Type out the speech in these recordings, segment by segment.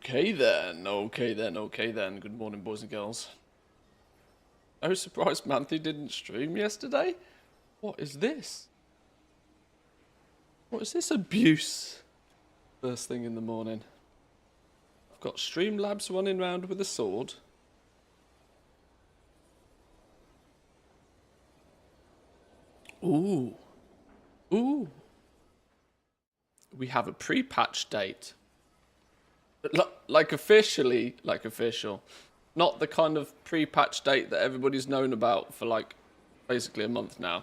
Okay then, okay then, okay then. Good morning, boys and girls. I was surprised Manthy didn't stream yesterday. What is this? What is this abuse? First thing in the morning. I've got Streamlabs running around with a sword. Ooh. Ooh. We have a pre-patch date. Like officially, like official. Not the kind of pre-patch date that everybody's known about for like basically a month now.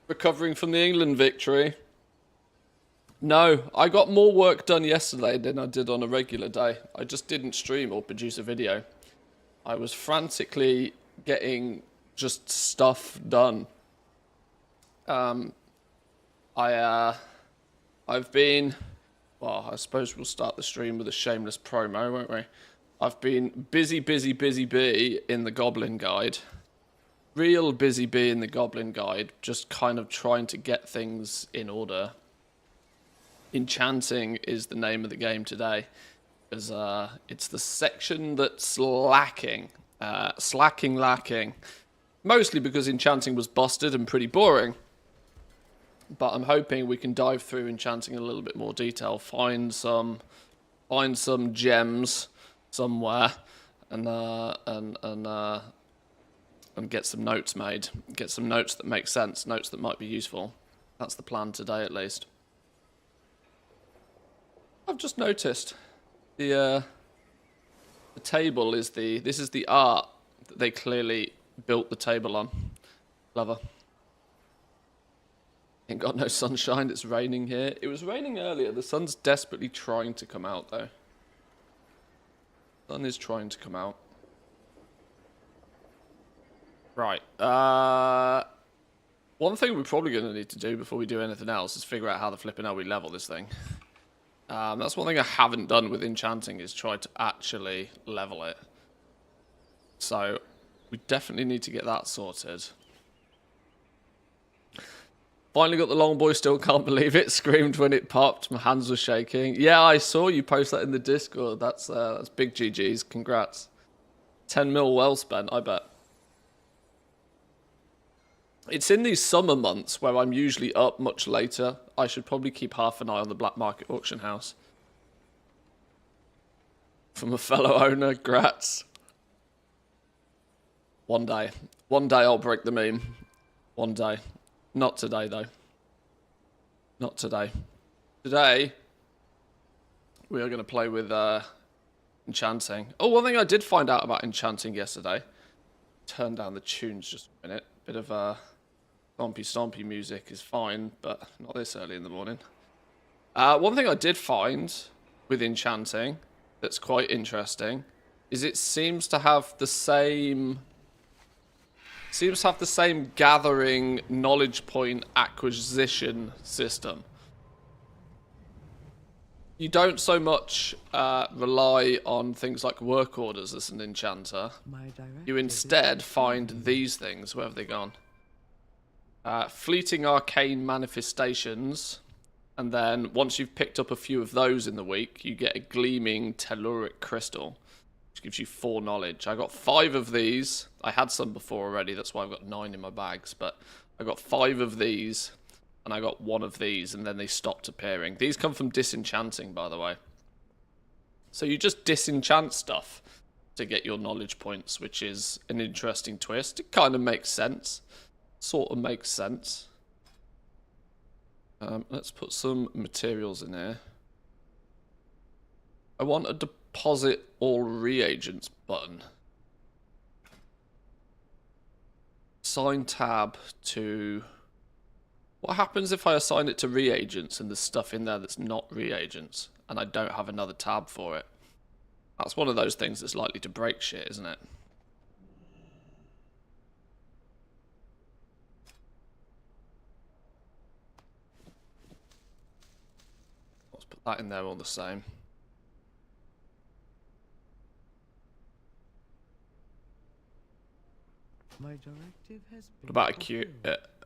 Recovering from the England victory. No, I got more work done yesterday than I did on a regular day. I just didn't stream or produce a video. I was frantically getting just stuff done. I've been, well, I suppose we'll start the stream with a shameless promo, won't we? I've been busy bee in the Goblin Guide. Real busy bee in the Goblin Guide, just kind of trying to get things in order. Enchanting is the name of the game today, because it's the section that's lacking. Lacking. Mostly because Enchanting was busted and pretty boring. But I'm hoping we can dive through Enchanting in a little bit more detail, find some gems somewhere, and get some notes made. Get some notes that make sense, notes that might be useful. That's the plan today, at least. I've just noticed the table is this is the art that they clearly built the table on. Clever. Ain't got no sunshine, it's raining here. It was raining earlier, the sun's desperately trying to come out though. Sun is trying to come out. Right, one thing we're probably going to need to do before we do anything else is figure out how the flipping hell we level this thing. That's one thing I haven't done with Enchanting, is try to actually level it. So, we definitely need to get that sorted. Finally got the long boy, still can't believe it. Screamed when it popped, my hands were shaking. Yeah, I saw you post that in the Discord. That's big GG's, congrats. 10 mil well spent, I bet. It's in these summer months where I'm usually up much later. I should probably keep half an eye on the black market auction house. From a fellow owner, grats. One day I'll break the meme. One day. Not today, though. Not today. Today, we are going to play with Enchanting. Oh, one thing I did find out about Enchanting yesterday. Turn down the tunes just a minute. Bit of stompy music is fine, but not this early in the morning. One thing I did find with Enchanting that's quite interesting is it seems to have the same... gathering knowledge point acquisition system. You don't so much rely on things like work orders as an enchanter. You instead find these things, where have they gone? Fleeting arcane manifestations, and then once you've picked up a few of those in the week, you get a gleaming telluric crystal, which gives you 4 knowledge. I got 5 of these. I had some before already, that's why I've got 9 in my bags, but I got 5 of these, and I got 1 of these, and then they stopped appearing. These come from Disenchanting, by the way. So you just disenchant stuff to get your knowledge points, which is an interesting twist. It kind of makes sense. Sort of makes sense. Let's put some materials in here. I want a deposit all reagents button. Assign tab to... What happens if I assign it to reagents and there's stuff in there that's not reagents and I don't have another tab for it? That's one of those things that's likely to break shit, isn't it? Let's put that in there all the same. My directive has been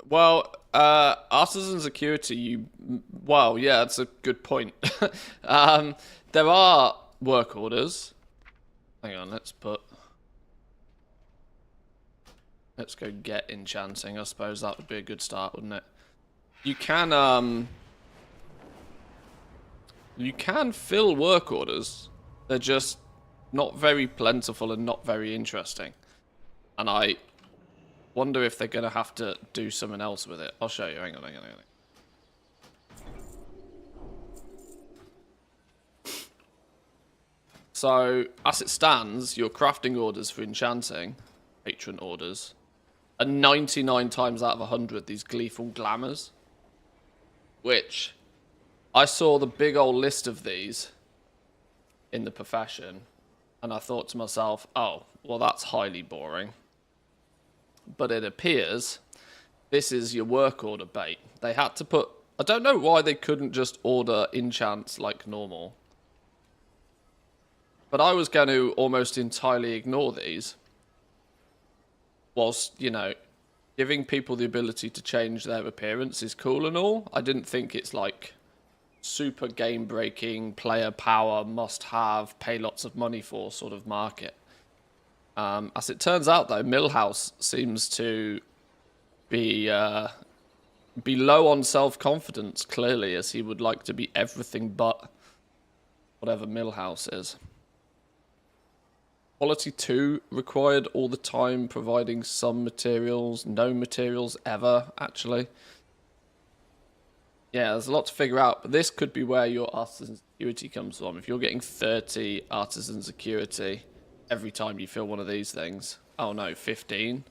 Well, artisan security, well, yeah, that's a good point. There are work orders. Hang on, let's go get enchanting. I suppose that would be a good start, wouldn't it? You can fill work orders. They're just not very plentiful and not very interesting. And I wonder if they're going to have to do something else with it. I'll show you. Hang on. So, as it stands, your crafting orders for enchanting, patron orders, are 99 times out of 100 these gleeful glamours. Which, I saw the big old list of these in the profession, and I thought to myself, oh, well, that's highly boring. But it appears this is your work order bait. They had to put... I don't know why they couldn't just order enchants like normal. But I was going to almost entirely ignore these. Whilst, you know, giving people the ability to change their appearance is cool and all. I didn't think it's like super game-breaking, player power, must-have, pay lots of money for sort of market. As it turns out, though, Millhouse seems to be low on self-confidence, clearly, as he would like to be everything but whatever Millhouse is. Quality 2 required all the time, providing some materials, no materials ever, actually. Yeah, there's a lot to figure out, but this could be where your artisan security comes from. If you're getting 30 artisan security every time you fill one of these things. Oh no, 15.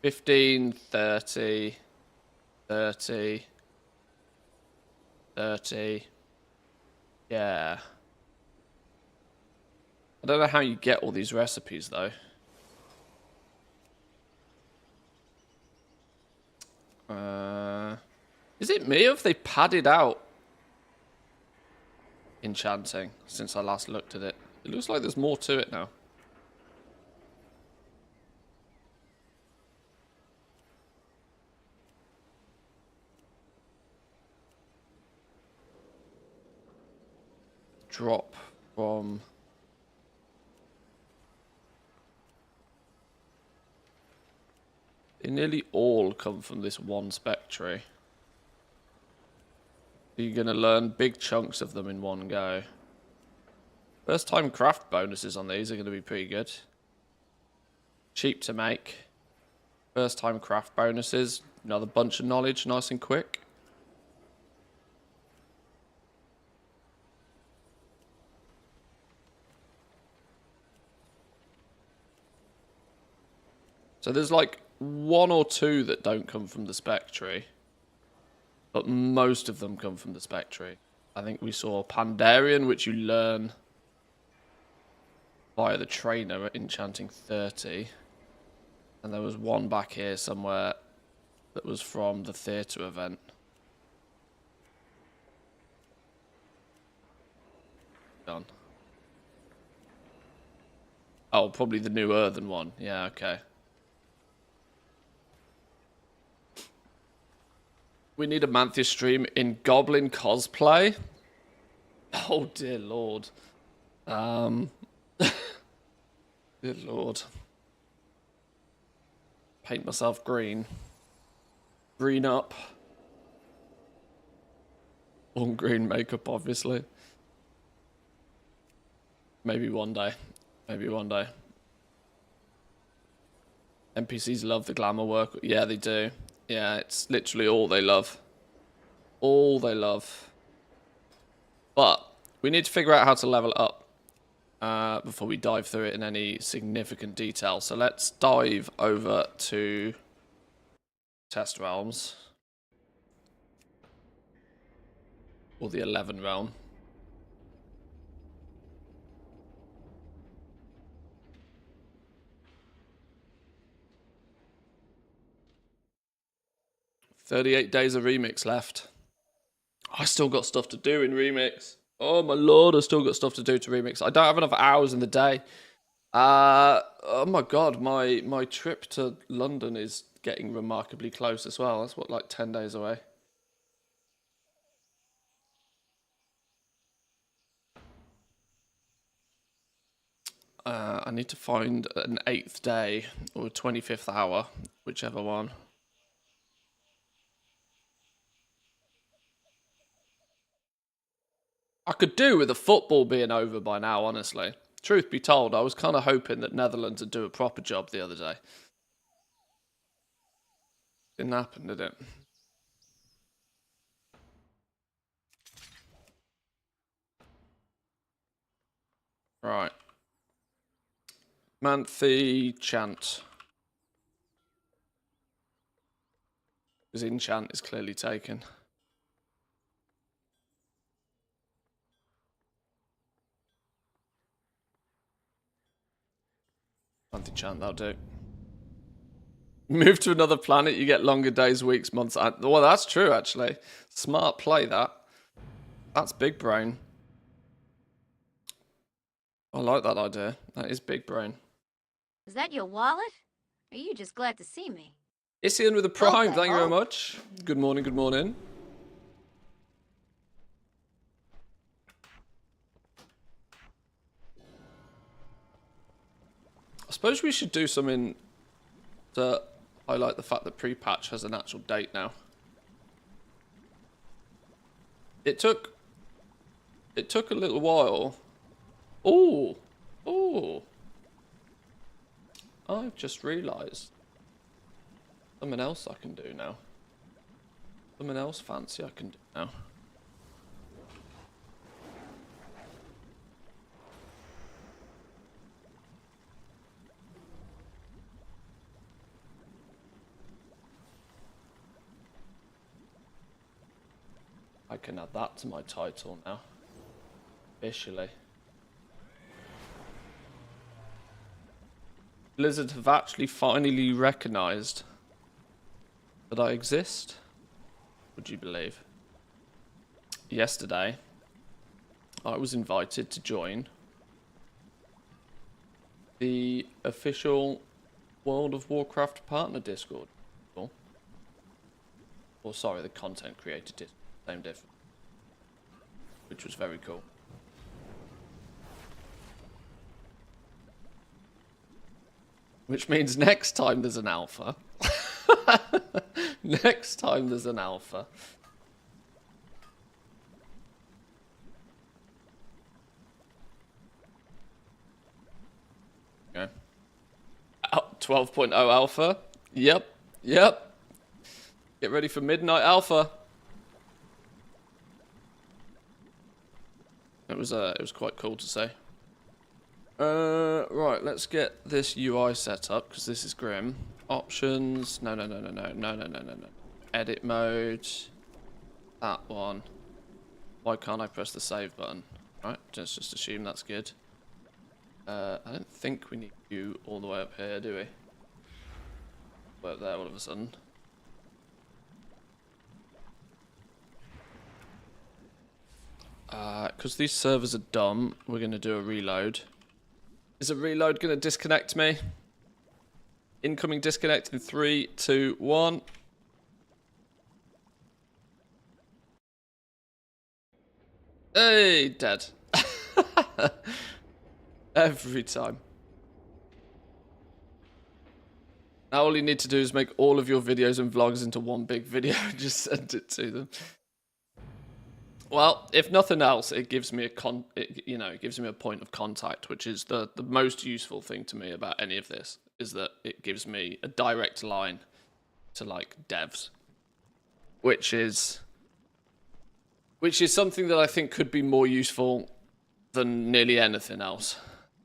15, 30, 30, 30. Yeah. I don't know how you get all these recipes, though. Is it me or have they padded out Enchanting since I last looked at it? It looks like there's more to it now. Drop from... They nearly all come from this one spec tree. You're going to learn big chunks of them in one go. First time craft bonuses on these are going to be pretty good. Cheap to make. First time craft bonuses. Another bunch of knowledge, nice and quick. So there's like one or two that don't come from the spec tree. But most of them come from the spec tree. I think we saw Pandarian, which you learn via the trainer at Enchanting 30. And there was one back here somewhere that was from the theatre event. Done. Oh, probably the new earthen one. Yeah, okay. We need a Manthia stream in Goblin cosplay. Oh, dear Lord. Dear Lord. Paint myself green. Green up. On green makeup, obviously. Maybe one day. Maybe one day. NPCs love the glamour work. Yeah, they do. Yeah, it's literally all they love. All they love. But we need to figure out how to level it up before we dive through it in any significant detail. So let's dive over to Test Realms. Or the 11 realm. $38 days of remix left. I still got stuff to do in remix. Oh my lord, I still got stuff to do to remix. I don't have enough hours in the day. Oh my god, my trip to London is getting remarkably close as well. That's what, like 10 days away. I need to find an 8th day or 25th hour, whichever one. I could do with the football being over by now, honestly. Truth be told, I was kind of hoping that Netherlands would do a proper job the other day. Didn't happen, did it? Right. Manthe chant. Because enchant is clearly taken. Manthe chant, that'll do. Move to another planet, you get longer days, weeks, months. Well, that's true, actually. Smart play, that. That's big brain. I like that idea. That is big brain. Is that your wallet? Or are you just glad to see me? Issian with a prime, thank you very much. Good morning, good morning. I suppose we should do something to highlight the fact that pre-patch has an actual date now. It took a little while. Oh, I've just realised something else I can do now. Something else fancy I can do now. I can add that to my title now. Officially. Blizzard have actually finally recognised that I exist. Would you believe? Yesterday, I was invited to join the official World of Warcraft partner Discord. Or sorry, the content creator Discord. Same difference. Which was very cool. Which means next time there's an alpha. Next time there's an alpha. Okay. 12.0 alpha. Yep. Get ready for midnight alpha. It was quite cool to say. Right, let's get this UI set up because this is grim. Options. No. Edit mode. That one. Why can't I press the save button? Right, just assume that's good. I don't think we need you all the way up here, do we? We're up there all of a sudden. Because these servers are dumb, we're going to do a reload. Is a reload going to disconnect me? Incoming disconnect in 3, 2, 1. Hey, dead. Every time. Now all you need to do is make all of your videos and vlogs into one big video and just send it to them. Well, if nothing else, it gives me it gives me a point of contact, which is the most useful thing to me about any of this, is that it gives me a direct line to like devs, which is something that I think could be more useful than nearly anything else.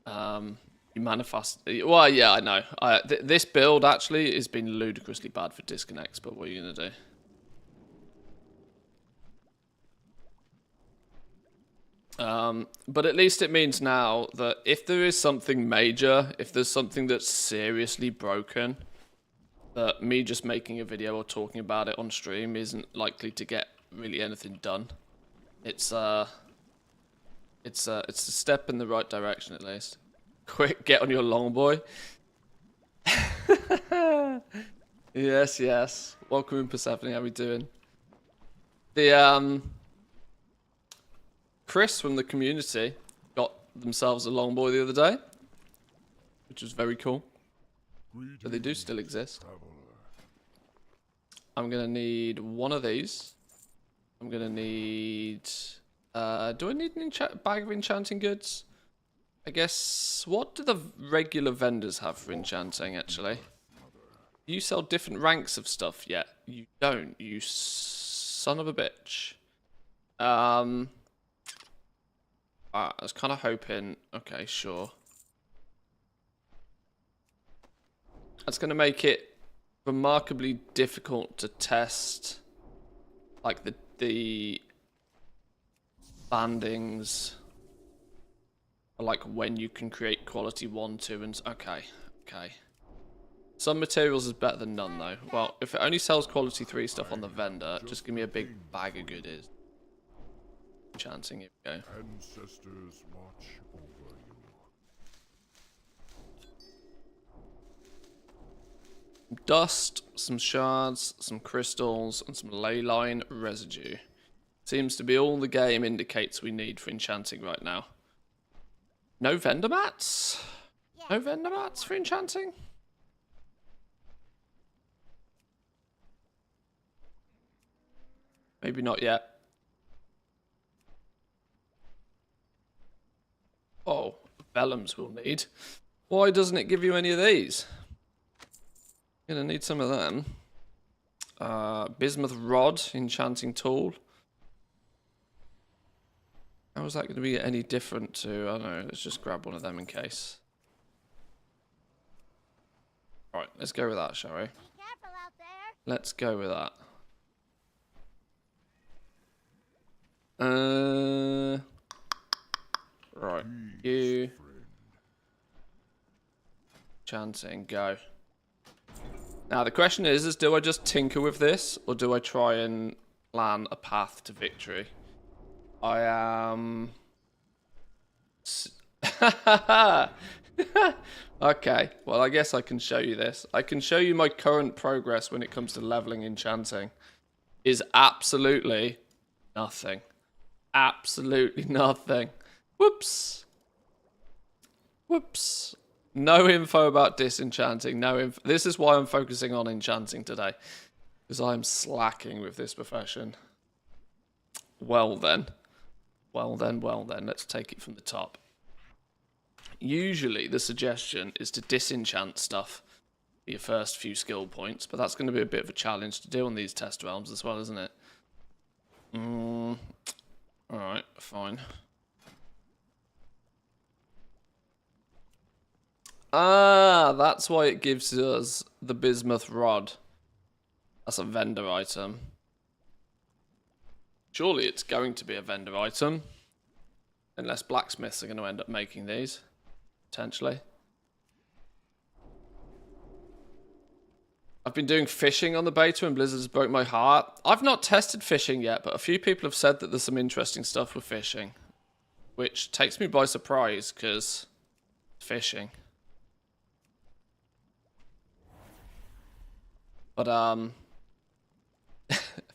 You manifest. Well, yeah, I know. This build actually has been ludicrously bad for disconnects, but what are you gonna do? But at least it means now that if there is something major, if there's something that's seriously broken, that me just making a video or talking about it on stream isn't likely to get really anything done. It's a step in the right direction at least. Quick, get on your long boy. Yes, yes. Welcome in Persephone, how we doing? The Chris from the community got themselves a long boy the other day, which was very cool. So they do still exist. I'm gonna need one of these. I'm gonna need. Do I need an bag of enchanting goods? I guess. What do the regular vendors have for enchanting? Actually, do you sell different ranks of stuff yet? You don't. You son of a bitch. I was kind of hoping. Okay, sure. That's gonna make it remarkably difficult to test, like the bandings, like when you can create quality 1, 2, and okay. Some materials is better than none though. Well, if it only sells quality 3 stuff on the vendor, just give me a big bag of goodies. Enchanting, here we go. Ancestors watch over you. Dust, some shards, some crystals, and some ley line residue. Seems to be all the game indicates we need for enchanting right now. No vendor mats? No vendor mats for enchanting? Maybe not yet. Oh, vellums we'll need. Why doesn't it give you any of these? Gonna need some of them. Bismuth rod, enchanting tool. How is that going to be any different to? I don't know. Let's just grab one of them in case. All right, let's go with that, shall we? Be careful out there. Let's go with that. Right, you. Enchanting, go. Now the question is do I just tinker with this, or do I try and plan a path to victory? I am... Okay, well I guess I can show you this. I can show you my current progress when it comes to leveling enchanting. Is absolutely nothing. Absolutely nothing. Whoops. Whoops. No info about disenchanting. No info. This is why I'm focusing on enchanting today. Because I'm slacking with this profession. Well then. Well then. Let's take it from the top. Usually the suggestion is to disenchant stuff for your first few skill points. But that's going to be a bit of a challenge to do on these test realms as well, isn't it? Alright, fine. Ah, that's why it gives us the bismuth rod. That's a vendor item. Surely it's going to be a vendor item. Unless blacksmiths are going to end up making these. Potentially. I've been doing fishing on the beta and Blizzard's broke my heart. I've not tested fishing yet, but a few people have said that there's some interesting stuff with fishing. Which takes me by surprise, because fishing. But,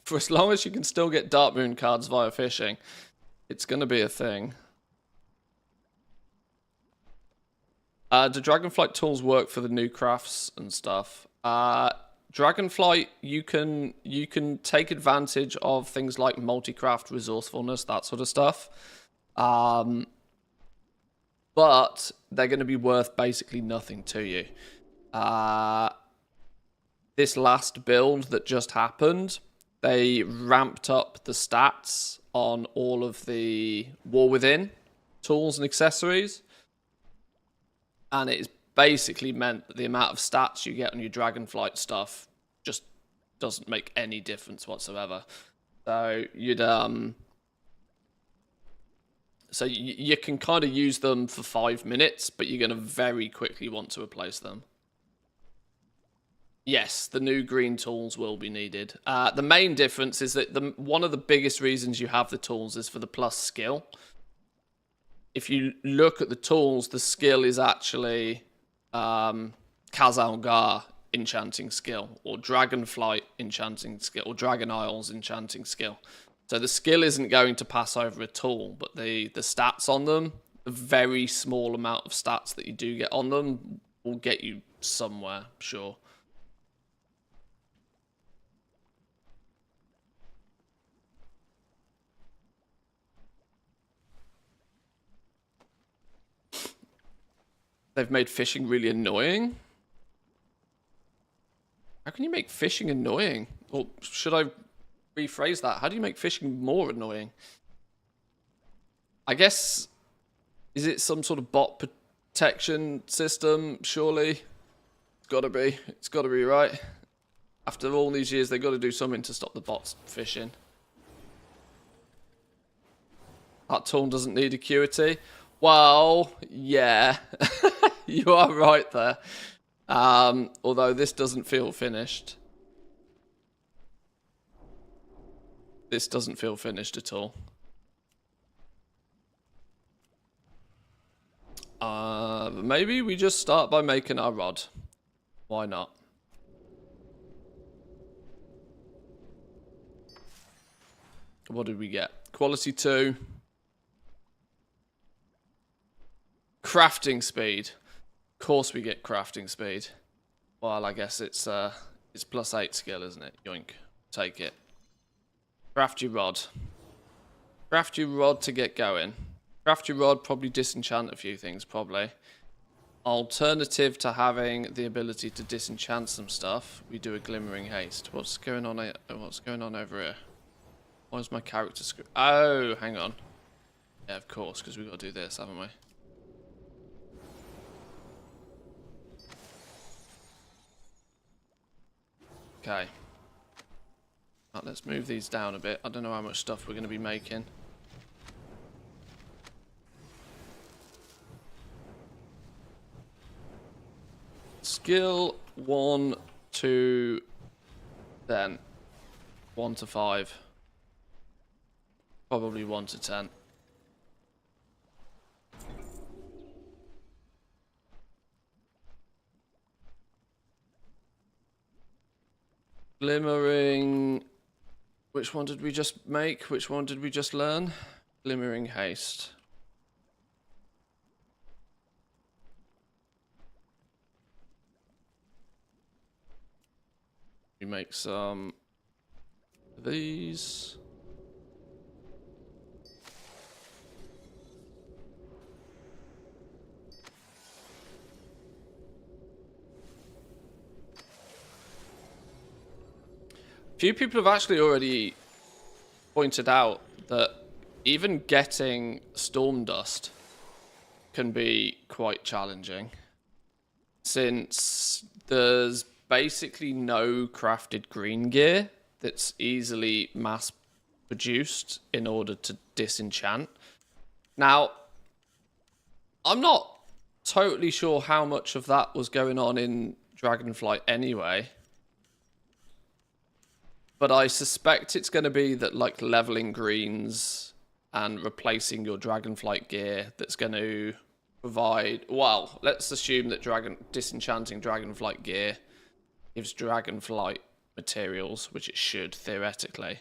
for as long as you can still get Dark Moon cards via fishing, it's going to be a thing. Do Dragonflight tools work for the new crafts and stuff? Dragonflight, you can take advantage of things like multi-craft resourcefulness, that sort of stuff. But they're going to be worth basically nothing to you. This last build that just happened, they ramped up the stats on all of the War Within tools and accessories. And it's basically meant that the amount of stats you get on your Dragonflight stuff just doesn't make any difference whatsoever. So you can kind of use them for 5 minutes, but you're going to very quickly want to replace them. Yes, the new green tools will be needed. The main difference is that one of the biggest reasons you have the tools is for the plus skill. if you look at the tools, the skill is actually Kazalgar enchanting skill, or Dragonflight enchanting skill, or Dragon Isles enchanting skill. So the skill isn't going to pass over at all, but the stats on them, the very small amount of stats that you do get on them, will get you somewhere, sure. They've made fishing really annoying. How can you make fishing annoying? Or should I rephrase that? How do you make fishing more annoying? I guess, is it some sort of bot protection system, surely? It's gotta be. It's gotta be, right? After all these years, they've got to do something to stop the bots fishing. That tool doesn't need acuity. Well, yeah. You are right there. Although this doesn't feel finished. This doesn't feel finished at all. Maybe we just start by making our rod. Why not? What did we get? Quality 2. Crafting speed. Of course we get crafting speed. Well, I guess it's +8 skill, isn't it? Yoink. Take it. Craft your rod. Craft your rod to get going. Craft your rod, probably disenchant a few things, probably. Alternative to having the ability to disenchant some stuff, we do a glimmering haste. What's going on here? What's going on over here? Why is my character screen? Oh, hang on. Yeah, of course, because we've got to do this, haven't we? Okay. Right, let's move these down a bit. I don't know how much stuff we're going to be making. Skill 1 to 10. 1 to 5. Probably 1 to 10. Glimmering. Which one did we just make? Which one did we just learn? Glimmering haste. We make some of these. Few people have actually already pointed out that even getting storm dust can be quite challenging, since there's basically no crafted green gear that's easily mass produced in order to disenchant. Now, I'm not totally sure how much of that was going on in Dragonflight anyway, but I suspect it's going to be that, like, leveling greens and replacing your Dragonflight gear that's going to provide... Well, let's assume that disenchanting Dragonflight gear gives Dragonflight materials, which it should, theoretically.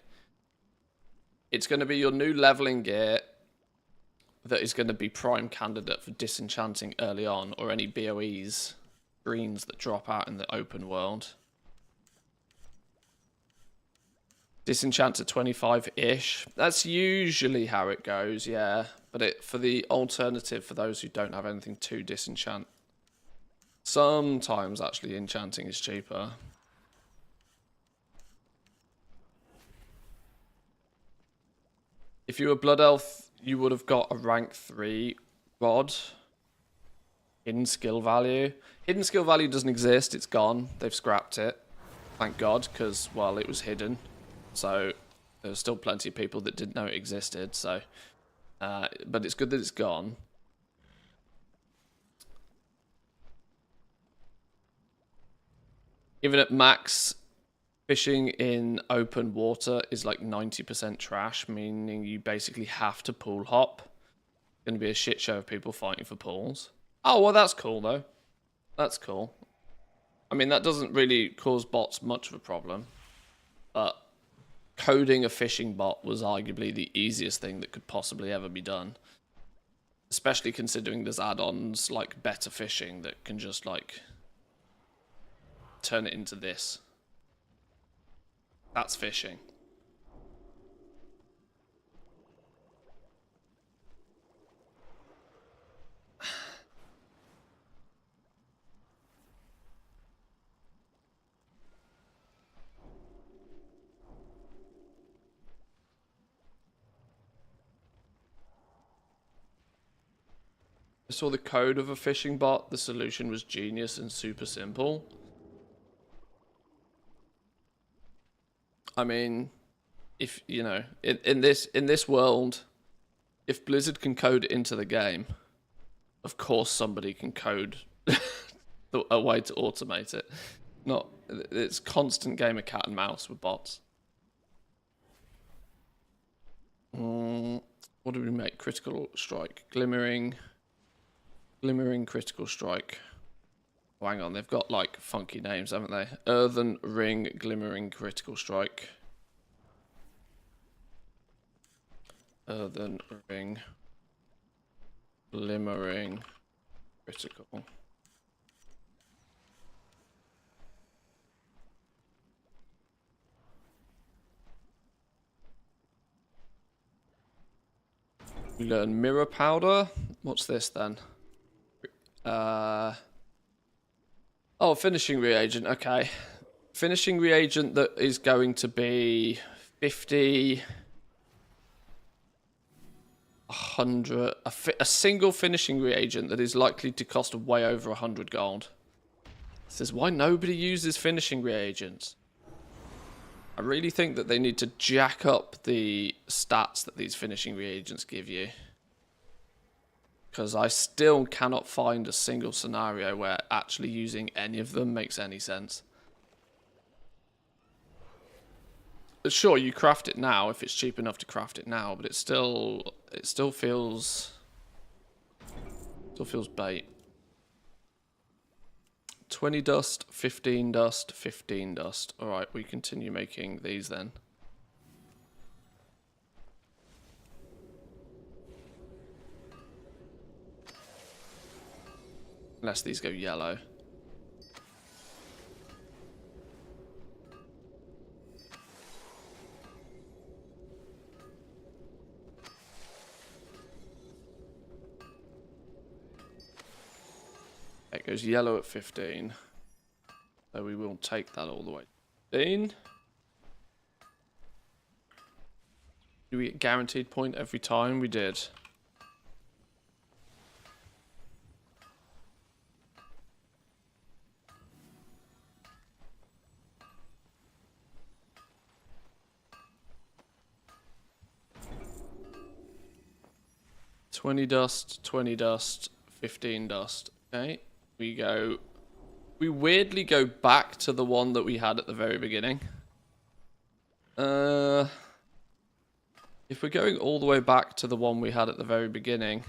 It's going to be your new leveling gear that is going to be prime candidate for disenchanting early on, or any BOEs, greens that drop out in the open world. Disenchant to 25-ish. That's usually how it goes, yeah. But for the alternative, for those who don't have anything to disenchant, sometimes actually enchanting is cheaper. If you were Blood Elf, you would have got a rank 3 rod. Hidden skill value. Hidden skill value doesn't exist, it's gone. They've scrapped it. Thank God, because, well, it was hidden. So there were still plenty of people that didn't know it existed. So, but it's good that it's gone. Even at max, fishing in open water is like 90% trash, meaning you basically have to pool hop. Going to be a shit show of people fighting for pawns. Oh, well, that's cool, though. That's cool. I mean, that doesn't really cause bots much of a problem. But coding a fishing bot was arguably the easiest thing that could possibly ever be done. Especially considering there's add-ons like better fishing that can just, like, turn it into this. That's fishing. I saw the code of a fishing bot. The solution was genius and super simple. I mean, if you know, in this world, if Blizzard can code it into the game, of course somebody can code a way to automate it. It's constant game of cat and mouse with bots. What do we make? Critical strike, glimmering critical strike. Oh, hang on, they've got like funky names, haven't they? Earthen ring, glimmering critical strike. Earthen ring, glimmering critical. We learn mirror powder. What's this then? Oh, finishing reagent. Okay. Finishing reagent that is going to be 50, 100. A single finishing reagent that is likely to cost way over 100 gold. This is why nobody uses finishing reagents. I really think that they need to jack up the stats that these finishing reagents give you. Because I still cannot find a single scenario where actually using any of them makes any sense. But sure, you craft it now if it's cheap enough to craft it now, but it still feels bait. 20 dust, 15 dust, 15 dust. All right, we continue making these then. Unless these go yellow. It goes yellow at 15. So we will take that all the way to 15. Do we get guaranteed point every time? We did. $20 dust, 20 dust, 15 dust. Okay, we weirdly go back to the one that we had at the very beginning. If we're going all the way back to the one we had at the very beginning,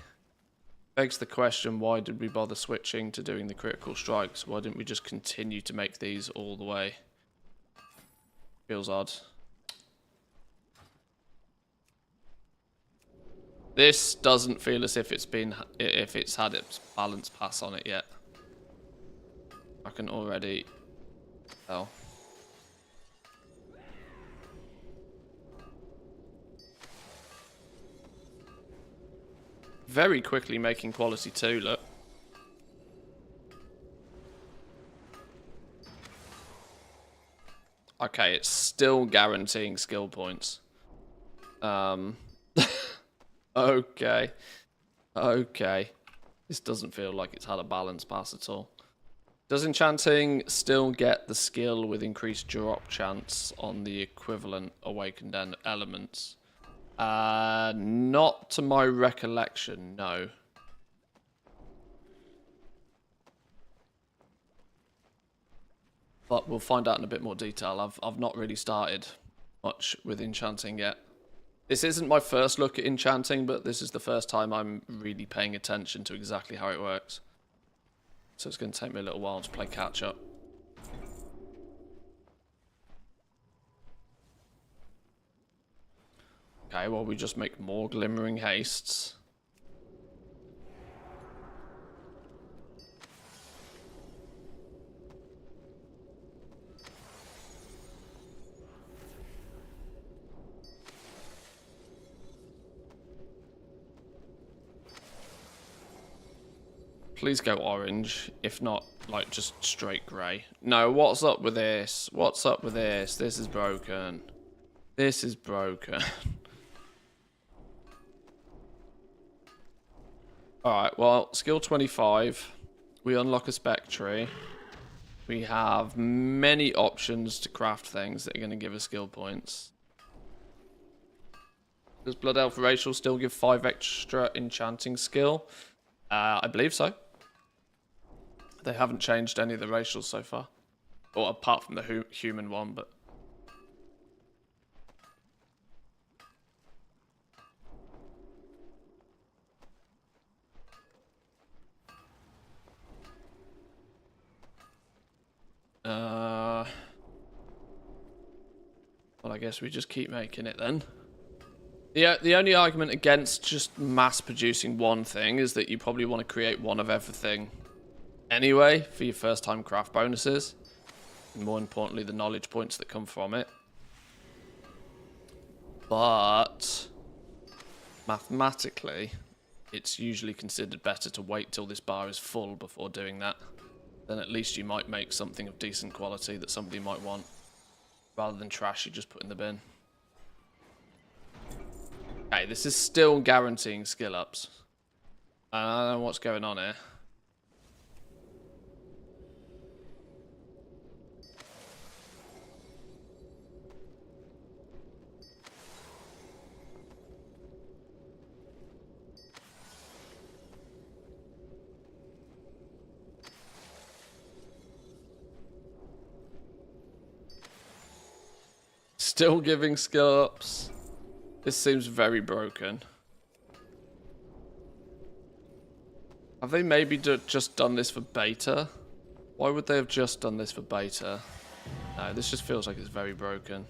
begs the question, why did we bother switching to doing the critical strikes? Why didn't we just continue to make these all the way? Feels odd. This doesn't feel as if it's had its balance pass on it yet. I can already tell. Very quickly making quality 2, look. Okay, it's still guaranteeing skill points. Okay. Okay. This doesn't feel like it's had a balance pass at all. Does Enchanting still get the skill with increased drop chance on the equivalent awakened elements? Not to my recollection, no. But we'll find out in a bit more detail. I've not really started much with Enchanting yet. This isn't my first look at enchanting, but this is the first time I'm really paying attention to exactly how it works. So it's going to take me a little while to play catch up. Okay, well, we just make more glimmering hastes. Please go orange, if not, like, just straight grey. No, what's up with this? What's up with this? This is broken. This is broken. Alright, well, skill 25. We unlock a spec tree. We have many options to craft things that are going to give us skill points. Does Blood Elf Racial still give 5 extra enchanting skill? I believe so. They haven't changed any of the racials so far. Or apart from the human one, but... Well, I guess we just keep making it then. The only argument against just mass producing one thing is that you probably want to create one of everything anyway for your first time craft bonuses. And more importantly, the knowledge points that come from it. But mathematically, it's usually considered better to wait till this bar is full before doing that. Then at least you might make something of decent quality that somebody might want, rather than trash you just put in the bin. Okay, this is still guaranteeing skill ups. I don't know what's going on here. Still giving skill ups. This seems very broken. Have they maybe just done this for beta? Why would they have just done this for beta? No, this just feels like it's very broken.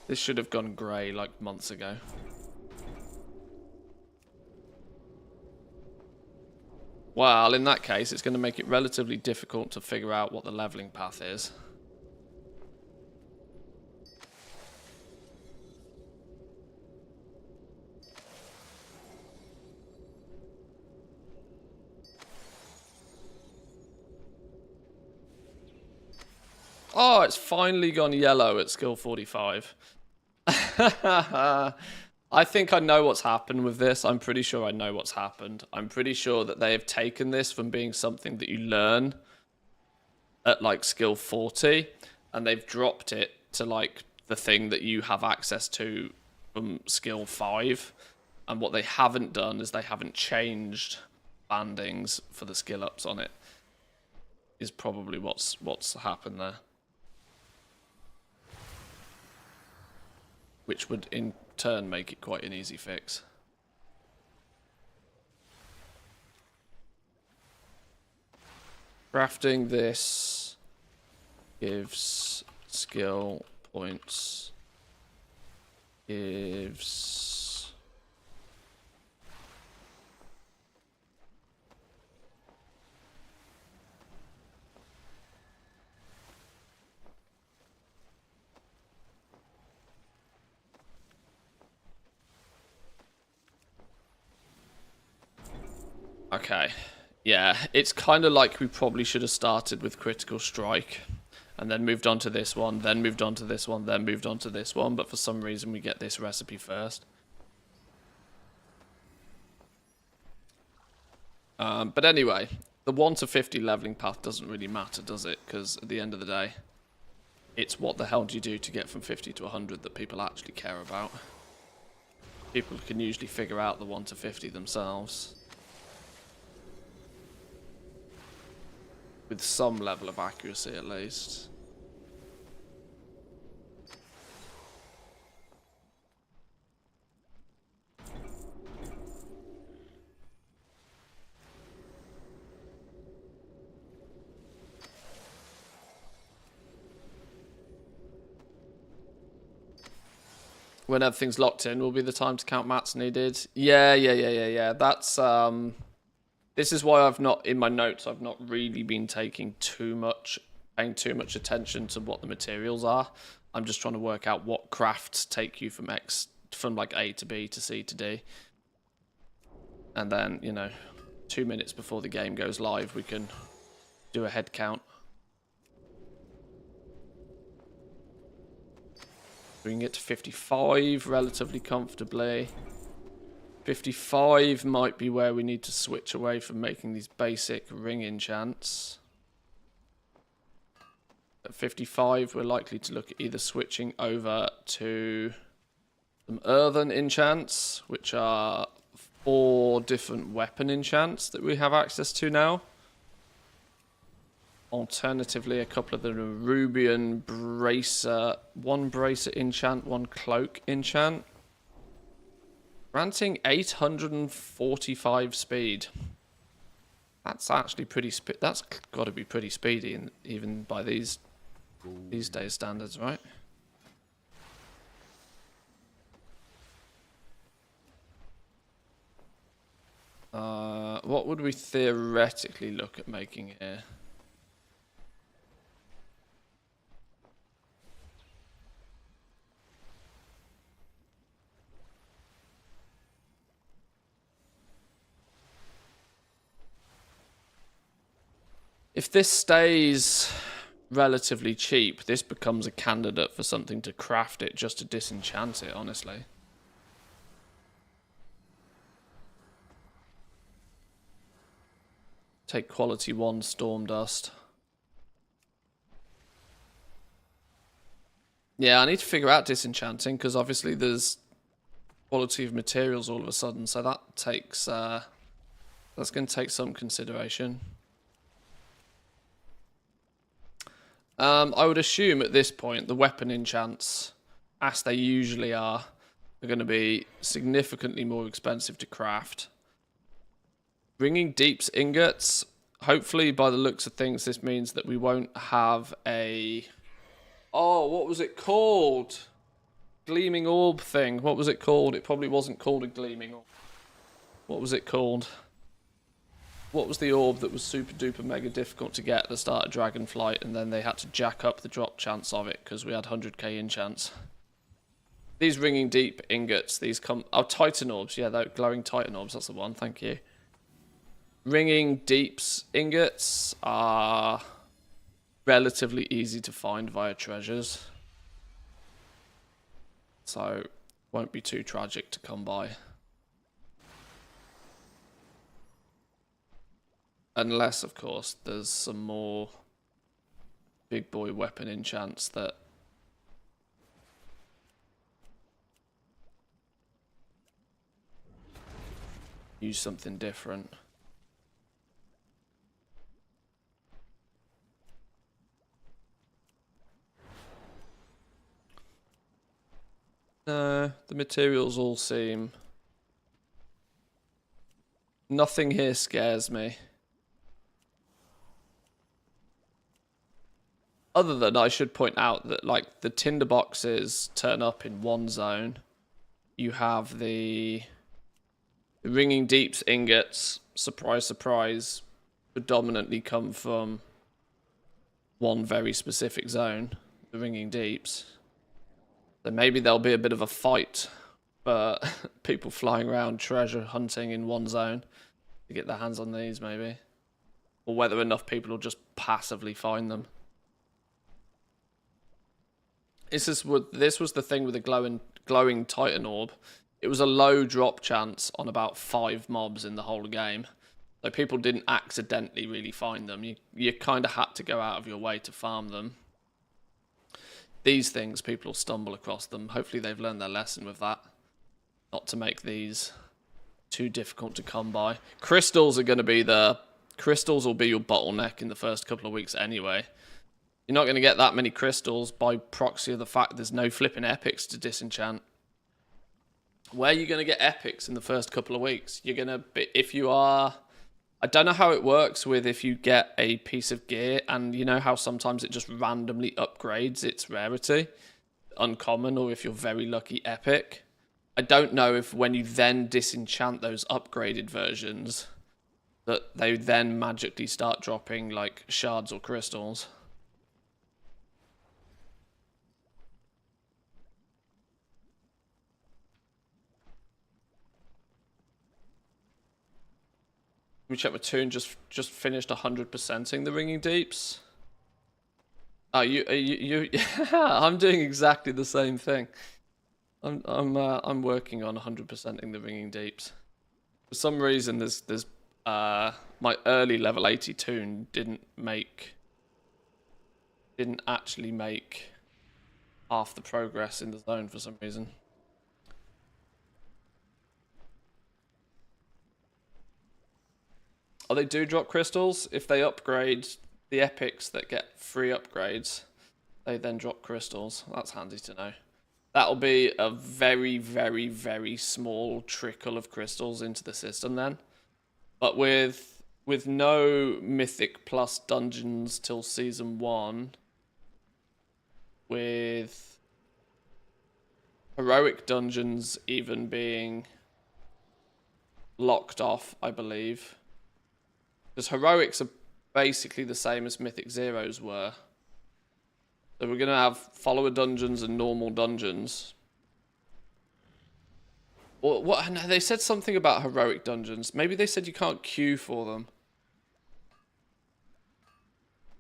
This should have gone grey like months ago. Well, in that case, it's going to make it relatively difficult to figure out what the leveling path is. Oh, it's finally gone yellow at skill 45. I think I know what's happened with this. I'm pretty sure I know what's happened. I'm pretty sure that they have taken this from being something that you learn at like skill 40, and they've dropped it to like the thing that you have access to from skill 5. And what they haven't done is they haven't changed bandings for the skill ups on it. Is probably what's happened there. Which would in turn make it quite an easy fix. Crafting this gives skill points. Gives... Okay, yeah, it's kind of like we probably should have started with Critical Strike and then moved on to this one, then moved on to this one, then moved on to this one, but for some reason we get this recipe first. But anyway, the 1 to 50 leveling path doesn't really matter, does it? Because at the end of the day, it's what the hell do you do to get from 50 to 100 that people actually care about. People can usually figure out the 1 to 50 themselves. with some level of accuracy at least. When everything's locked in will be the time to count mats needed. Yeah. That's this is why I've not, in my notes, I've not really been paying too much attention to what the materials are. I'm just trying to work out what crafts take you from like A to B to C to D. And then, you know, 2 minutes before the game goes live, we can do a head count. We can get to 55 relatively comfortably. 55 might be where we need to switch away from making these basic ring enchants. At 55, we're likely to look at either switching over to some earthen enchants, which are 4 different weapon enchants that we have access to now. Alternatively, a couple of the Rubian bracer, 1 bracer enchant, 1 cloak enchant. Granting 845 speed. That's actually pretty that's got to be pretty speedy, even by these days standards, right? What would we theoretically look at making here? If this stays relatively cheap, this becomes a candidate for something to craft it just to disenchant it, honestly. Take quality 1 storm dust. Yeah, I need to figure out disenchanting because obviously there's quality of materials all of a sudden, so that takes that's going to take some consideration. I would assume at this point the weapon enchants, as they usually are going to be significantly more expensive to craft. Bringing Deep's ingots, hopefully by the looks of things this means that we won't have a... Oh, what was it called? Gleaming orb thing. What was it called? It probably wasn't called a gleaming orb. What was it called? What was the orb that was super duper mega difficult to get at the start of Dragonflight, and then they had to jack up the drop chance of it because we had 100k enchants? These Ringing Deep ingots, these come... Oh, Titan orbs. Yeah, they're glowing Titan orbs. That's the one. Thank you. Ringing Deep's ingots are relatively easy to find via treasures. So, won't be too tragic to come by. Unless, of course, there's some more big boy weapon enchants that use something different. No, the materials all seem... Nothing here scares me. Other than I should point out that, like, the tinderboxes turn up in one zone. You have the Ringing Deep's ingots, surprise, surprise, predominantly come from one very specific zone, the Ringing Deeps. So maybe there'll be a bit of a fight for people flying around treasure hunting in one zone to get their hands on these, maybe. Or whether enough people will just passively find them. This was the thing with the glowing Titan orb. It was a low drop chance on about 5 mobs in the whole game. So people didn't accidentally really find them. You kind of had to go out of your way to farm them. These things, people will stumble across them. Hopefully they've learned their lesson with that. Not to make these too difficult to come by. Crystals are going to be the Crystals will be your bottleneck in the first couple of weeks anyway. You're not going to get that many crystals by proxy of the fact there's no flipping epics to disenchant. Where are you going to get epics in the first couple of weeks? You're going to be, if you are... I don't know how it works with if you get a piece of gear and you know how sometimes it just randomly upgrades its rarity, uncommon, or if you're very lucky, epic. I don't know if when you then disenchant those upgraded versions that they then magically start dropping like shards or crystals. Let me check my tune. Just finished 100%ing the Ringing Deeps. Oh, you I'm doing exactly the same thing. I'm working on 100%ing the Ringing Deeps. For some reason, there's my early level 80 tune didn't actually make half the progress in the zone for some reason. Oh, they do drop crystals. If they upgrade the epics that get free upgrades, they then drop crystals. That's handy to know. That'll be a very, very, very small trickle of crystals into the system then. But with no Mythic plus dungeons till Season 1, with Heroic dungeons even being locked off, I believe. Because Heroics are basically the same as Mythic Zeros were. So we're going to have follower dungeons and normal dungeons. Or what? No, they said something about Heroic dungeons. Maybe they said you can't queue for them.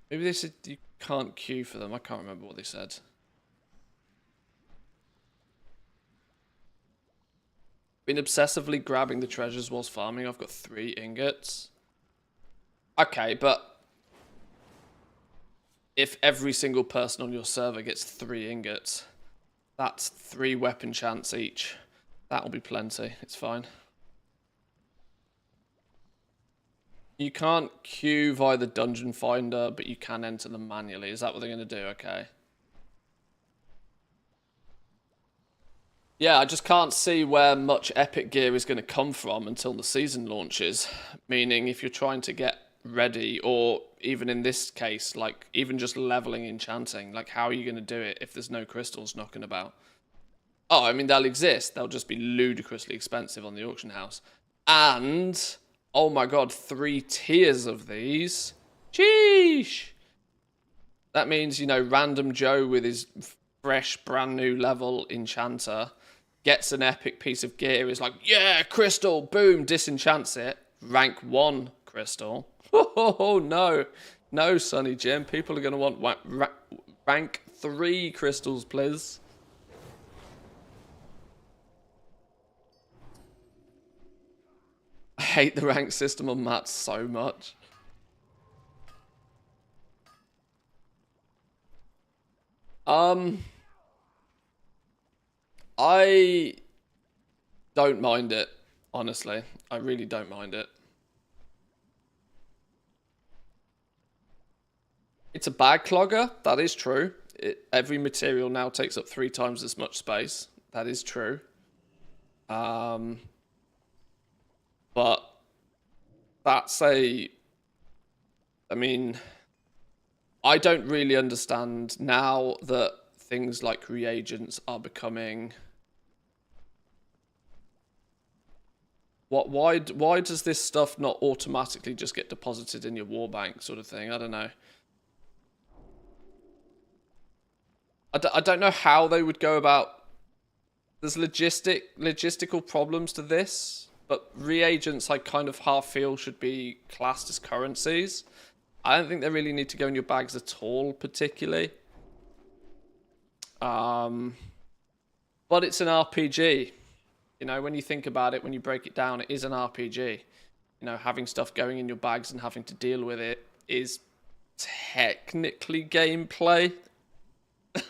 Maybe they said you can't queue for them. I can't remember what they said. Been obsessively grabbing the treasures whilst farming. I've got 3 ingots. Okay, but if every single person on your server gets 3 ingots, that's 3 weapon chants each. That'll be plenty. It's fine. You can't queue via the dungeon finder, but you can enter them manually. Is that what they're going to do? Okay. Yeah, I just can't see where much epic gear is going to come from until the season launches. Meaning, if you're trying to get ready, or even in this case, like even just leveling enchanting, like how are you going to do it if there's no crystals knocking about? Oh, I mean, they'll exist. They'll just be ludicrously expensive on the auction house. And, oh my god, 3 tiers of these. Sheesh! That means, you know, random Joe with his fresh, brand new level enchanter gets an epic piece of gear, is like, yeah, crystal, boom, disenchants it. Rank 1 crystal. Oh, no. No, Sonny Jim. People are going to want rank 3 crystals, please. I hate the rank system on mats so much. I don't mind it, honestly. I really don't mind it. It's a bag clogger, that is true. Every material now takes up 3 times as much space. That is true. But that's I mean, I don't really understand now that things like reagents are becoming... Why does this stuff not automatically just get deposited in your war bank sort of thing? I don't know. I don't know how they would go about... There's logistical problems to this, but reagents I kind of half feel should be classed as currencies. I don't think they really need to go in your bags at all, particularly. But it's an RPG. You know, when you think about it, when you break it down, it is an RPG. You know, having stuff going in your bags and having to deal with it is technically gameplay.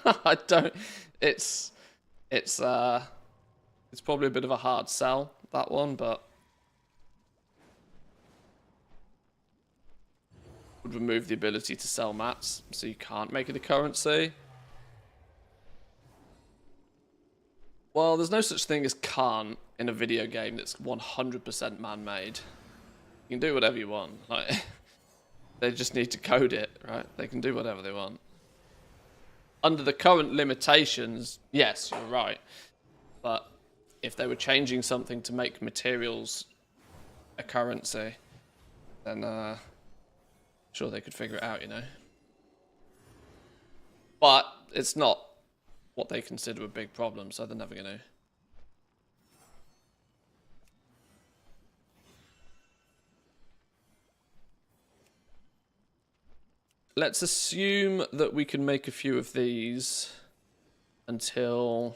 I don't... It's probably a bit of a hard sell, that one, but... would remove the ability to sell mats, so you can't make it a currency. Well, there's no such thing as can't in a video game that's 100% man-made. You can do whatever you want. Like, they just need to code it, right? They can do whatever they want. Under the current limitations, yes, you're right. But if they were changing something to make materials a currency, then sure they could figure it out, you know. But it's not what they consider a big problem, so they're never going to. Let's assume that we can make a few of these until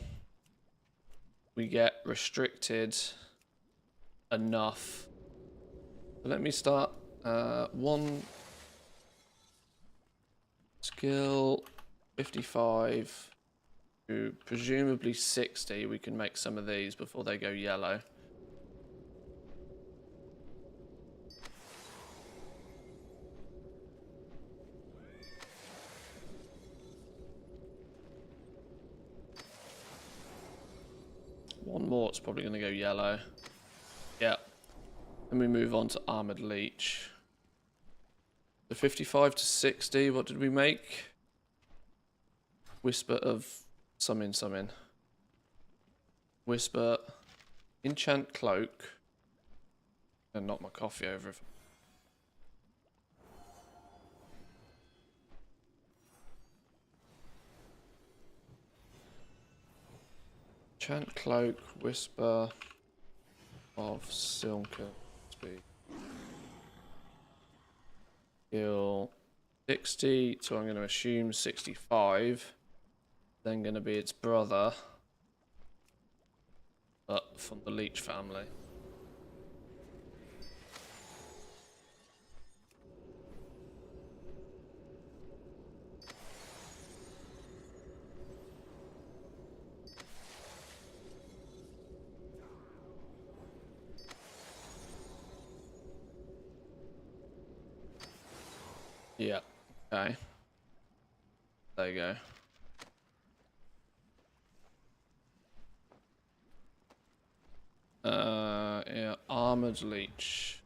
we get restricted enough. Let me start one skill 55 to presumably 60. We can make some of these before they go yellow. One more, it's probably going to go yellow. Yeah. Then we move on to Armored Leech. The 55 to 60, what did we make? Whisper of summon. Whisper, enchant cloak. And knock my coffee over. Enchant cloak, whisper of silken speed. Skill 60, so I'm going to assume 65. Then going to be its brother, but from the Leech family. Yeah, okay. There you go. Yeah, Armored Leech.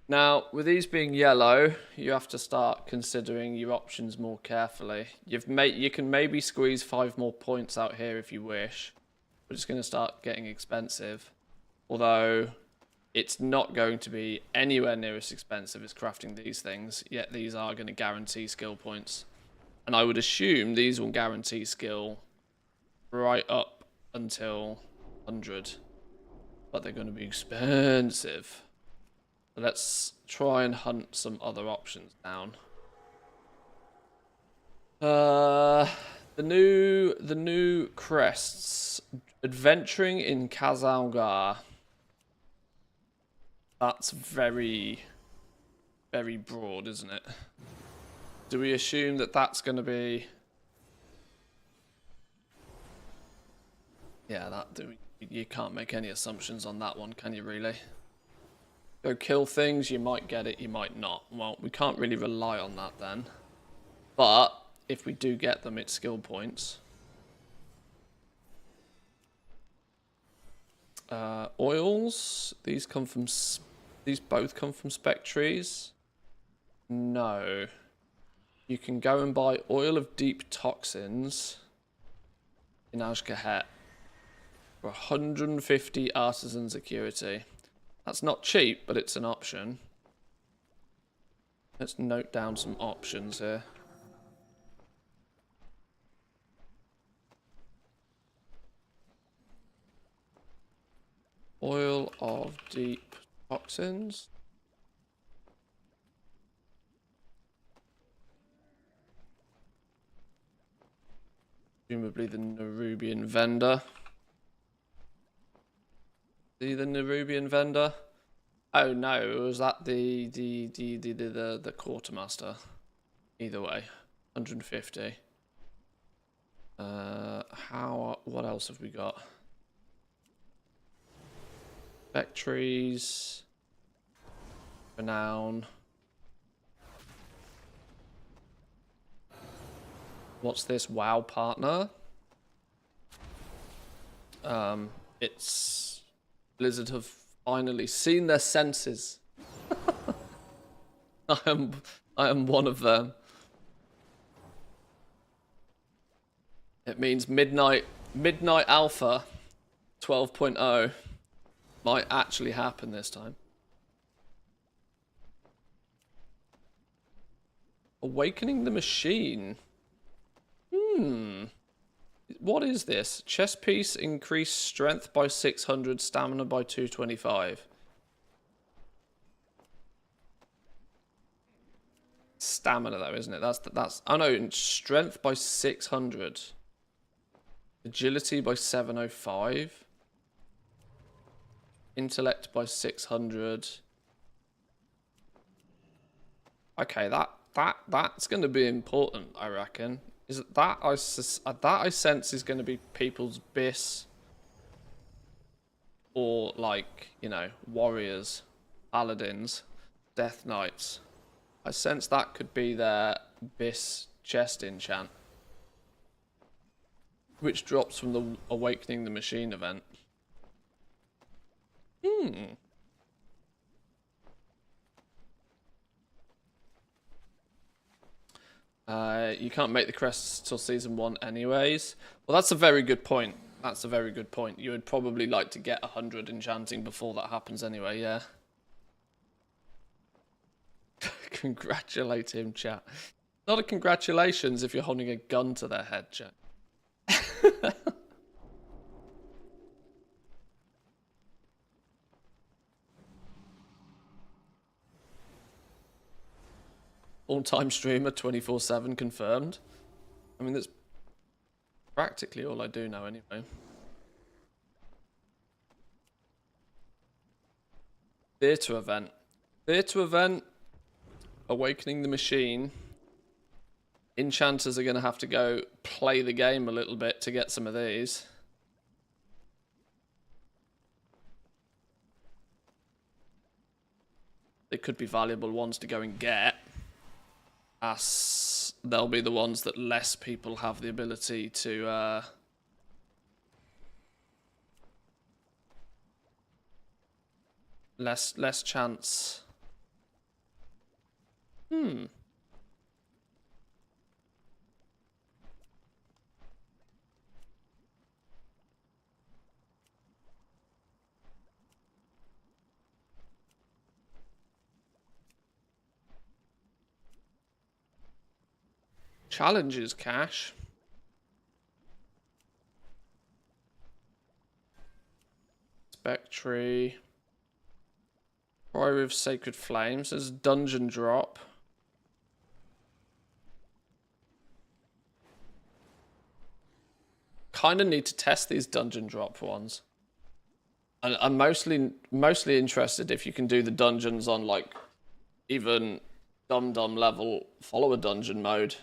Now, with these being yellow, you have to start considering your options more carefully. You can maybe squeeze 5 more points out here if you wish, but it's going to start getting expensive. Although, it's not going to be anywhere near as expensive as crafting these things, yet these are going to guarantee skill points. And I would assume these will guarantee skill right up until 100. But they're going to be expensive. So let's try and hunt some other options down. The new crests. Adventuring in Kazalgar. That's very, very broad, isn't it? Do we assume that that's going to be... Yeah, you can't make any assumptions on that one, can you really? Go kill things, you might get it, you might not. Well, we can't really rely on that then. But if we do get them, it's skill points. Oils, these both come from spec trees. No. You can go and buy Oil of Deep Toxins in Ashgahet for 150 artisan security. That's not cheap, but it's an option. Let's note down some options here. Oil of Deep Toxins. Presumably the Nerubian vendor. See the Nerubian vendor? Oh no, was that the quartermaster? Either way, 150. What else have we got? Spectres. Renown. What's this? WoW partner? It's Blizzard have finally seen their senses. I am one of them. It means Midnight Alpha 12.0 might actually happen this time. Awakening the Machine. What is this? Chest piece, increase strength by 600, stamina by 225. Stamina though, isn't it? That's oh no, strength by 600. Agility by 705. Intellect by 600. Okay, that's going to be important, I reckon. Is it that I sense is going to be people's bis, or like, you know, warriors, paladins, death knights. I sense that could be their bis chest enchant, which drops from the Awakening the Machine event. You can't make the crests till season 1 anyways. Well, that's a very good point. That's a very good point. You would probably like to get 100 enchanting before that happens anyway, yeah. Congratulate him, chat. Not a congratulations if you're holding a gun to their head, chat. All-time streamer, 24/7 confirmed. I mean, that's practically all I do now anyway. Theatre event. Theatre event. Awakening the Machine. Enchanters are going to have to go play the game a little bit to get some of these. They could be valuable ones to go and get, as they'll be the ones that less people have the ability to less chance. Challenges cash. Spectre. Priory of Sacred Flames. There's dungeon drop. Kind of need to test these dungeon drop ones. And I'm mostly interested if you can do the dungeons on like even dum level follower dungeon mode.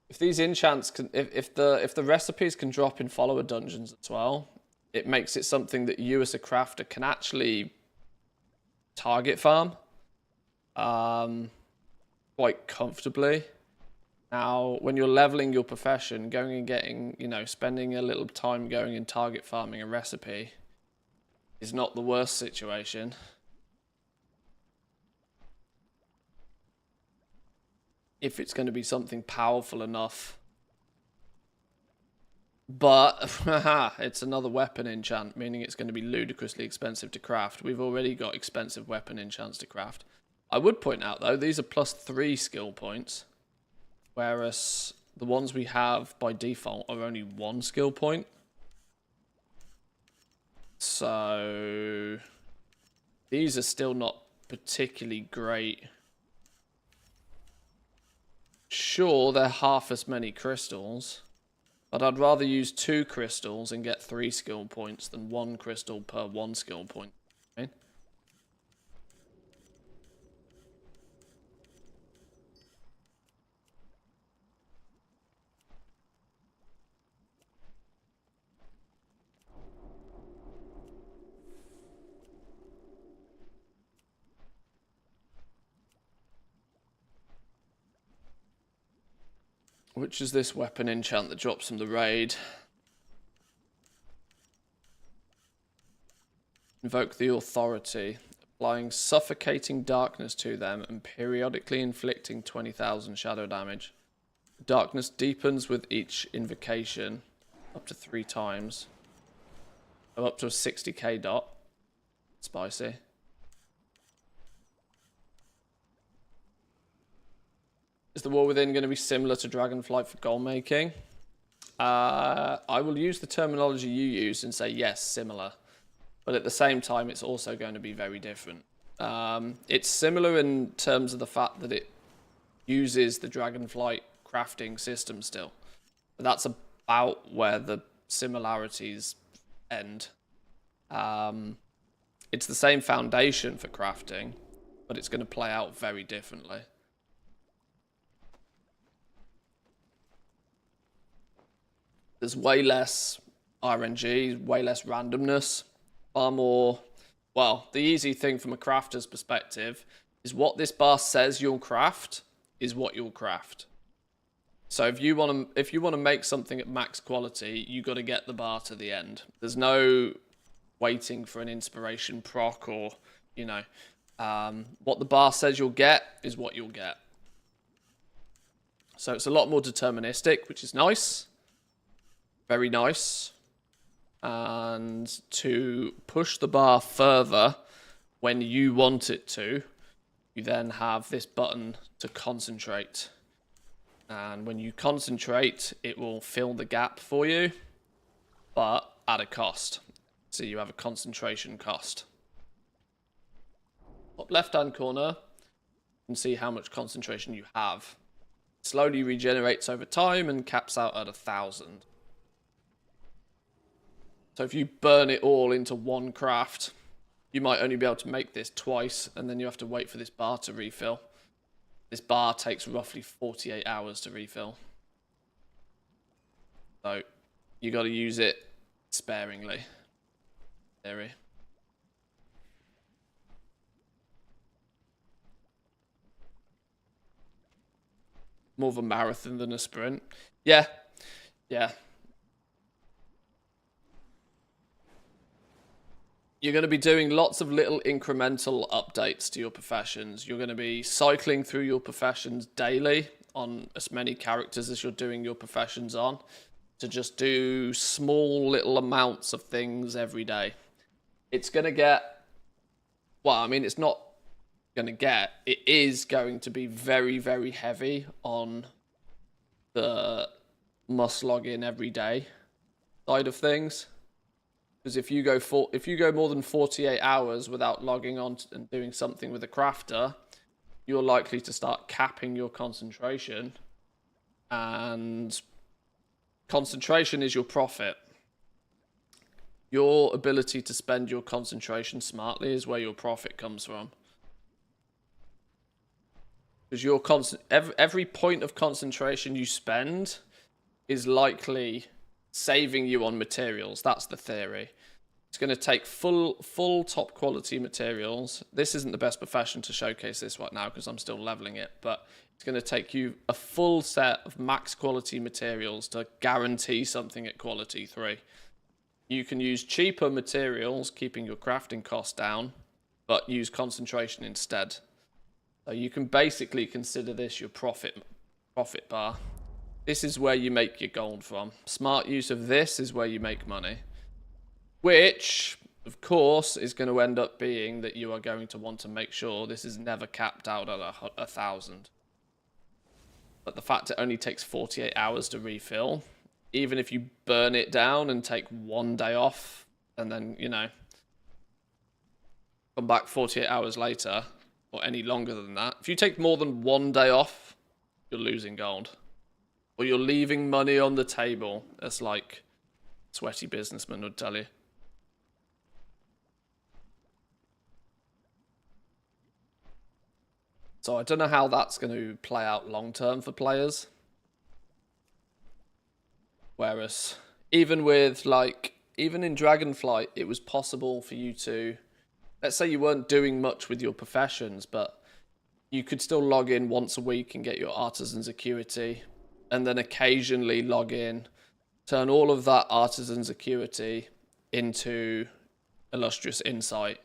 If these enchants can, if the recipes can drop in follower dungeons as well, it makes it something that you as a crafter can actually target farm quite comfortably. Now, when you're leveling your profession, going and getting, you know, spending a little time going and target farming a recipe is not the worst situation. If it's going to be something powerful enough. But, it's another weapon enchant, meaning it's going to be ludicrously expensive to craft. We've already got expensive weapon enchants to craft. I would point out, though, these are +3 skill points, whereas the ones we have by default are only 1 skill point. So, these are still not particularly great. Sure, they're half as many crystals, but I'd rather use 2 crystals and get 3 skill points than 1 crystal per 1 skill point. Okay? Which is this weapon enchant that drops from the raid? Invoke the authority, applying suffocating darkness to them and periodically inflicting 20,000 shadow damage. Darkness deepens with each invocation, up to 3 times. Oh, up to a 60k dot. Spicy. Is the War Within going to be similar to Dragonflight for goal making? I will use the terminology you use and say yes, similar. But at the same time, it's also going to be very different. It's similar in terms of the fact that it uses the Dragonflight crafting system still. But that's about where the similarities end. It's the same foundation for crafting, but it's going to play out very differently. There's way less RNG, way less randomness, far more... Well, the easy thing from a crafter's perspective is what this bar says you'll craft is what you'll craft. So if you want to make something at max quality, you got to get the bar to the end. There's no waiting for an inspiration proc or, you know, what the bar says you'll get is what you'll get. So it's a lot more deterministic, which is nice. Very nice. And to push the bar further when you want it to, you then have this button to concentrate. And when you concentrate, it will fill the gap for you, but at a cost. So you have a concentration cost. Top left-hand corner, you can see how much concentration you have. It slowly regenerates over time and caps out at 1,000. So if you burn it all into one craft, you might only be able to make this twice, and then you have to wait for this bar to refill. This bar takes roughly 48 hours to refill. So you got to use it sparingly. Theory. More of a marathon than a sprint. Yeah. Yeah. You're going to be doing lots of little incremental updates to your professions. You're going to be cycling through your professions daily on as many characters as you're doing your professions on to just do small little amounts of things every day. It's going to get, well, I mean, it's not going to get, it is going to be very, very heavy on the must log in every day side of things. Because if you go more than 48 hours without logging on and doing something with a crafter, you're likely to start capping your concentration. And concentration is your profit. Your ability to spend your concentration smartly is where your profit comes from. Because every point of concentration you spend is likely saving you on materials. That's the theory. It's going to take full top quality materials. This isn't the best profession to showcase this right now because I'm still leveling it, but it's going to take you a full set of max quality materials to guarantee something at quality 3. You can use cheaper materials, keeping your crafting cost down, but use concentration instead. So you can basically consider this your profit bar. This is where you make your gold from. Smart use of this is where you make money. Which, of course, is going to end up being that you are going to want to make sure this is never capped out at 1,000. But the fact it only takes 48 hours to refill, even if you burn it down and take 1 day off, and then, you know, come back 48 hours later, or any longer than that. If you take more than 1 day off, you're losing gold. Or you're leaving money on the table, as like sweaty businessman would tell you. So I don't know how that's going to play out long term for players. Whereas even in Dragonflight, it was possible for you to, let's say you weren't doing much with your professions, but you could still log in once a week and get your artisan's acuity. and then occasionally log in, turn all of that artisan's acuity into illustrious insight,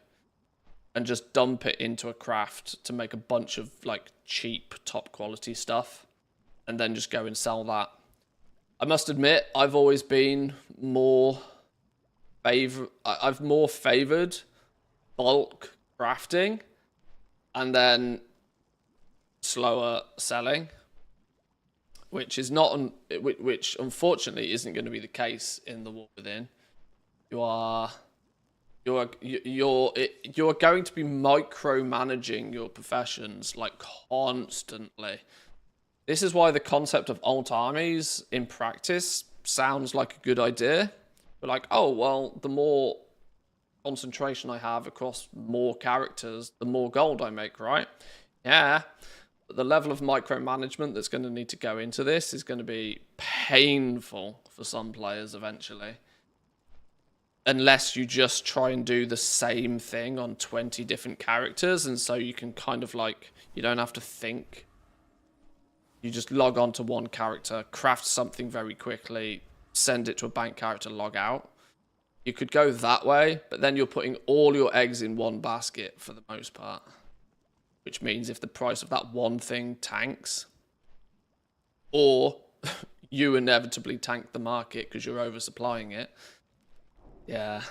and just dump it into a craft to make a bunch of like cheap top quality stuff, and then just go and sell that. I must admit, I've always been more I've more favored bulk crafting and then slower selling, which is not which unfortunately isn't going to be the case in the War Within. You're going to be micromanaging your professions like constantly. This is why the concept of alt armies in practice sounds like a good idea. But like, oh, well, the more concentration I have across more characters, the more gold I make, right? Yeah. But the level of micromanagement that's going to need to go into this is going to be painful for some players eventually. Unless you just try and do the same thing on 20 different characters, and so you can kind of like, you don't have to think. You just log on to one character, craft something very quickly, send it to a bank character, log out. You could go that way, but then you're putting all your eggs in one basket for the most part. Which means if the price of that one thing tanks, or you inevitably tank the market because you're oversupplying it, yeah.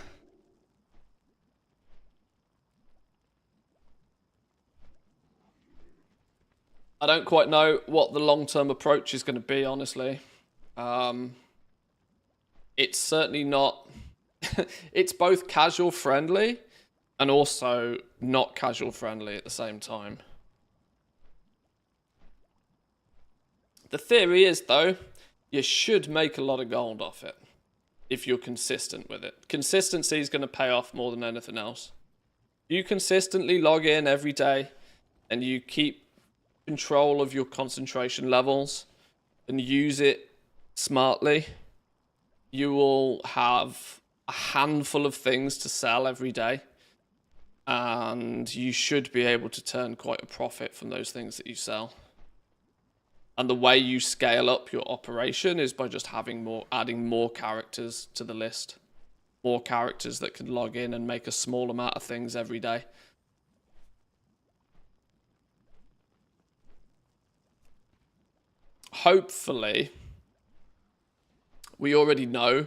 I don't quite know what the long-term approach is going to be, honestly. It's certainly not... it's both casual-friendly and also not casual-friendly at the same time. The theory is, though, you should make a lot of gold off it if you're consistent with it. Consistency is going to pay off more than anything else. You consistently log in every day and you keep control of your concentration levels and use it smartly, you will have a handful of things to sell every day, and you should be able to turn quite a profit from those things that you sell. And the way you scale up your operation is by just adding more characters to the list. More characters that can log in and make a small amount of things every day. Hopefully, we already know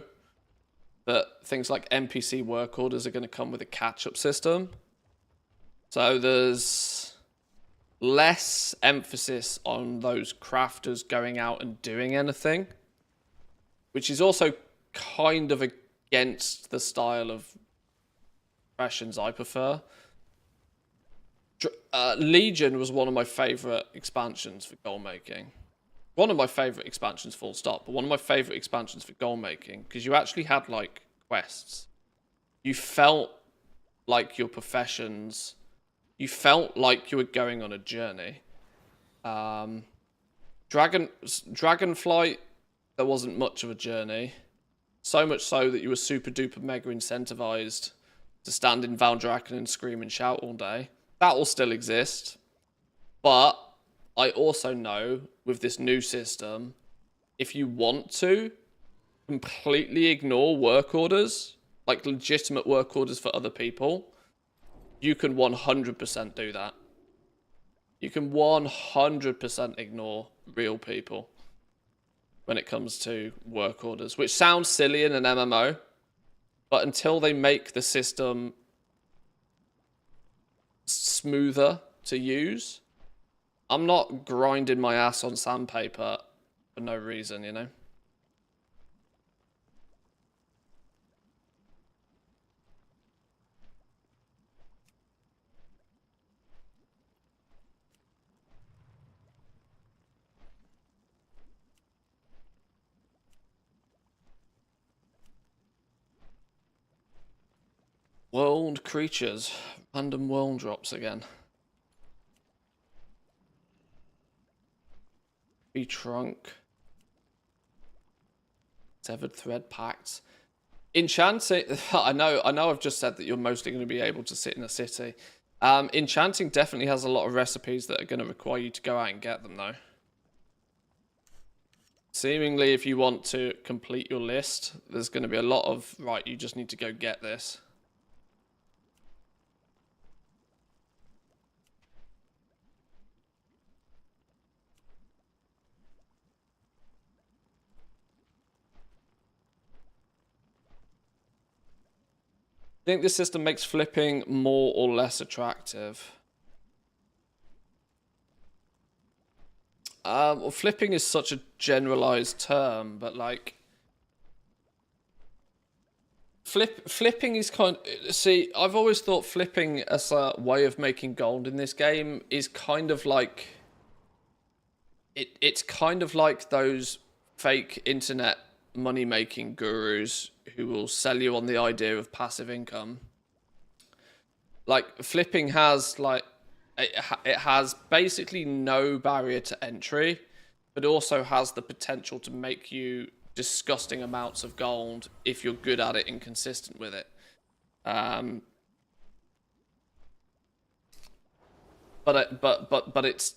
that things like NPC work orders are going to come with a catch-up system. So there's less emphasis on those crafters going out and doing anything, which is also kind of against the style of professions I prefer. Legion was one of my favorite expansions for goal making. One of my favorite expansions, full stop, but one of my favorite expansions for goal making, because you actually had like quests. You felt like your professions, you felt like you were going on a journey. Dragonflight, there wasn't much of a journey. So much so that you were super duper mega incentivized to stand in Valdrakken and scream and shout all day. That will still exist. But I also know with this new system, if you want to completely ignore work orders, like legitimate work orders for other people, you can 100% do that. You can 100% ignore real people when it comes to work orders, which sounds silly in an MMO, but until they make the system smoother to use, I'm not grinding my ass on sandpaper for no reason, you know? World creatures. Random world drops again. Tree trunk. Severed thread packs. Enchanting. I know I've just said that you're mostly going to be able to sit in a city. Enchanting definitely has a lot of recipes that are going to require you to go out and get them, though. Seemingly, if you want to complete your list, there's going to be a lot of, right, you just need to go get this. I think this system makes flipping more or less attractive. Well, flipping is such a generalized term, but like, flipping is kind of, see, I've always thought flipping as a way of making gold in this game is kind of like, it's kind of like those fake internet money-making gurus who will sell you on the idea of passive income. Like, flipping has, like, it has basically no barrier to entry, but also has the potential to make you disgusting amounts of gold if you're good at it and consistent with it. But it's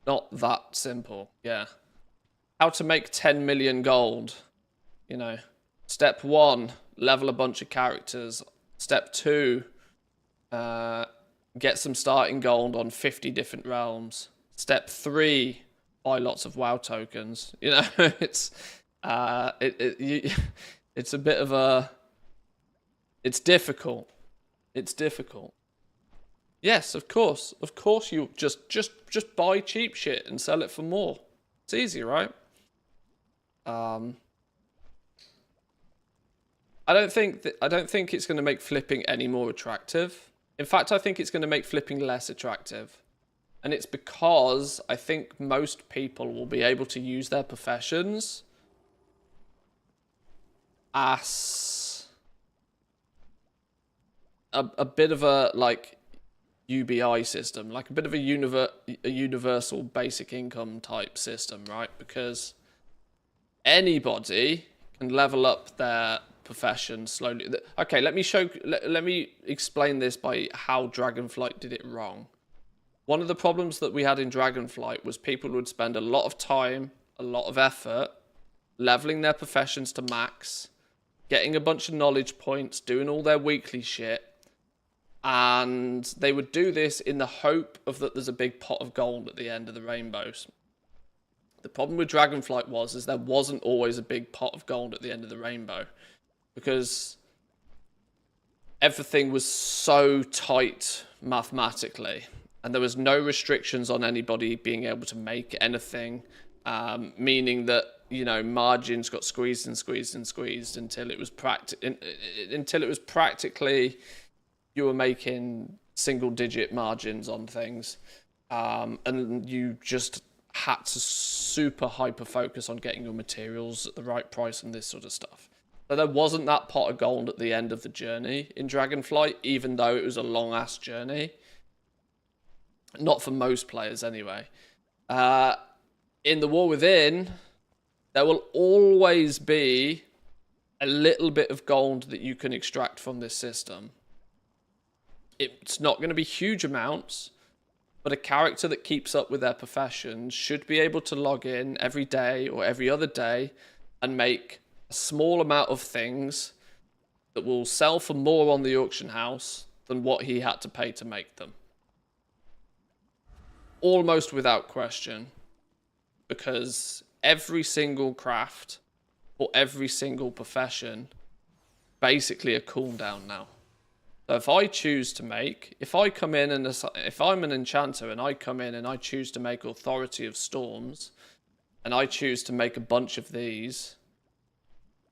not that simple. Yeah. How to make 10 million gold. You know, step 1, level a bunch of characters. Step 2, get some starting gold on 50 different realms. Step 3, buy lots of WoW tokens. You know, it's it's a bit of a, it's difficult. It's difficult. Yes, of course you just buy cheap shit and sell it for more. It's easy, right? I don't think it's going to make flipping any more attractive. In fact, I think it's going to make flipping less attractive. And it's because I think most people will be able to use their professions as a bit of a, like, UBI system, like a bit of a universal basic income type system, right? Because anybody can level up their profession slowly. Okay, let me explain this by how Dragonflight did it wrong. One of the problems that we had in Dragonflight was people would spend a lot of time, a lot of effort, leveling their professions to max, getting a bunch of knowledge points, doing all their weekly shit, and they would do this in the hope of that there's a big pot of gold at the end of the rainbows. The problem with Dragonflight is there wasn't always a big pot of gold at the end of the rainbow, because everything was so tight mathematically, and there was no restrictions on anybody being able to make anything, meaning that, you know, margins got squeezed and squeezed and squeezed until it was practically you were making single-digit margins on things, and you just had to super hyper-focus on getting your materials at the right price and this sort of stuff. So there wasn't that pot of gold at the end of the journey in Dragonflight, even though it was a long-ass journey. Not for most players, anyway. In the War Within, there will always be a little bit of gold that you can extract from this system. It's not going to be huge amounts, but a character that keeps up with their profession should be able to log in every day or every other day and make a small amount of things that will sell for more on the auction house than what he had to pay to make them. Almost without question, because every single craft or every single profession basically a cooldown now. So if I choose to make, if I come in and if I'm an enchanter and I come in and I choose to make Authority of Storms, and I choose to make a bunch of these,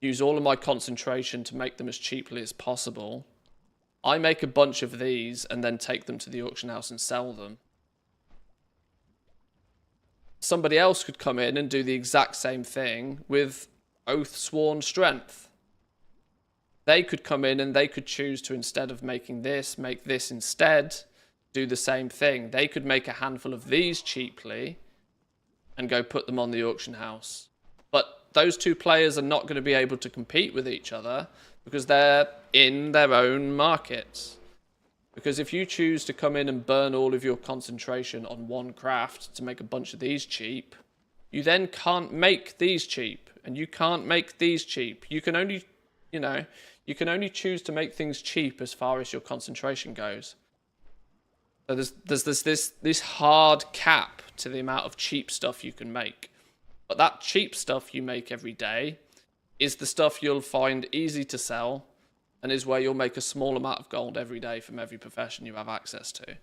use all of my concentration to make them as cheaply as possible, I make a bunch of these and then take them to the auction house and sell them. Somebody else could come in and do the exact same thing with Oath-Sworn Strength. They could come in and they could choose to, instead of making this, make this instead, do the same thing. They could make a handful of these cheaply and go put them on the auction house. But those two players are not going to be able to compete with each other because they're in their own markets. Because if you choose to come in and burn all of your concentration on one craft to make a bunch of these cheap, you then can't make these cheap, and you can't make these cheap. You can only, you know, you can only choose to make things cheap as far as your concentration goes. So there's this hard cap to the amount of cheap stuff you can make. But that cheap stuff you make every day is the stuff you'll find easy to sell, and is where you'll make a small amount of gold every day from every profession you have access to.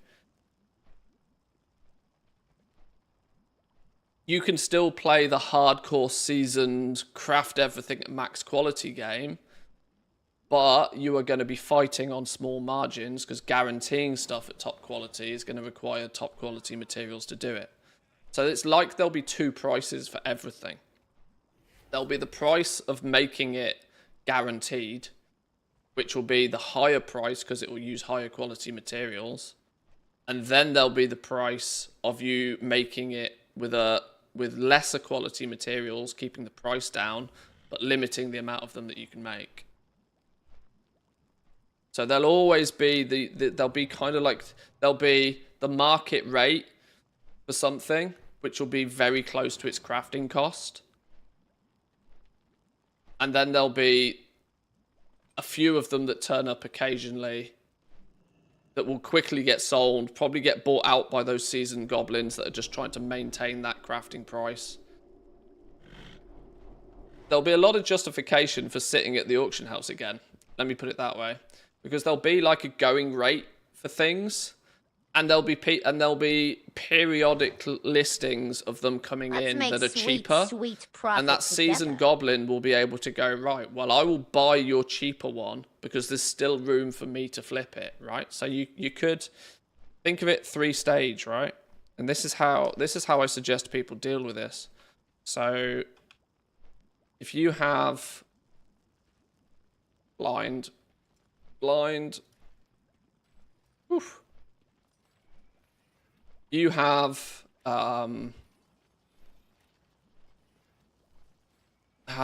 You can still play the hardcore seasoned craft everything at max quality game, but you are going to be fighting on small margins because guaranteeing stuff at top quality is going to require top quality materials to do it. So it's like there'll be two prices for everything. There'll be the price of making it guaranteed, which will be the higher price because it will use higher quality materials. And then there'll be the price of you making it with lesser quality materials, keeping the price down, but limiting the amount of them that you can make. So there'll always be there'll be kind of like, there'll be the market rate for something, which will be very close to its crafting cost. And then there'll be a few of them that turn up occasionally that will quickly get sold, probably get bought out by those seasoned goblins that are just trying to maintain that crafting price. There'll be a lot of justification for sitting at the auction house again. Let me put it that way. Because there'll be like a going rate for things, and there'll be periodic listings of them coming in that are cheaper. And that seasoned goblin will be able to go, right, well, I will buy your cheaper one because there's still room for me to flip it, right? So you could think of it 3-stage, right? And this is how I suggest people deal with this. So if you have blind. Oof. You have how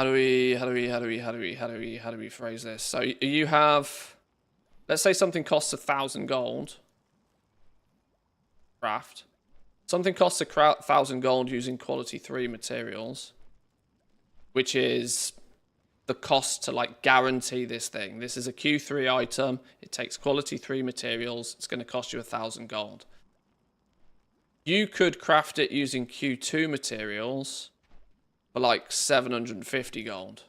do we phrase this? So you have, let's say something costs 1,000 gold. Craft. Something costs 1,000 gold using quality 3 materials, which is the cost to like guarantee this thing. This is a Q3 item. It takes quality 3 materials. It's going to cost you 1,000 gold. You could craft it using Q2 materials for like 750 gold.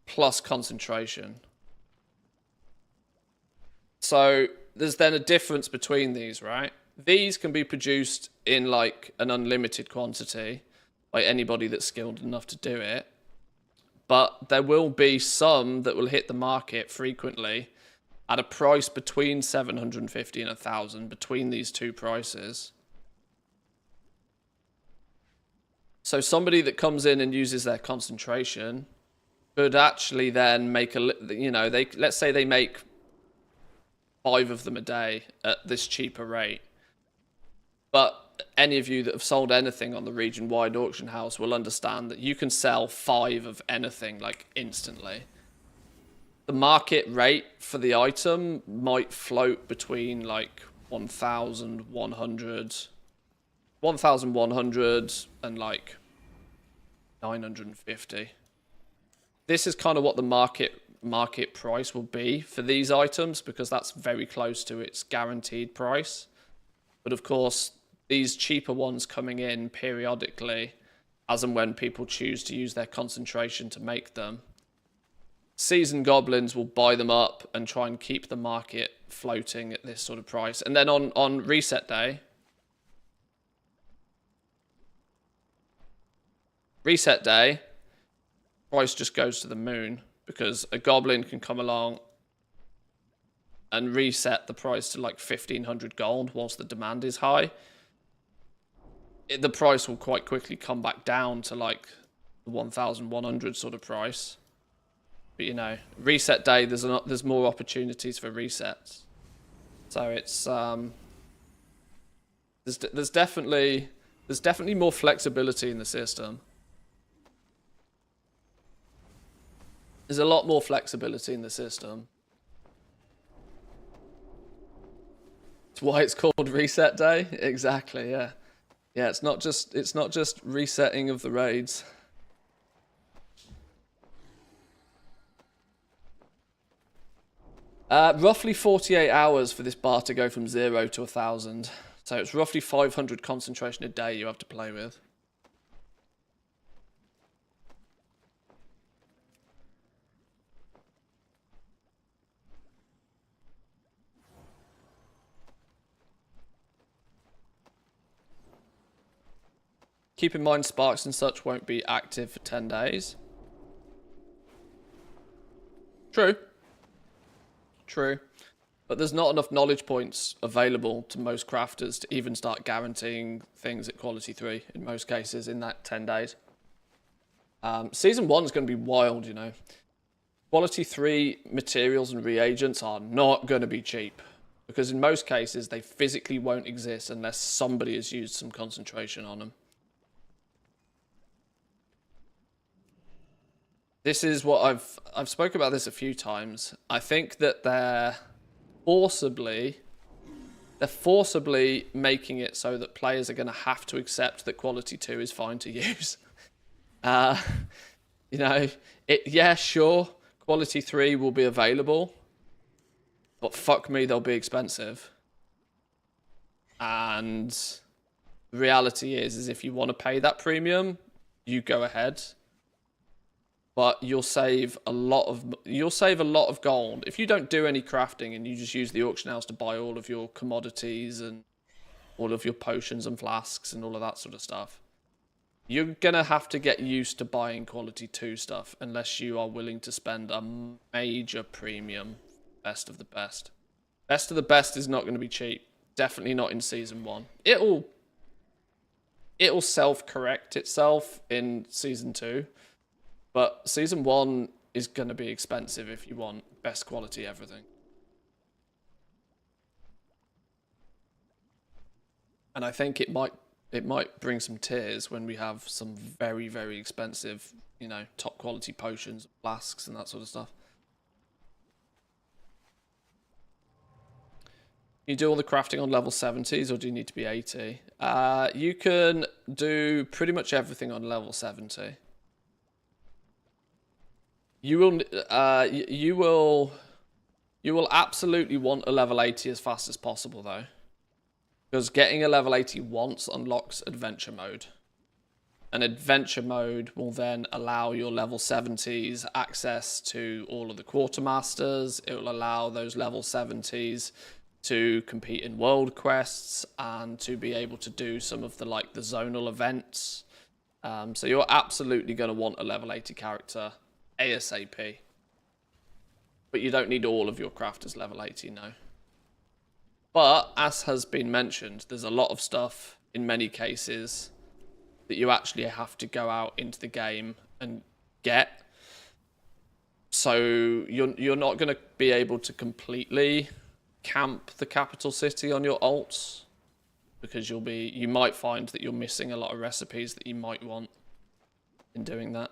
Plus concentration. So there's then a difference between these, right? These can be produced in like an unlimited quantity by anybody that's skilled enough to do it. But there will be some that will hit the market frequently at a price between 750 and 1,000, between these two prices. So somebody that comes in and uses their concentration could actually then make let's say they make 5 of them a day at this cheaper rate. But any of you that have sold anything on the region-wide auction house will understand that you can sell 5 of anything like instantly. The market rate for the item might float between like 1,100 and like 950. This is kind of what the market price will be for these items, because that's very close to its guaranteed price. But of course, these cheaper ones coming in periodically, as and when people choose to use their concentration to make them, seasoned goblins will buy them up and try and keep the market floating at this sort of price. And then on reset day, price just goes to the moon, because a goblin can come along and reset the price to like 1,500 gold whilst the demand is high. The price will quite quickly come back down to like the 1,100 sort of price. But you know, reset day, there's more opportunities for resets. So it's there's definitely more flexibility in the system. There's a lot more flexibility in the system. It's why it's called reset day. Exactly, yeah. Yeah, it's not just resetting of the raids. Roughly 48 hours for this bar to go from 0 to 1,000. So it's roughly 500 concentration a day you have to play with. Keep in mind sparks and such won't be active for 10 days. True. True. But there's not enough knowledge points available to most crafters to even start guaranteeing things at quality 3 in most cases in that 10 days. Season 1 is going to be wild, you know. Quality 3 materials and reagents are not going to be cheap. Because in most cases, they physically won't exist unless somebody has used some concentration on them. This is what I've spoken about this a few times. I think that they're forcibly making it so that players are going to have to accept that quality 2 is fine to use. You know, yeah, sure, quality 3 will be available, but fuck me, they'll be expensive. And the reality is if you want to pay that premium, you go ahead. But you'll save a lot of gold if you don't do any crafting and you just use the auction house to buy all of your commodities and all of your potions and flasks and all of that sort of stuff. You're gonna have to get used to buying quality 2 stuff unless you are willing to spend a major premium. Best of the best. Best of the best is not going to be cheap. Definitely not in season 1. It'll self-correct itself in season 2. But season 1 is going to be expensive if you want best quality everything. And I think it might bring some tears when we have some very, very expensive, you know, top quality potions, flasks and that sort of stuff. You do all the crafting on level 70s or do you need to be 80? You can do pretty much everything on level 70. You will absolutely want a level 80 as fast as possible though. Because getting a level 80 once unlocks adventure mode. And adventure mode will then allow your level 70s access to all of the quartermasters. It will allow those level 70s to compete in world quests and to be able to do some of the zonal events. So you're absolutely going to want a level 80 character ASAP. But you don't need all of your crafters level 80, no. But, as has been mentioned, there's a lot of stuff, in many cases, that you actually have to go out into the game and get. So, you're not going to be able to completely camp the capital city on your alts. Because you might find that you're missing a lot of recipes that you might want in doing that.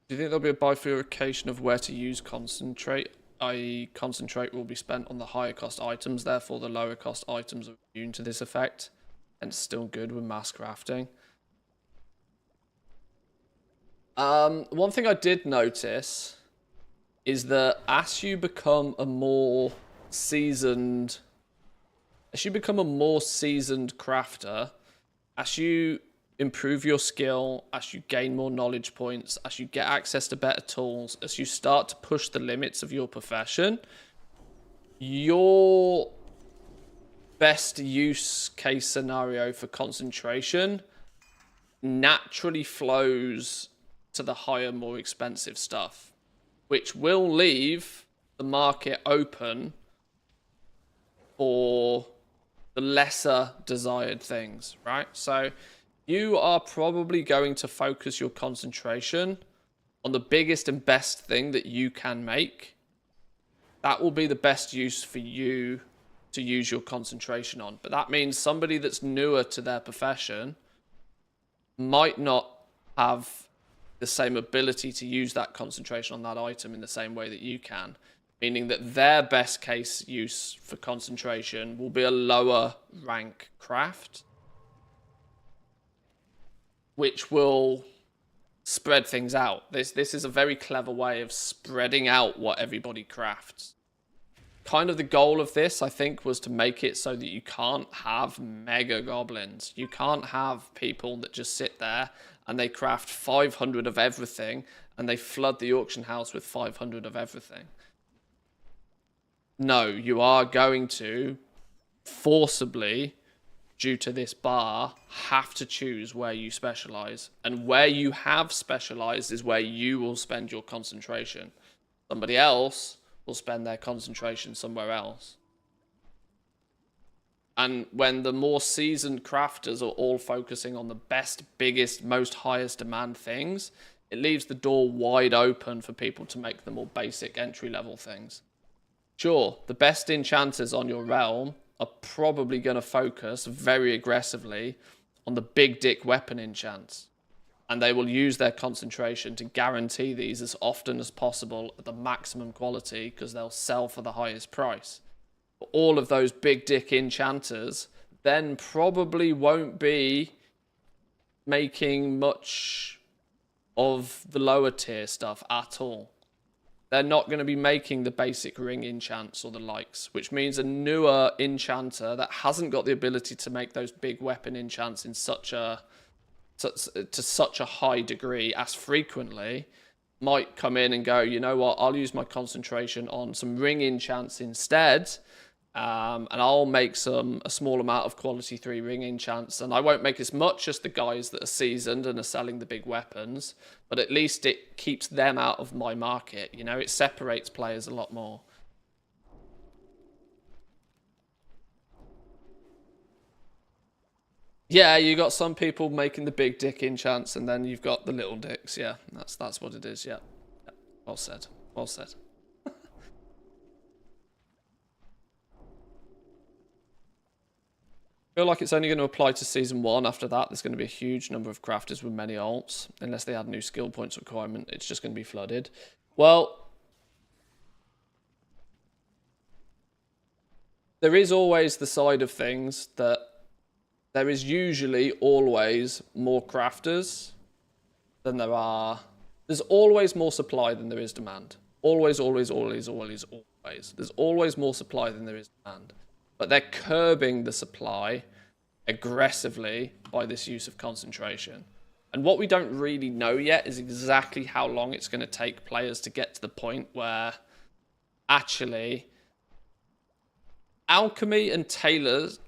Do you think there'll be a bifurcation of where to use concentrate? I.e. concentrate will be spent on the higher cost items, therefore the lower cost items are immune to this effect, and still good with mass crafting. One thing I did notice is that as you become a more seasoned crafter, as you improve your skill, as you gain more knowledge points, as you get access to better tools, as you start to push the limits of your profession, your best use case scenario for concentration naturally flows to the higher, more expensive stuff, which will leave the market open for the lesser desired things, right? So you are probably going to focus your concentration on the biggest and best thing that you can make. That will be the best use for you to use your concentration on. But that means somebody that's newer to their profession might not have the same ability to use that concentration on that item in the same way that you can. meaning that their best case use for concentration will be a lower rank craft, which will spread things out. This is a very clever way of spreading out what everybody crafts. Kind of the goal of this, I think, was to make it so that you can't have mega goblins. You can't have people that just sit there and they craft 500 of everything and they flood the auction house with 500 of everything. No, you are going to forcibly, due to this bar, have to choose where you specialize. And where you have specialized is where you will spend your concentration. Somebody else will spend their concentration somewhere else. And when the more seasoned crafters are all focusing on the best, biggest, most highest demand things, it leaves the door wide open for people to make the more basic entry-level things. Sure, the best enchanters on your realm are probably going to focus very aggressively on the big dick weapon enchants. And they will use their concentration to guarantee these as often as possible at the maximum quality because they'll sell for the highest price. But all of those big dick enchanters then probably won't be making much of the lower tier stuff at all. They're not going to be making the basic ring enchants or the likes, which means a newer enchanter that hasn't got the ability to make those big weapon enchants in such a high degree as frequently might come in and go, you know what, I'll use my concentration on some ring enchants instead, and I'll make a small amount of quality 3 ring enchants, and I won't make as much as the guys that are seasoned and are selling the big weapons, but at least it keeps them out of my market. You know, it separates players a lot more. Yeah, you got some people making the big dick enchants, and then you've got the little dicks. Yeah, that's what it is. Yeah. Well said. Well said. I feel like it's only going to apply to season 1. After that, there's going to be a huge number of crafters with many alts. Unless they add new skill points requirement, it's just going to be flooded. Well, there is always the side of things that there is usually always more crafters than there are. There's always more supply than there is demand. Always, always, always, always, always. There's always more supply than there is demand. But they're curbing the supply aggressively by this use of concentration. And what we don't really know yet is exactly how long it's going to take players to get to the point where actually alchemy and tailoring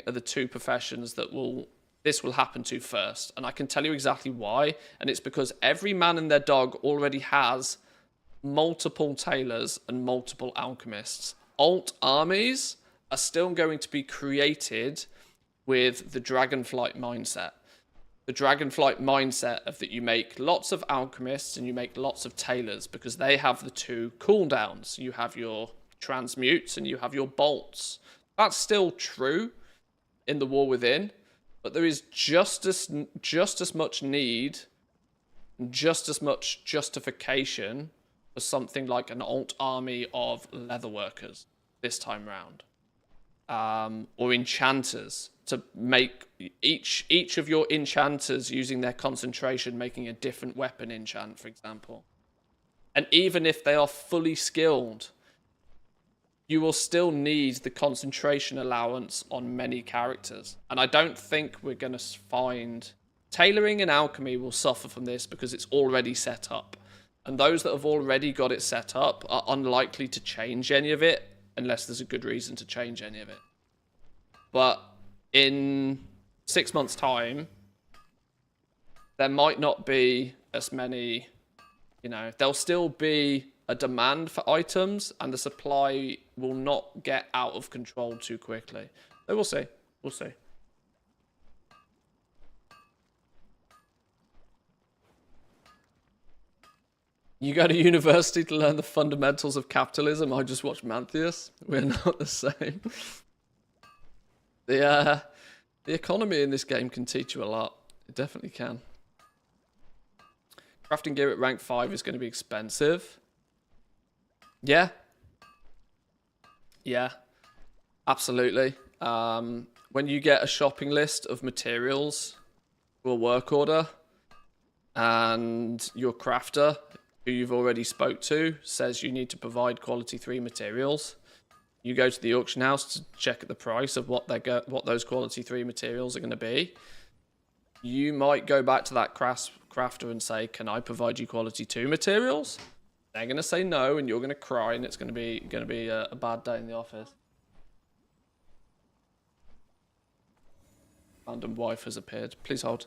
are the two professions that this will happen to first. And I can tell you exactly why. And it's because every man and their dog already has multiple tailors and multiple alchemists. Alt armies are still going to be created with the Dragonflight mindset. The Dragonflight mindset of that you make lots of alchemists and you make lots of tailors because they have the two cooldowns. You have your transmutes and you have your bolts. That's still true in the War Within, but there is just as much need and just as much justification for something like an alt army of leatherworkers this time round, or enchanters, to make each of your enchanters using their concentration making a different weapon enchant, for example. And even if they are fully skilled, you will still need the concentration allowance on many characters. And I don't think we're going to find tailoring and alchemy will suffer from this because it's already set up. And those that have already got it set up are unlikely to change any of it unless there's a good reason to change any of it. But in 6 months' time, there might not be as many, there'll still be a demand for items and the supply will not get out of control too quickly. So we'll see. We'll see. You go to university to learn the fundamentals of capitalism. I just watch Mantheus. We're not the same. The economy in this game can teach you a lot. It definitely can. Crafting gear at rank 5 is going to be expensive. Yeah. Yeah. Absolutely. When you get a shopping list of materials for a work order, and your crafter, who you've already spoke to, says you need to provide quality 3 materials, you go to the auction house to check the price of what those quality 3 materials are going to be. You might go back to that crafter and say, "Can I provide you quality 2 materials?" They're going to say no, and you're going to cry, and it's going to be a bad day in the office. Random wife has appeared. Please hold.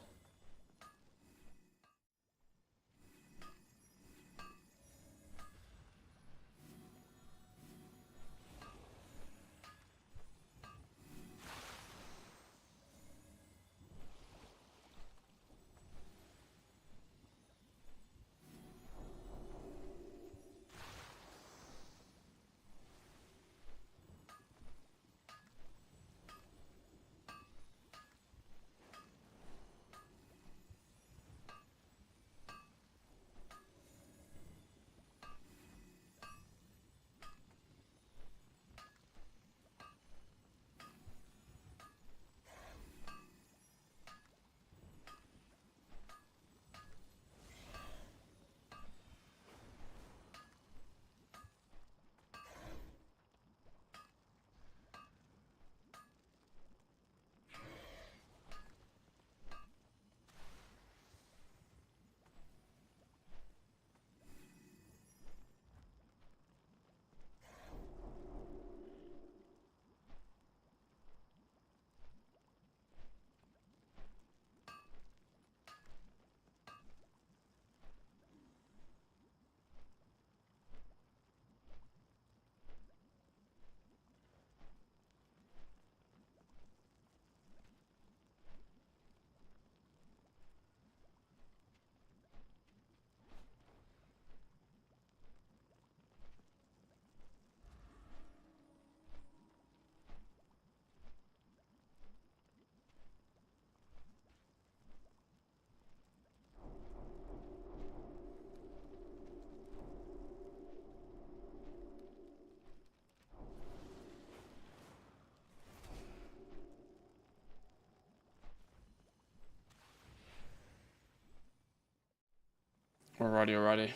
Alrighty.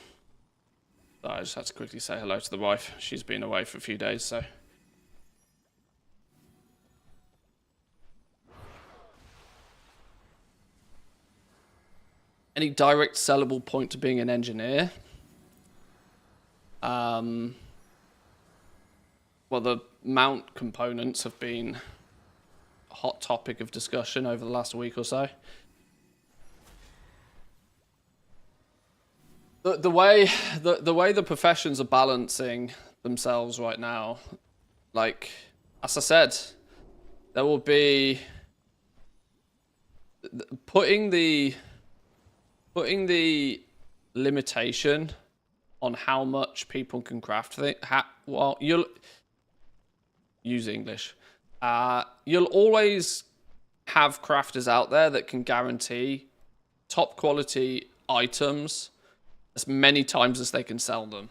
I just had to quickly say hello to the wife. She's been away for a few days, so. Any direct sellable point to being an engineer? Well, the mount components have been a hot topic of discussion over the last week or so. The way the professions are balancing themselves right now, like, as I said, there will be putting the limitation on how much people can craft well, you'll use English. You'll always have crafters out there that can guarantee top quality items as many times as they can sell them.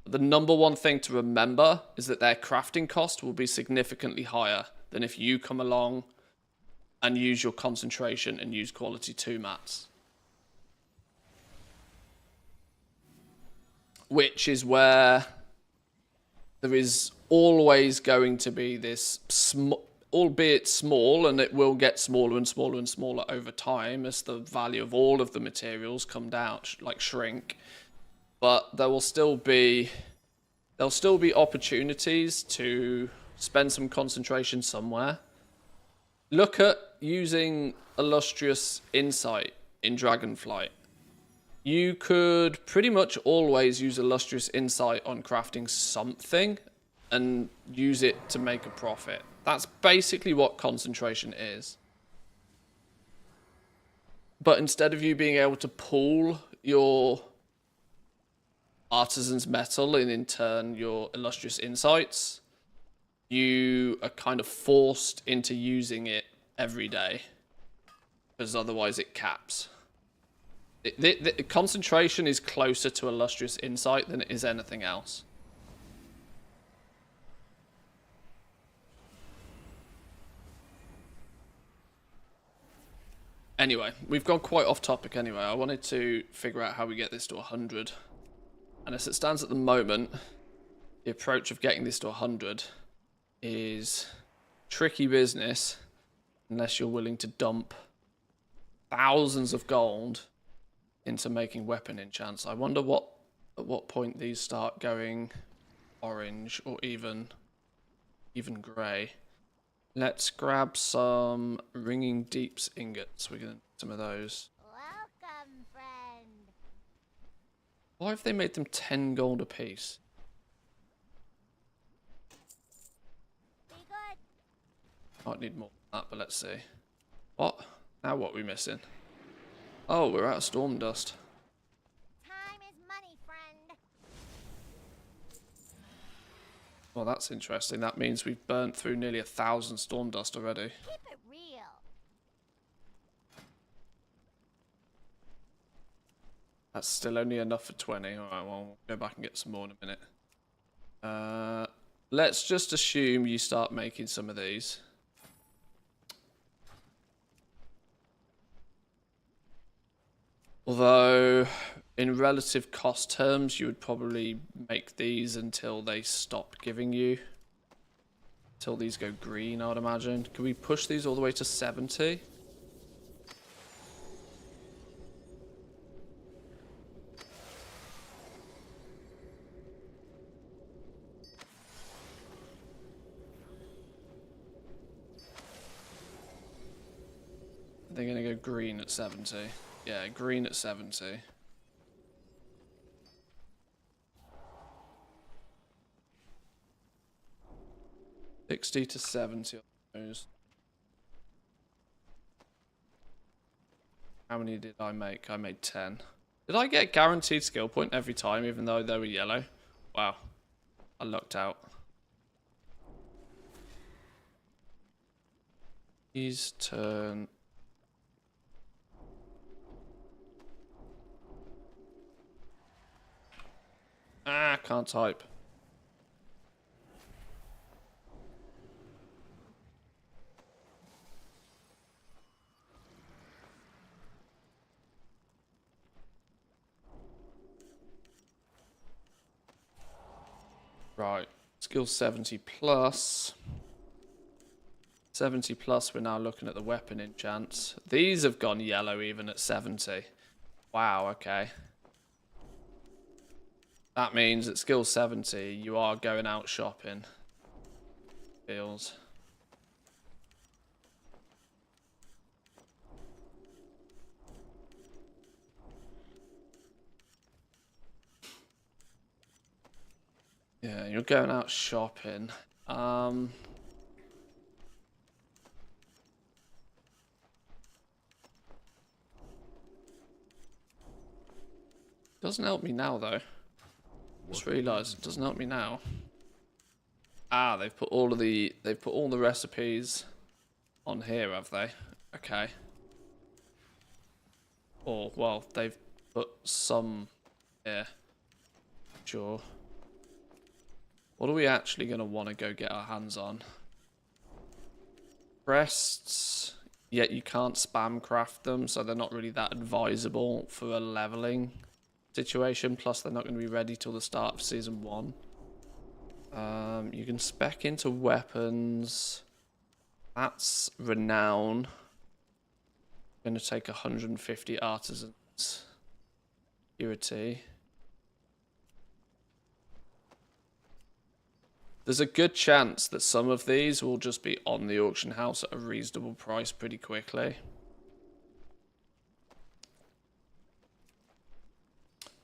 The number one thing to remember is that their crafting cost will be significantly higher than if you come along and use your concentration and use quality 2 mats. Which is where there is always going to be this, albeit small, and it will get smaller and smaller and smaller over time as the value of all of the materials come down, like shrink. But there'll still be opportunities to spend some concentration somewhere. Look at using illustrious insight in Dragonflight. You could pretty much always use illustrious insight on crafting something and use it to make a profit. That's basically what concentration is. But instead of you being able to pool your artisan's metal and in turn your illustrious insights, you are kind of forced into using it every day, because otherwise it caps. The concentration is closer to illustrious insight than it is anything else. Anyway, we've gone quite off topic anyway. I wanted to figure out how we get this to 100. And as it stands at the moment, the approach of getting this to 100 is tricky business unless you're willing to dump thousands of gold into making weapon enchants. I wonder at what point these start going orange or even grey. Let's grab some ringing deeps ingots. We're gonna do some of those. Welcome, friend. Why have they made them 10 gold apiece? Be good. Might need more than that, but let's see. What? Now what are we missing? Oh, we're out of storm dust. Time is money, friend. Well, that's interesting. That means we've burnt through nearly 1,000 storm dust already. Keep it real. That's still only enough for 20. Alright, well, we'll go back and get some more in a minute. Let's just assume you start making some of these. Although, in relative cost terms, you would probably make these until they stop giving you. Until these go green, I would imagine. Can we push these all the way to 70? They're going to go green at 70. Yeah, green at 70. $60 to 70 on those. How many did I make? I made 10. Did I get guaranteed skill point every time, even though they were yellow? Wow. I lucked out. His turn. Ah, can't type. Right, skill 70 plus. 70 plus, we're now looking at the weapon enchants. These have gone yellow even at 70. Wow, okay. That means at skill 70, you are going out shopping. Feels. Yeah, you're going out shopping. Doesn't help me now though. Just realised it doesn't help me now. Ah, they've put all the recipes on here, have they? Okay. Or well, they've put some here. Sure. What are we actually gonna want to go get our hands on? Breasts, yet you can't spam craft them, so they're not really that advisable for a leveling situation. Plus, they're not going to be ready till the start of season 1. You can spec into weapons. That's renown. Going to take 150 artisans. Purity. There's a good chance that some of these will just be on the auction house at a reasonable price pretty quickly.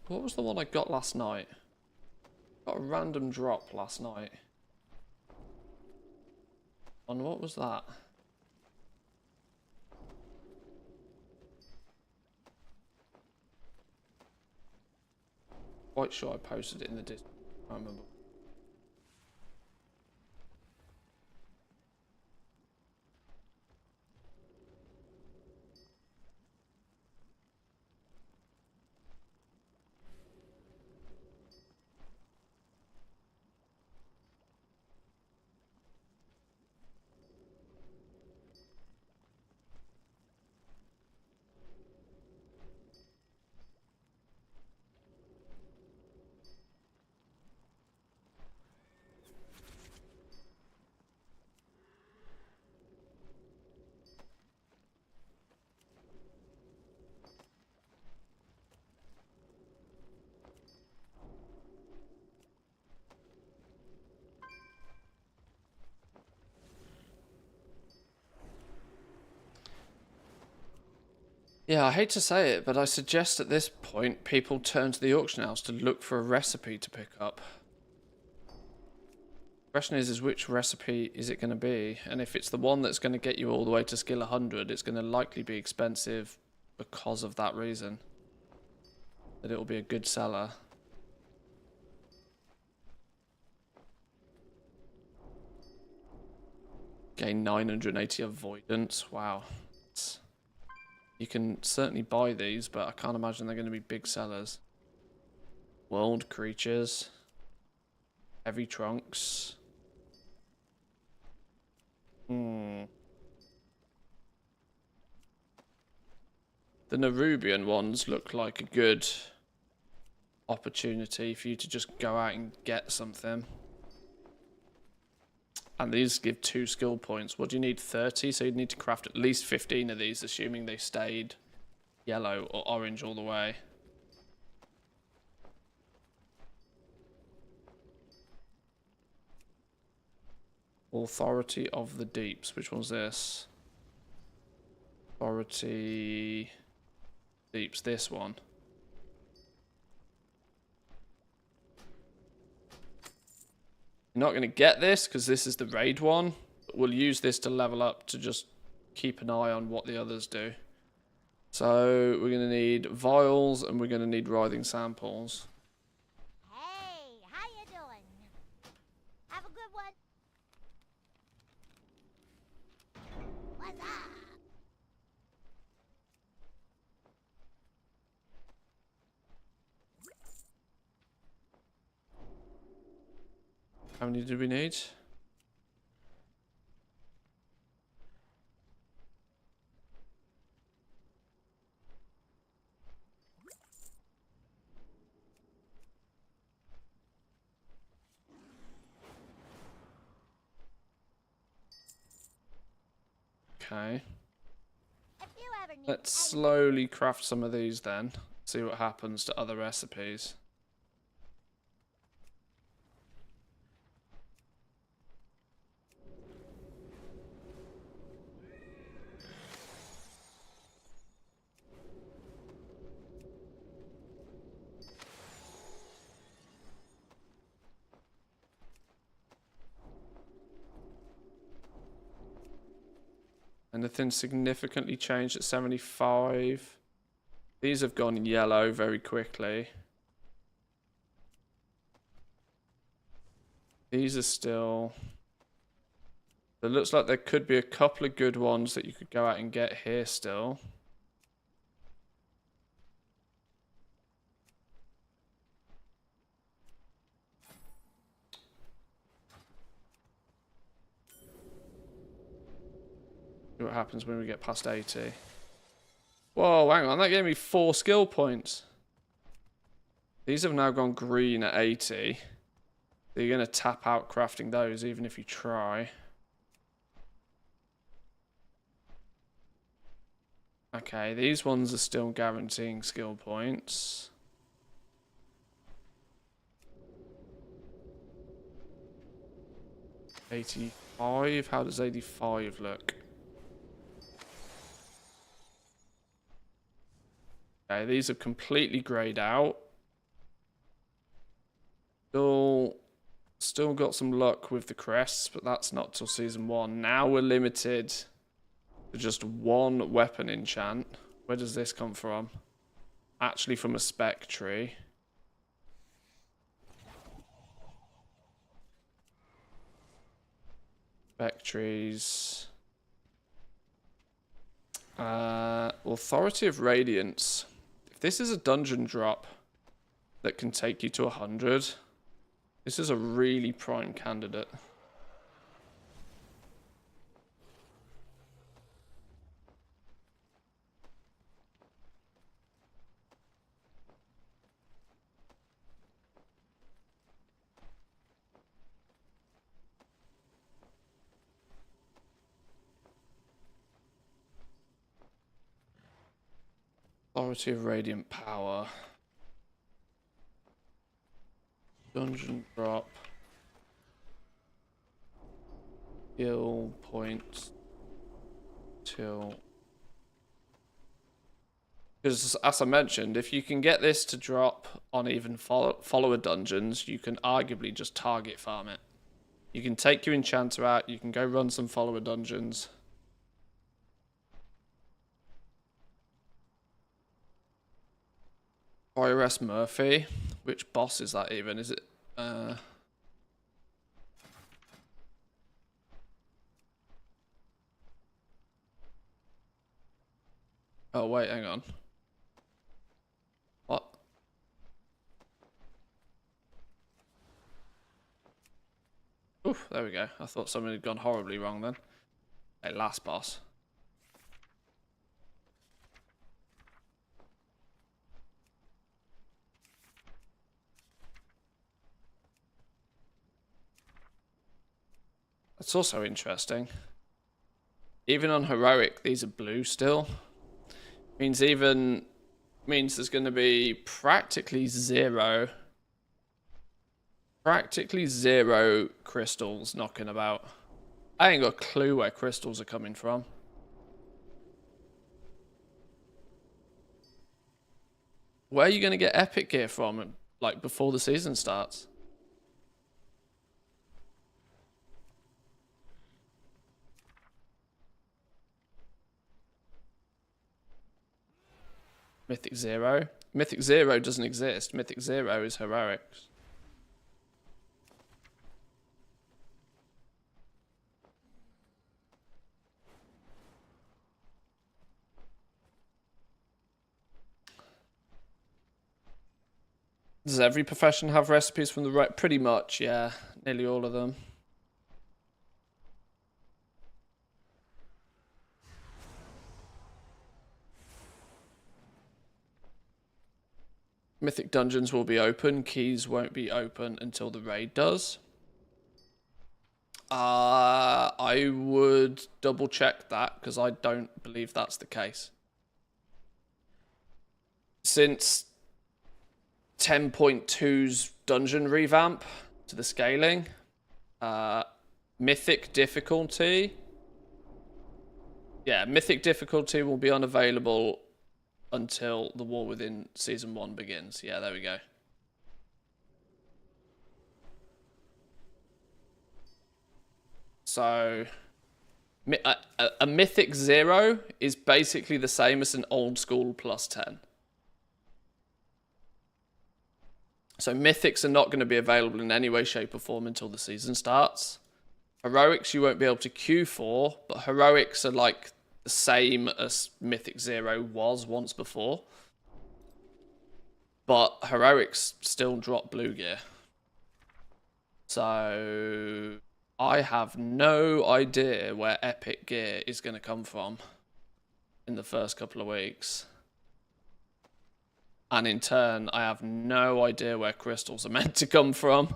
What was the one I got last night? Got a random drop last night. And what was that? Quite sure I posted it in the Discord. I can't remember. Yeah, I hate to say it, but I suggest at this point people turn to the auction house to look for a recipe to pick up. The question is which recipe is it going to be? And if it's the one that's going to get you all the way to skill 100, it's going to likely be expensive because of that reason. That it will be a good seller. Gain 980 avoidance. Wow. You can certainly buy these, but I can't imagine they're going to be big sellers. World creatures. Heavy trunks. The Nerubian ones look like a good opportunity for you to just go out and get something. And these give 2 skill points. What do you need? 30? So you'd need to craft at least 15 of these, assuming they stayed yellow or orange all the way. Authority of the Deeps. Which one's this? Authority Deeps. This one. You're not going to get this because this is the raid one. But we'll use this to level up to just keep an eye on what the others do. So we're going to need vials and we're going to need writhing samples. Hey, how you doing? Have a good one. What's up? How many do we need? Okay. If you ever need Let's any- slowly craft some of these then. See what happens to other recipes. Anything significantly changed at 75? These have gone yellow very quickly. These are still... It looks like there could be a couple of good ones that you could go out and get here still. See what happens when we get past 80. Whoa, hang on, that gave me 4 skill points. These have now gone green at 80. So you're going to tap out crafting those even if you try. Okay, these ones are still guaranteeing skill points. $85. How does 85 look? Okay, these are completely greyed out. Still got some luck with the crests, but that's not till season 1. Now we're limited to just 1 weapon enchant. Where does this come from? Actually from a spec tree. Spec trees. Authority of Radiance. If this is a dungeon drop that can take you to 100, this is a really prime candidate. Authority of Radiant Power. Dungeon drop. Skill points till Because, as I mentioned, if you can get this to drop on even follower dungeons, you can arguably just target farm it. You can take your enchanter out, you can go run some follower dungeons. IRS Murphy. Which boss is that even? Is it... Oh, wait, hang on. What? Oof, there we go. I thought something had gone horribly wrong then. Okay, last boss. That's also interesting. Even on heroic, these are blue still. Means there's going to be practically zero crystals knocking about. I ain't got a clue where crystals are coming from. Where are you going to get epic gear from, like, before the season starts? Mythic Zero? Mythic Zero doesn't exist. Mythic Zero is heroics. Does every profession have recipes from the right? Pretty much, yeah. Nearly all of them. Mythic dungeons will be open. Keys won't be open until the raid does. I would double check that because I don't believe that's the case. Since 10.2's dungeon revamp to the scaling, mythic difficulty. Yeah, mythic difficulty will be unavailable until the War Within Season 1 begins. Yeah, there we go. So, a Mythic 0 is basically the same as an old school +10. So Mythics are not going to be available in any way, shape or form until the season starts. Heroics you won't be able to queue for, but Heroics are like the same as Mythic 0 was once before. But Heroics still drop blue gear. So I have no idea where epic gear is going to come from in the first couple of weeks. And in turn, I have no idea where crystals are meant to come from.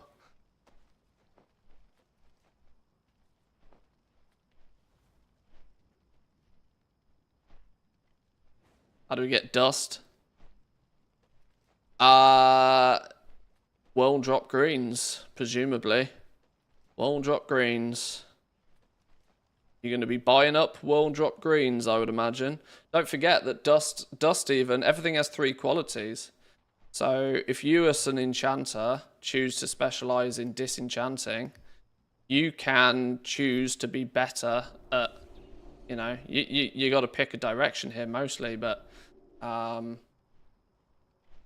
How do we get dust? World drop greens, presumably. World drop greens. You're going to be buying up world drop greens, I would imagine. Don't forget that dust even, everything has 3 qualities. So if you as an enchanter choose to specialize in disenchanting, you can choose to be better at, you know, you got to pick a direction here mostly, but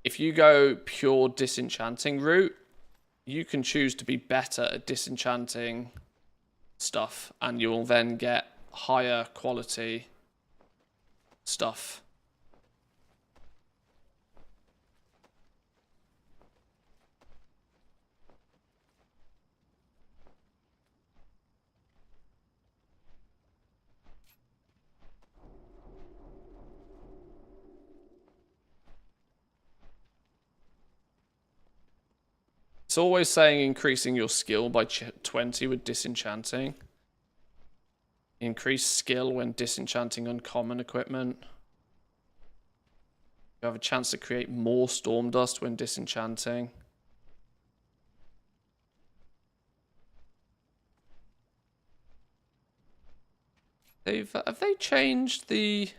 if you go pure disenchanting route, you can choose to be better at disenchanting stuff, and you'll then get higher quality stuff. It's always saying increasing your skill by 20 with disenchanting. Increase skill when disenchanting uncommon equipment. You have a chance to create more storm dust when disenchanting. Have they changed the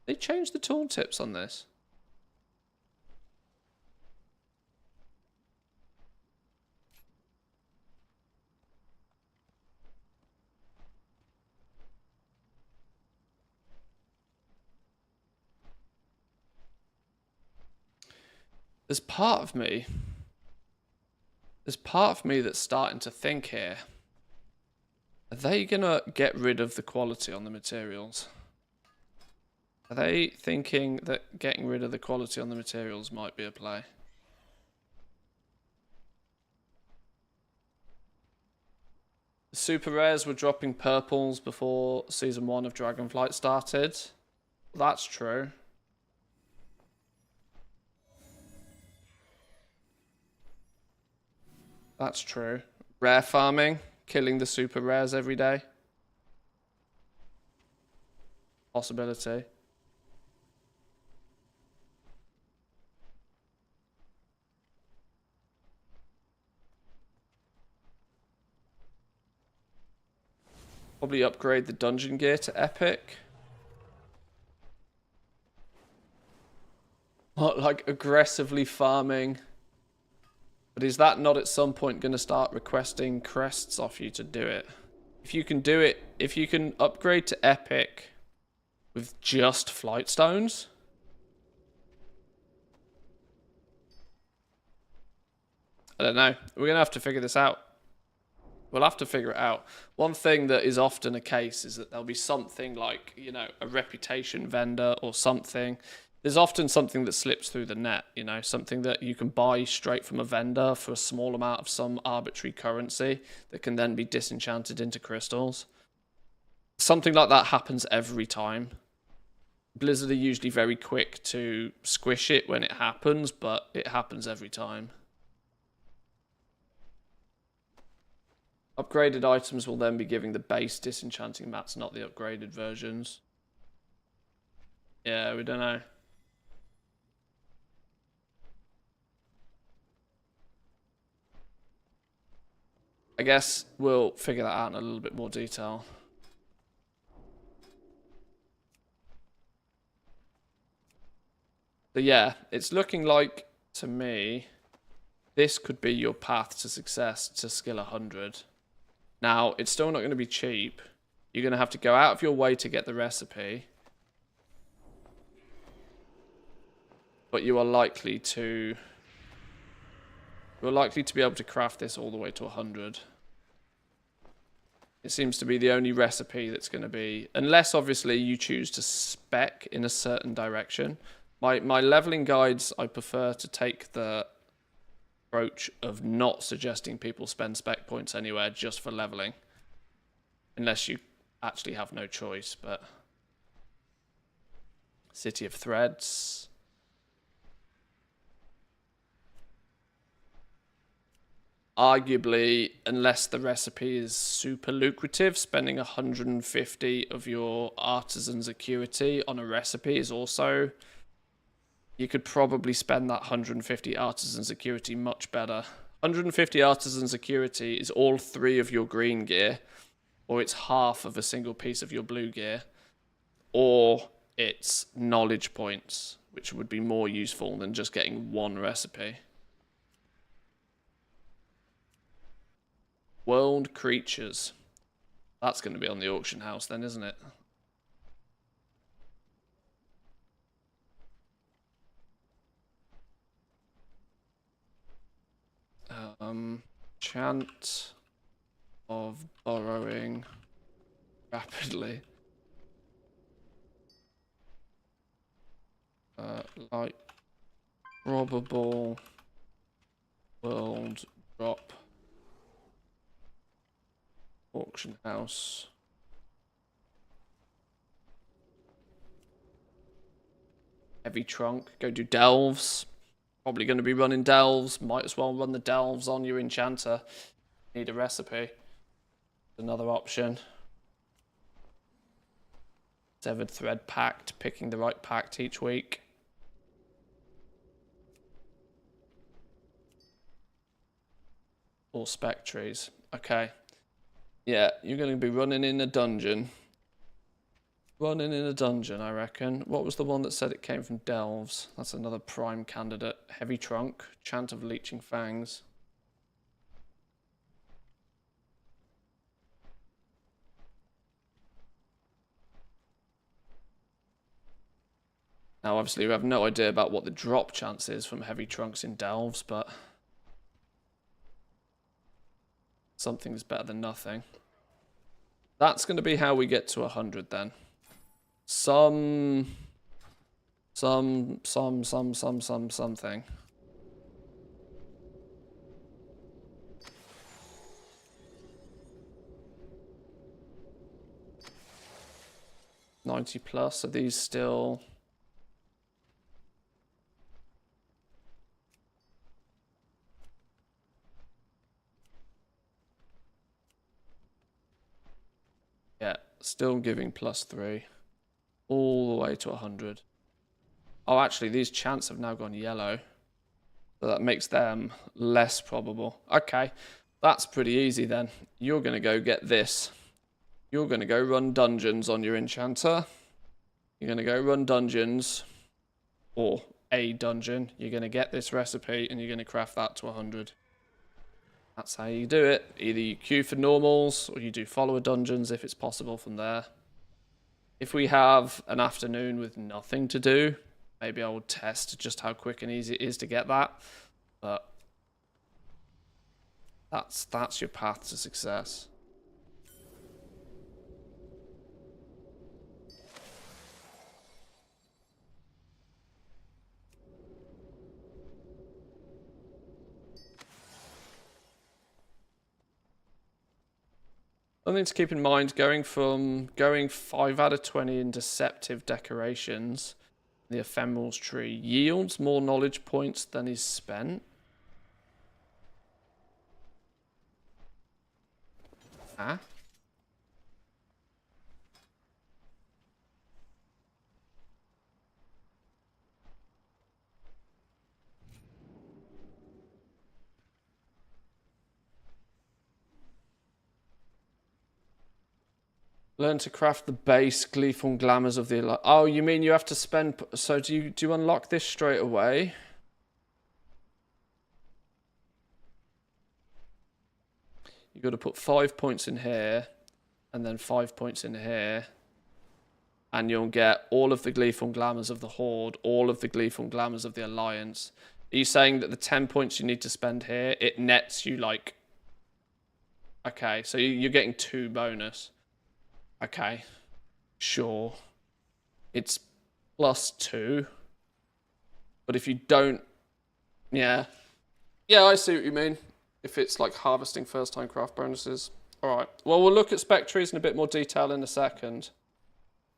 They changed the tooltips on this. There's part of me that's starting to think here. Are they gonna get rid of the quality on the materials? Are they thinking that getting rid of the quality on the materials might be a play? The super rares were dropping purples before season 1 of Dragonflight started. That's true. That's true. Rare farming, killing the super rares every day. Possibility. Probably upgrade the dungeon gear to epic. What, like aggressively farming? But is that not at some point going to start requesting crests off you to do it? If you can do it, if you can upgrade to epic with just flight stones. I don't know. We're going to have to figure this out. We'll have to figure it out. One thing that is often a case is that there'll be something like, you know, a reputation vendor or something. There's often something that slips through the net, you know, something that you can buy straight from a vendor for a small amount of some arbitrary currency that can then be disenchanted into crystals. Something like that happens every time. Blizzard are usually very quick to squish it when it happens, but it happens every time. Upgraded items will then be giving the base disenchanting mats, not the upgraded versions. Yeah, we don't know. I guess we'll figure that out in a little bit more detail. But yeah, it's looking like, to me, this could be your path to success to skill 100. Now, it's still not going to be cheap. You're going to have to go out of your way to get the recipe. But you are likely to... You're likely to be able to craft this all the way to 100. It seems to be the only recipe that's going to be... Unless, obviously, you choose to spec in a certain direction. My leveling guides, I prefer to take the approach of not suggesting people spend spec points anywhere just for leveling. Unless you actually have no choice, but... City of Threads... Arguably, unless the recipe is super lucrative, spending 150 of your artisan's acuity on a recipe is also... You could probably spend that 150 artisan's acuity much better. 150 artisan's acuity is all 3 of your green gear, or it's half of a single piece of your blue gear, or it's knowledge points, which would be more useful than just getting one recipe. World creatures. That's going to be on the auction house then, isn't it? Chant of burrowing rapidly. Like probable world drop. Auction house. Heavy trunk. Go do delves. Probably going to be running delves. Might as well run the delves on your enchanter. Need a recipe. Another option. Severed thread pact. Picking the right pact each week. Or spectres. Okay. Yeah, you're going to be running in a dungeon. Running in a dungeon, I reckon. What was the one that said it came from Delves? That's another prime candidate. Heavy Trunk, Chant of Leeching Fangs. Now, obviously, we have no idea about what the drop chance is from Heavy Trunks in Delves, but something's better than nothing. That's going to be how we get to 100 then. Something. 90 plus. Are these still... Yeah, still giving +3. All the way to 100. Oh, actually, these chants have now gone yellow. So that makes them less probable. Okay, that's pretty easy then. You're going to go get this. You're going to go run dungeons on your enchanter. You're going to go run dungeons. Or a dungeon. You're going to get this recipe and you're going to craft that to 100. That's how you do it. Either you queue for normals or you do follower dungeons if it's possible from there. If we have an afternoon with nothing to do, maybe I will test just how quick and easy it is to get that. But that's your path to success. Something to keep in mind, going 5 out of 20 in deceptive decorations, the ephemeral's tree yields more knowledge points than is spent. Ah. Learn to craft the base gleeful glamours of the... Oh, you mean you have to spend... So do you unlock this straight away? You've got to put 5 points in here, and then 5 points in here. And you'll get all of the gleeful glamours of the Horde, all of the gleeful glamours of the Alliance. Are you saying that the 10 points you need to spend here, it nets you like... Okay, so you're getting 2 bonus. Okay, sure. It's +2. But if you don't... Yeah. Yeah, I see what you mean. If it's like harvesting first-time craft bonuses. Alright, well, we'll look at spec trees in a bit more detail in a second.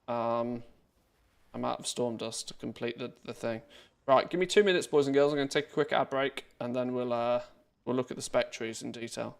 I'm out of storm dust to complete the thing. Right, give me 2 minutes, boys and girls. I'm going to take a quick ad break, and then we'll look at the spec trees in detail.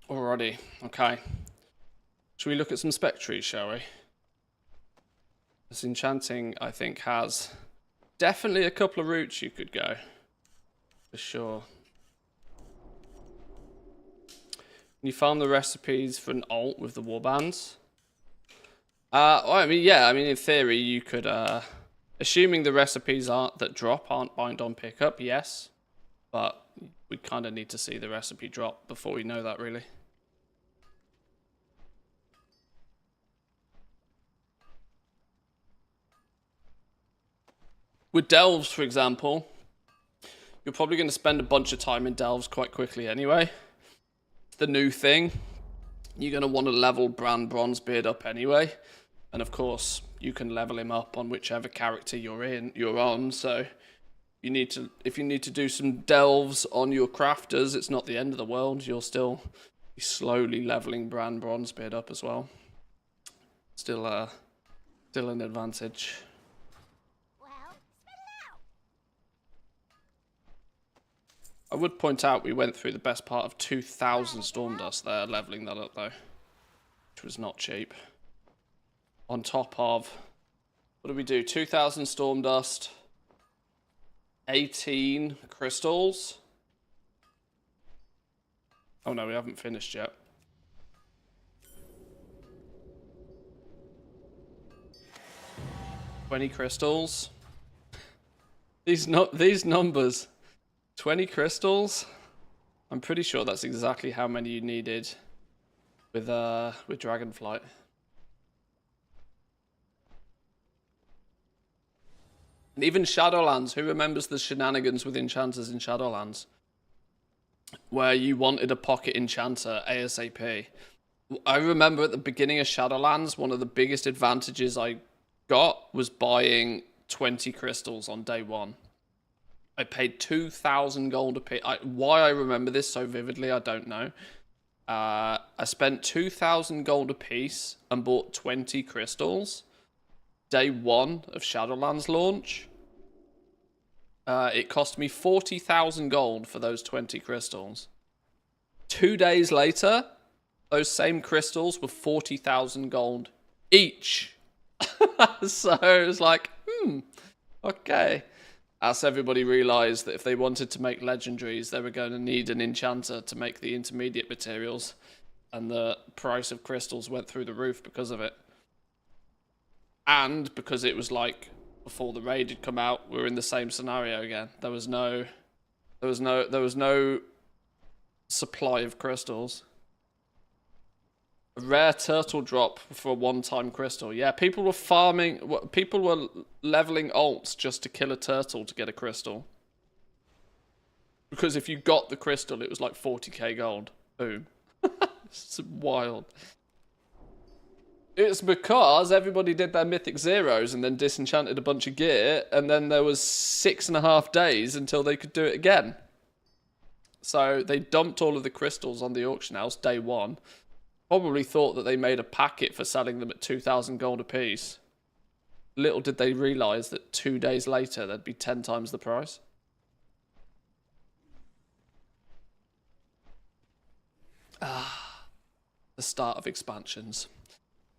Alrighty, okay. Should we look at some spec trees, shall we? This Enchanting, I think, has definitely a couple of routes you could go. For sure. Can you farm the recipes for an alt with the warbands? Well, I mean, yeah, I mean, in theory, you could, assuming the recipes aren't bind on pickup, yes. But we kind of need to see the recipe drop before we know that, really. With delves, for example, you're probably going to spend a bunch of time in delves quite quickly anyway. It's the new thing. You're going to want to level Bran Bronzebeard up anyway. And of course, you can level him up on whichever character you're on. So if you need to do some delves on your crafters, it's not the end of the world. You'll still be slowly leveling Bran Bronzebeard up as well. Still an advantage. I would point out we went through the best part of 2,000 Stormdust there, leveling that up though, which was not cheap. On top of, what did we do? 2,000 Stormdust, 18 crystals. Oh no, we haven't finished yet. $20 crystals. These numbers. 20 crystals? I'm pretty sure that's exactly how many you needed with Dragonflight. And even Shadowlands, who remembers the shenanigans with enchanters in Shadowlands? Where you wanted a pocket enchanter ASAP. I remember at the beginning of Shadowlands, one of the biggest advantages I got was buying 20 crystals on day one. I paid 2,000 gold a piece. Why I remember this so vividly, I don't know. I spent 2,000 gold a piece and bought 20 crystals. Day one of Shadowlands launch. It cost me 40,000 gold for those 20 crystals. 2 days later, those same crystals were 40,000 gold each. So it was like, okay. As everybody realised that if they wanted to make legendaries, they were going to need an enchanter to make the intermediate materials. And the price of crystals went through the roof because of it. And because it was like, before the raid had come out, we were in the same scenario again. There was no supply of crystals. A rare turtle drop for a one-time crystal. Yeah, people were farming. People were leveling alts just to kill a turtle to get a crystal. Because if you got the crystal, it was like 40k gold. Boom. It's wild. It's because everybody did their mythic zeros and then disenchanted a bunch of gear, and then there was 6.5 days until they could do it again. So they dumped all of the crystals on the auction house day one. Probably thought that they made a packet for selling them at 2,000 gold apiece. Little did they realise that 2 days later they'd be 10 times the price. The start of expansions.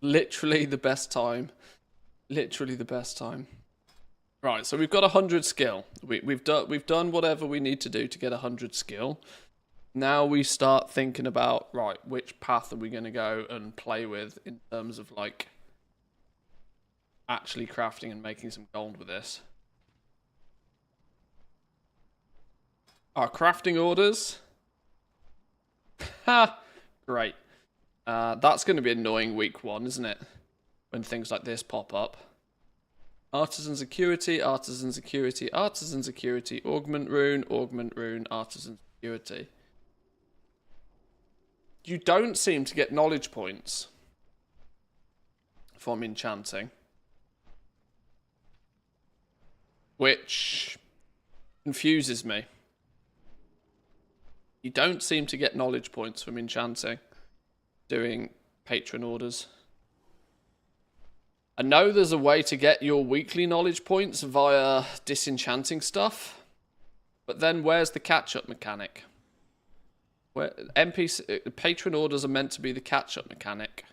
Literally the best time. Literally the best time. Right, so we've got 100 skill. We've done whatever we need to do to get 100 skill. Now we start thinking about, right, which path are we going to go and play with in terms of, like, actually crafting and making some gold with this. Our crafting orders. Ha! Great. That's going to be annoying week one, isn't it? When things like this pop up. Artisan security, artisan security, artisan security, augment rune, artisan security. You don't seem to get knowledge points from enchanting. Which confuses me. You don't seem to get knowledge points from enchanting doing patron orders. I know there's a way to get your weekly knowledge points via disenchanting stuff, but then where's the catch-up mechanic? Where NPC patron orders are meant to be the catch-up mechanic.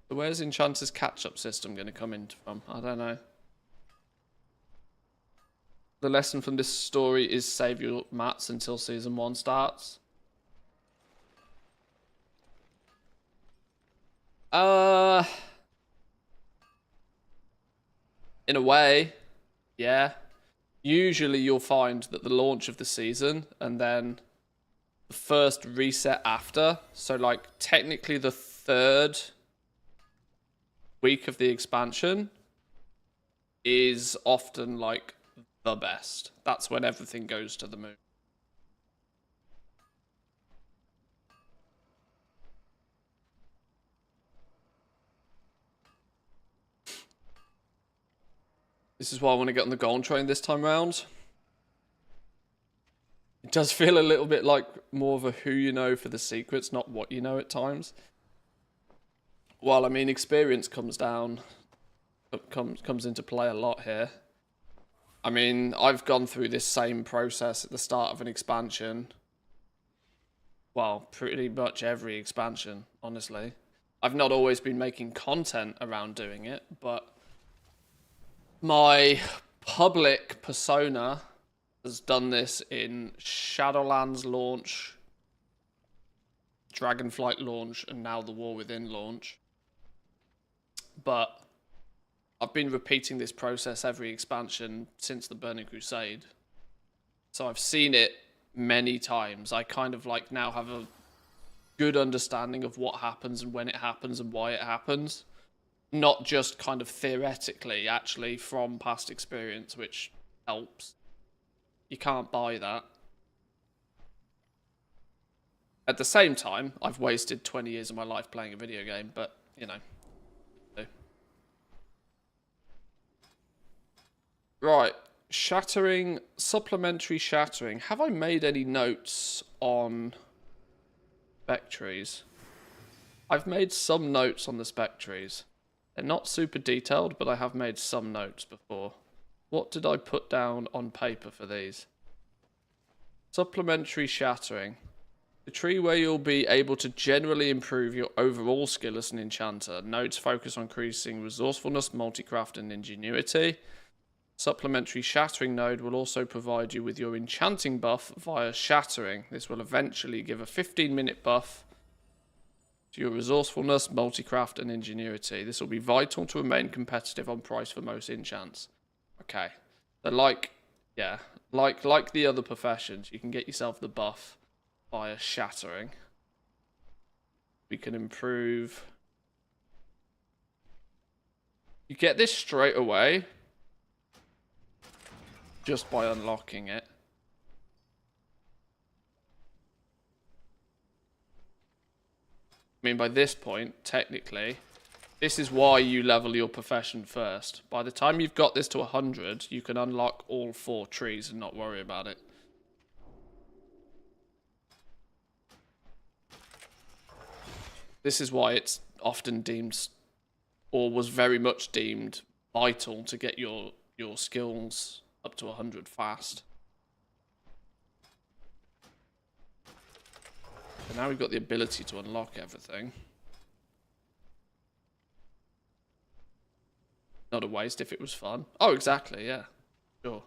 So where's Enchanter's catch-up system going to come in from? I don't know. The lesson from this story is save your mats until season 1 starts. In a way, yeah. Usually you'll find that the launch of the season and then the first reset after, so like technically the 3rd week of the expansion is often like the best. That's when everything goes to the moon. This is why I want to get on the gold train this time round. It does feel a little bit like more of a who you know for the secrets, not what you know at times. Well, I mean, experience comes into play a lot here. I mean, I've gone through this same process at the start of an expansion. Well, pretty much every expansion, honestly. I've not always been making content around doing it, but my public persona has done this in Shadowlands launch, Dragonflight launch, and now the War Within launch. But I've been repeating this process every expansion since the Burning Crusade. So I've seen it many times. I kind of like now have a good understanding of what happens and when it happens and why it happens. Not just kind of theoretically, actually from past experience, which helps. You can't buy that. At the same time, I've wasted 20 years of my life playing a video game, but, you know. Right, shattering, supplementary shattering. Have I made any notes on spectries? I've made some notes on the spectries. They're not super detailed, but I have made some notes before. What did I put down on paper for these? Supplementary shattering. The tree where you'll be able to generally improve your overall skill as an enchanter. Notes focus on increasing resourcefulness, multicraft, and ingenuity. Supplementary shattering node will also provide you with your enchanting buff via shattering. This will eventually give a 15-minute buff to your resourcefulness, multicraft, and ingenuity. This will be vital to remain competitive on price for most enchants. Okay. So like the other professions, you can get yourself the buff via shattering. We can improve. You get this straight away just by unlocking it. I mean, by this point, technically, this is why you level your profession first. By the time you've got this to 100, you can unlock all 4 trees and not worry about it. This is why it's often deemed, or was very much deemed, vital to get your skills up to 100 fast. So now we've got the ability to unlock everything. Not a waste if it was fun. Oh, exactly, yeah. Sure.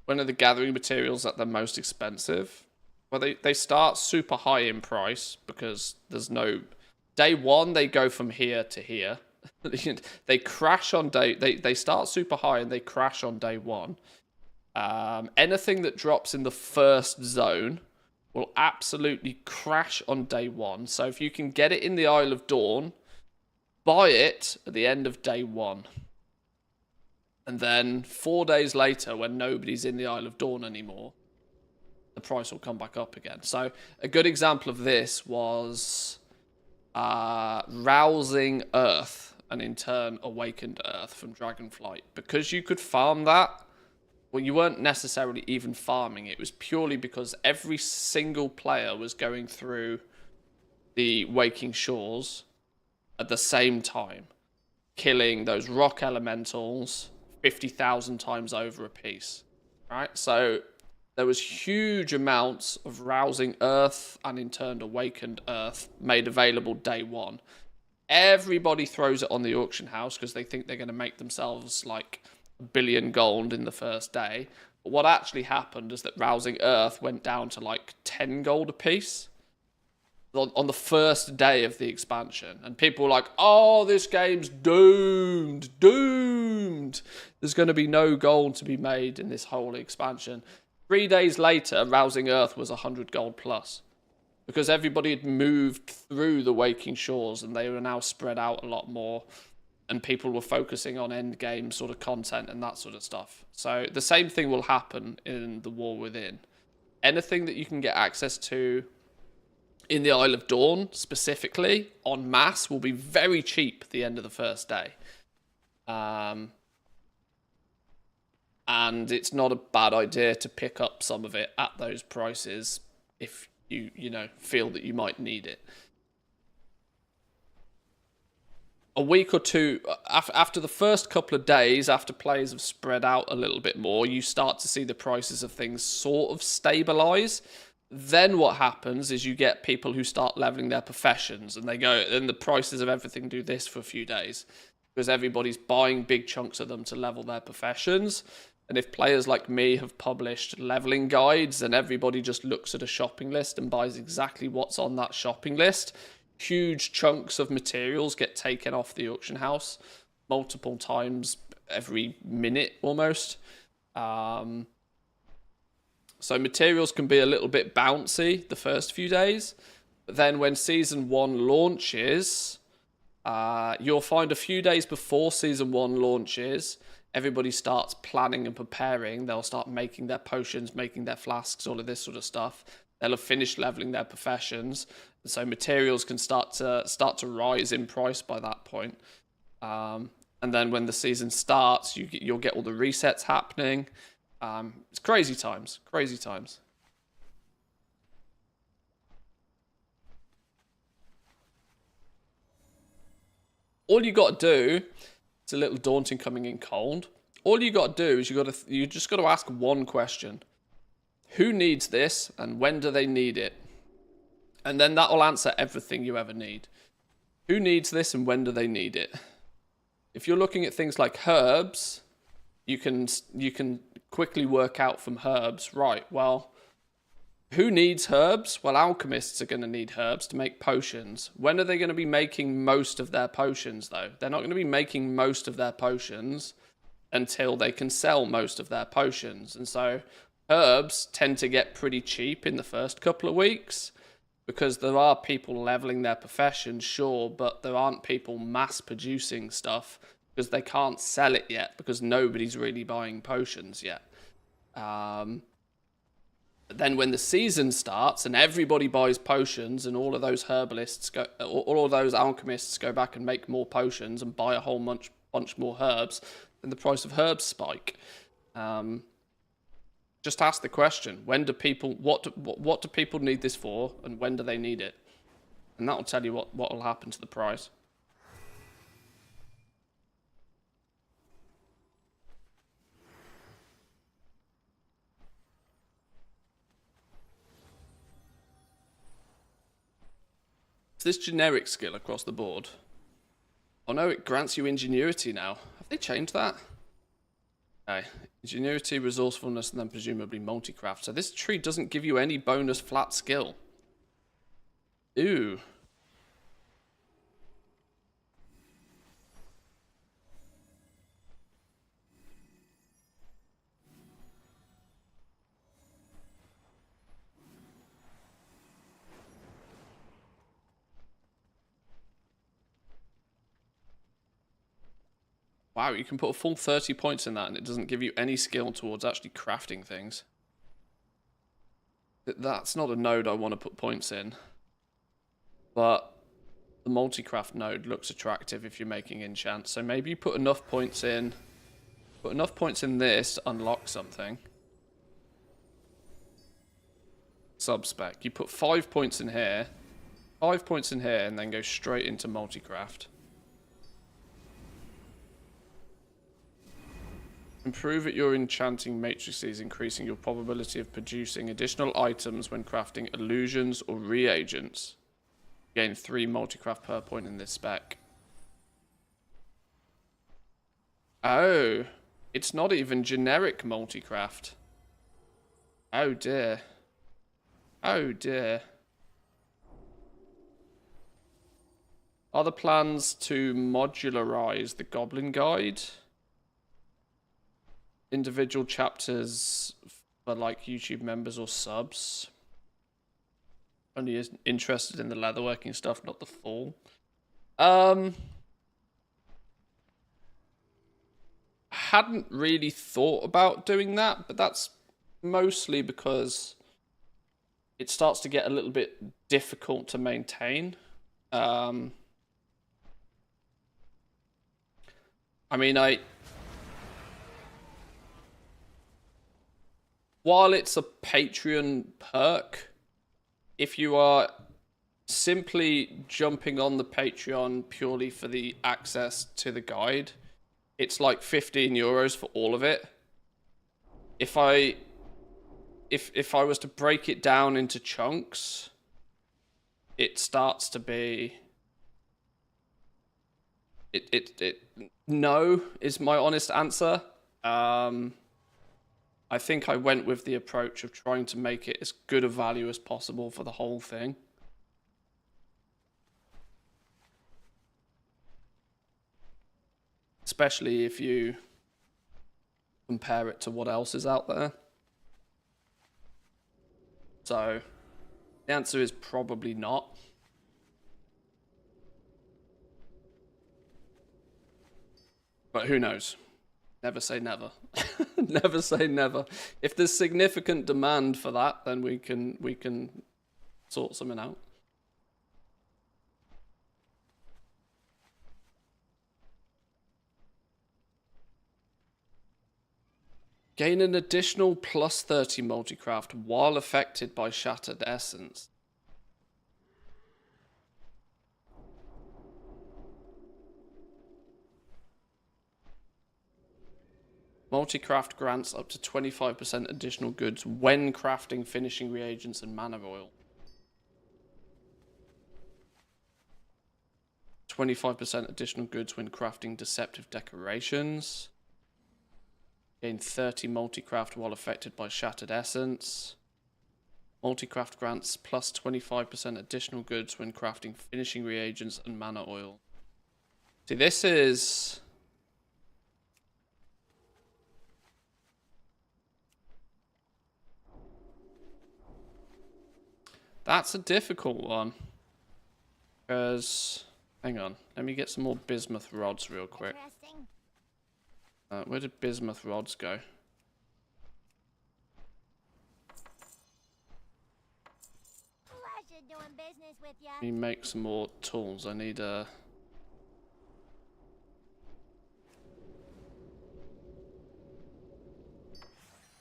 When are the gathering materials at their most expensive? Well, they start super high in price because there's no... Day 1, they go from here to here. They crash on day... They start super high and they crash on day 1. Anything that drops in the first zone will absolutely crash on day 1. So if you can get it in the Isle of Dawn, buy it at the end of day 1. And then 4 days later, when nobody's in the Isle of Dawn anymore, the price will come back up again. So a good example of this was Rousing Earth, and in turn Awakened Earth from Dragonflight. Because you could farm that, well, you weren't necessarily even farming. It was purely because every single player was going through the Waking Shores at the same time, killing those rock elementals, 50,000 times over a piece, right? So there was huge amounts of Rousing Earth and in turn Awakened Earth made available day one. Everybody throws it on the auction house because they think they're going to make themselves like a billion gold in the first day. But what actually happened is that Rousing Earth went down to like 10 gold a piece on the first day of the expansion. And people were like, oh, this game's doomed. There's going to be no gold to be made in this whole expansion. 3 days later, Rousing Earth was 100 gold plus. Because everybody had moved through the Waking Shores and they were now spread out a lot more. And people were focusing on end game sort of content and that sort of stuff. So the same thing will happen in the War Within. Anything that you can get access to in the Isle of Dawn, specifically, en masse, will be very cheap at the end of the first day. And it's not a bad idea to pick up some of it at those prices if you know, feel that you might need it. A week or two after the first couple of days, after players have spread out a little bit more, you start to see the prices of things sort of stabilize. Then what happens is you get people who start leveling their professions, and and the prices of everything do this for a few days because everybody's buying big chunks of them to level their professions. And if players like me have published leveling guides and everybody just looks at a shopping list and buys exactly what's on that shopping list, huge chunks of materials get taken off the auction house multiple times every minute almost. So materials can be a little bit bouncy the first few days. But then when Season 1 launches, you'll find a few days before Season 1 launches, everybody starts planning and preparing. They'll start making their potions, making their flasks, all of this sort of stuff. They'll have finished leveling their professions. And so materials can start to rise in price by that point. And then when the season starts, you'll get all the resets happening. It's crazy times. All you got to do, it's a little daunting coming in cold. All you got to do is you just got to ask one question: who needs this, and when do they need it? And then that will answer everything you ever need. Who needs this, and when do they need it? If you're looking at things like herbs, you can quickly work out from herbs. Right. Well, who needs herbs? Well, alchemists are going to need herbs to make potions. When are they going to be making most of their potions, though? They're not going to be making most of their potions until they can sell most of their potions. And so herbs tend to get pretty cheap in the first couple of weeks because there are people leveling their professions, sure, but there aren't people mass producing stuff because they can't sell it yet because nobody's really buying potions yet. But then when the season starts and everybody buys potions and all of those all of those alchemists go back and make more potions and buy a whole bunch more herbs, then the price of herbs spike. Just ask the question: what do people need this for, and when do they need it? And that will tell you what will happen to the price. This generic skill across the board. Oh no, it grants you ingenuity now. Have they changed that? Okay. Ingenuity, resourcefulness, and then presumably multicraft. So this tree doesn't give you any bonus flat skill. Ooh. Wow, you can put a full 30 points in that and it doesn't give you any skill towards actually crafting things. That's not a node I want to put points in. But the multicraft node looks attractive if you're making enchants. So maybe you put enough points in. Put enough points in this to unlock something. Subspec. You put 5 points in here. 5 points in here and then go straight into multicraft. Improve at your enchanting matrices, increasing your probability of producing additional items when crafting illusions or reagents. Gain 3 multicraft per point in this spec. Oh, it's not even generic multicraft. Oh dear. Oh dear. Are the plans to modularize the Goblin Guide? Individual chapters for like YouTube members or subs. Only is interested in the leatherworking stuff, not the full. Hadn't really thought about doing that, but that's mostly because it starts to get a little bit difficult to maintain. I mean, while it's a Patreon perk, if you are simply jumping on the Patreon purely for the access to the guide, it's like 15 euros for all of it. If I was to break it down into chunks, it starts to be no is my honest answer. I think I went with the approach of trying to make it as good a value as possible for the whole thing. Especially if you compare it to what else is out there. So, the answer is probably not. But who knows? Never say never. Never say never. If there's significant demand for that, then we can sort something out. Gain an additional plus 30 multicraft while affected by Shattered Essence. Multicraft grants up to 25% additional goods when crafting finishing reagents and mana oil. 25% additional goods when crafting deceptive decorations. Gain 30 multicraft while affected by Shattered Essence. Multicraft grants plus 25% additional goods when crafting finishing reagents and mana oil. See, this is... That's a difficult one. Because... Hang on. Let me get some more bismuth rods real quick. Where did bismuth rods go? Pleasure doing business with ya. Let me make some more tools. I need a...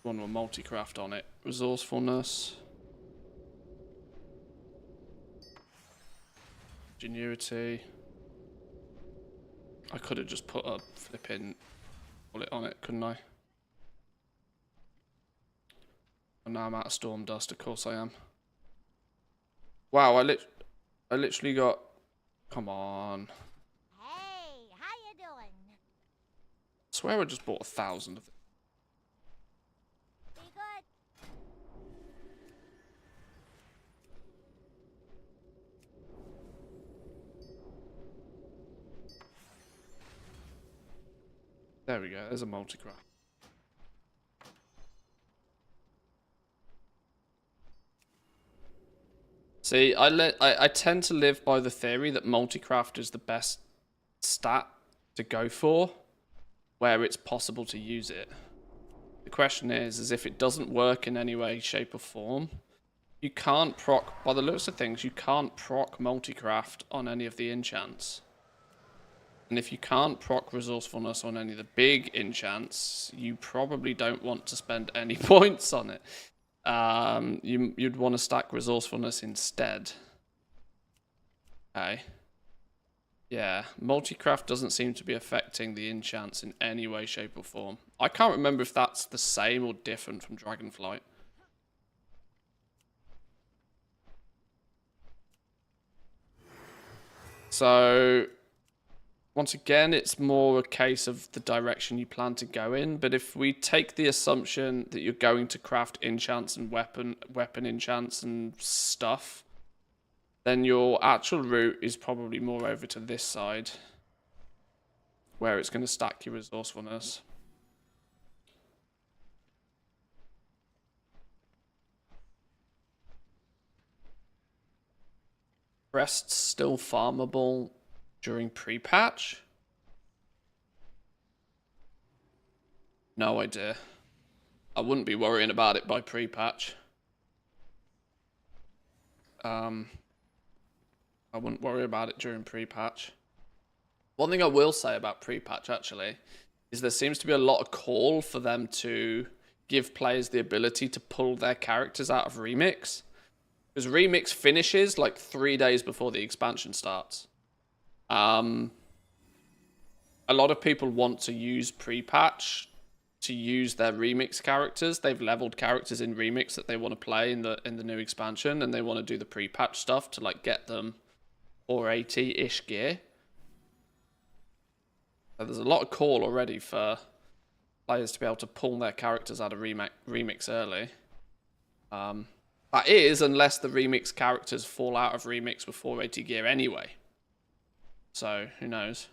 one more multicraft on it. Resourcefulness. Ingenuity. I could have just put a flipping bullet on it, couldn't I? And now I'm out of storm dust, of course I am. Wow, I literally got... Come on. Hey, how you doing? I swear I just bought 1,000 of it. Be good. There we go, there's a multicraft. See, I tend to live by the theory that multicraft is the best stat to go for, where it's possible to use it. The question is if it doesn't work in any way, shape or form, you can't proc, by the looks of things, you can't proc multicraft on any of the enchants. And if you can't proc resourcefulness on any of the big enchants, you probably don't want to spend any points on it. You'd want to stack resourcefulness instead. Okay. Yeah, multicraft doesn't seem to be affecting the enchants in any way, shape, or form. I can't remember if that's the same or different from Dragonflight. So, once again, it's more a case of the direction you plan to go in. But if we take the assumption that you're going to craft enchants and weapon enchants and stuff, then your actual route is probably more over to this side, where it's going to stack your resourcefulness. Rest's still farmable during pre-patch? No idea. I wouldn't be worrying about it by pre-patch. I wouldn't worry about it during pre-patch. One thing I will say about pre-patch, actually, is there seems to be a lot of call for them to give players the ability to pull their characters out of Remix. Because Remix finishes like 3 days before the expansion starts. A lot of people want to use pre-patch to use their Remix characters. They've leveled characters in Remix that they want to play in the new expansion, and they want to do the pre-patch stuff to like get them 480-ish gear. So there's a lot of call already for players to be able to pull their characters out of Remix early. That is, unless the Remix characters fall out of Remix with 480 gear anyway. So, who knows?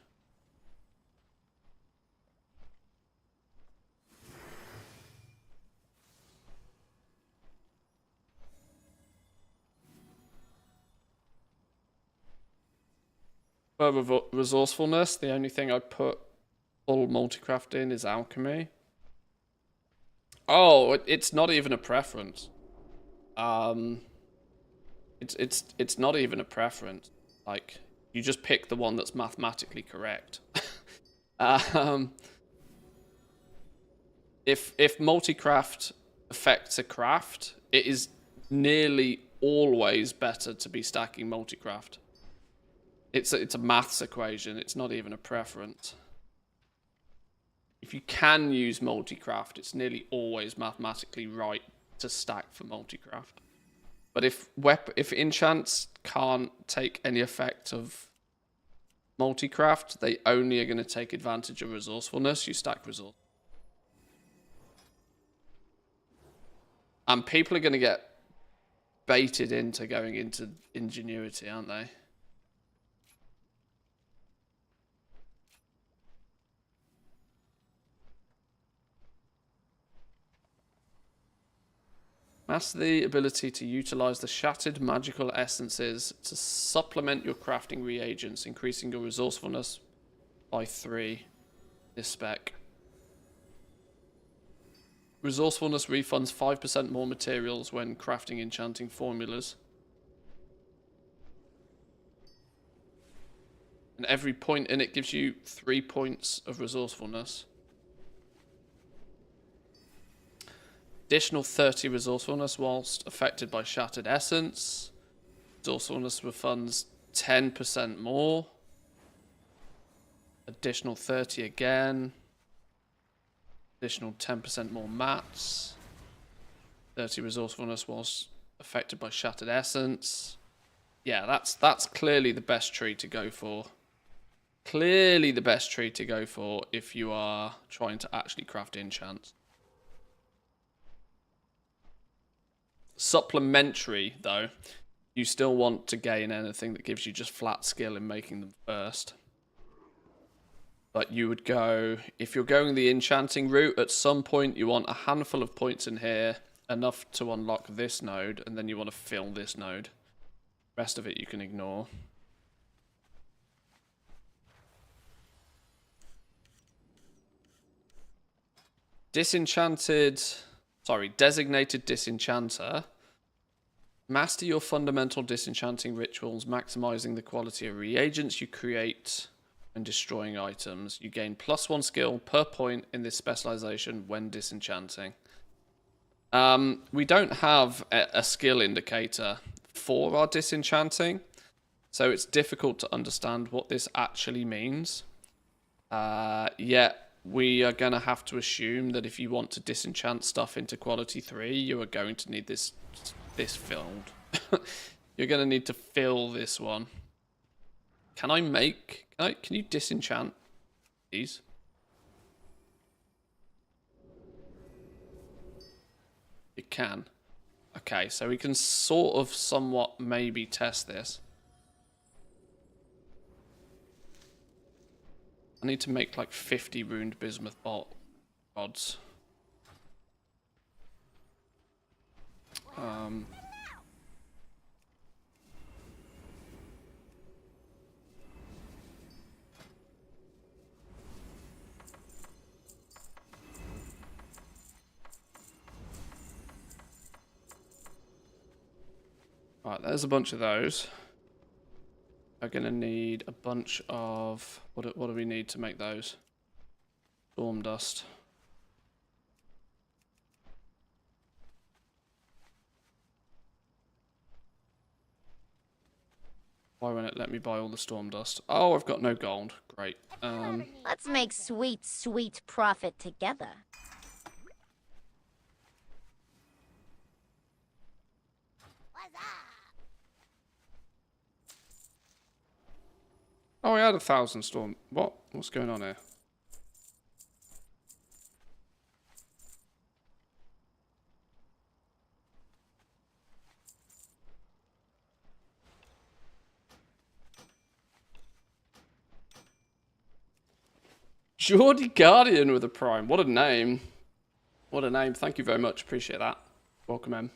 For resourcefulness, the only thing I put full multicraft in is alchemy. Oh, it's not even a preference. It's not even a preference. Like, you just pick the one that's mathematically correct. If multicraft affects a craft, it is nearly always better to be stacking multicraft. It's a maths equation. It's not even a preference. If you can use multicraft, it's nearly always mathematically right to stack for multicraft. But if enchants can't take any effect of multicraft, they only are going to take advantage of resourcefulness. You stack resource. And people are going to get baited into going into ingenuity, aren't they? Master the ability to utilize the shattered magical essences to supplement your crafting reagents, increasing your resourcefulness by 3. This spec. Resourcefulness refunds 5% more materials when crafting enchanting formulas. And every point in it gives you 3 points of resourcefulness. Additional 30 resourcefulness whilst affected by shattered essence. Resourcefulness refunds 10% more. Additional 30 again. Additional 10% more mats. 30 resourcefulness whilst affected by shattered essence. Yeah, that's clearly the best tree to go for. Clearly the best tree to go for if you are trying to actually craft enchants. Supplementary, though, you still want to gain anything that gives you just flat skill in making them first. But you would go, if you're going the enchanting route, at some point you want a handful of points in here, enough to unlock this node, and then you want to fill this node. The rest of it you can ignore. Designated Disenchanter. Master your fundamental disenchanting rituals, maximizing the quality of reagents you create when destroying items. You gain +1 skill per point in this specialization when disenchanting. We don't have a skill indicator for our disenchanting. So it's difficult to understand what this actually means. Yet we are going to have to assume that if you want to disenchant stuff into quality 3, you are going to need this filled. You're going to need to fill this one. Can you disenchant these? You can. Okay, so we can sort of somewhat maybe test this. I need to make like 50 ruined bismuth bolt rods. Right, there's a bunch of those. We're going to need a bunch of... What do we need to make those? Storm dust. Why won't it let me buy all the storm dust? Oh, I've got no gold. Great. Let's make sweet, sweet profit together. What's up? Oh, I had 1,000 storm. What? What's going on here? Geordie Guardian with a prime. What a name. What a name. Thank you very much. Appreciate that. Welcome, Em.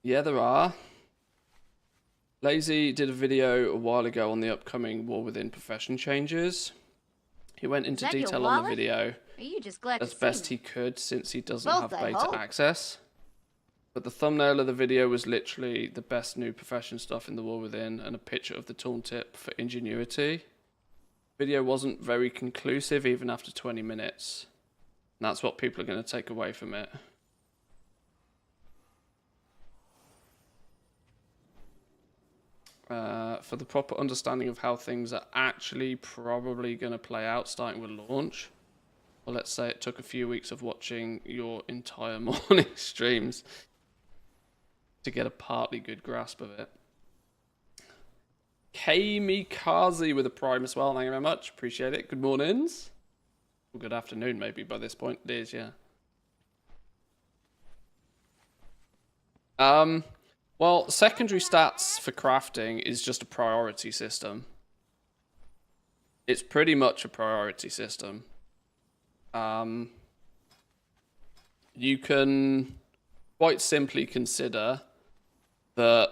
Yeah, there are. Lazy did a video a while ago on the upcoming War Within profession changes. He went into detail on the video Are you just glad as to best see he could since he doesn't Both, have I beta hope. access. But the thumbnail of the video was literally the best new profession stuff in the War Within and a picture of the tooltip for ingenuity. Video wasn't very conclusive even after 20 minutes. And that's what people are going to take away from it. For the proper understanding of how things are actually probably going to play out starting with launch. Well, let's say it took a few weeks of watching your entire morning streams to get a partly good grasp of it. Kamikaze with a prime as well. Thank you very much. Appreciate it. Good mornings. Or good afternoon, maybe by this point. It is, yeah. Well, secondary stats for crafting is just a priority system. It's pretty much a priority system. You can quite simply consider that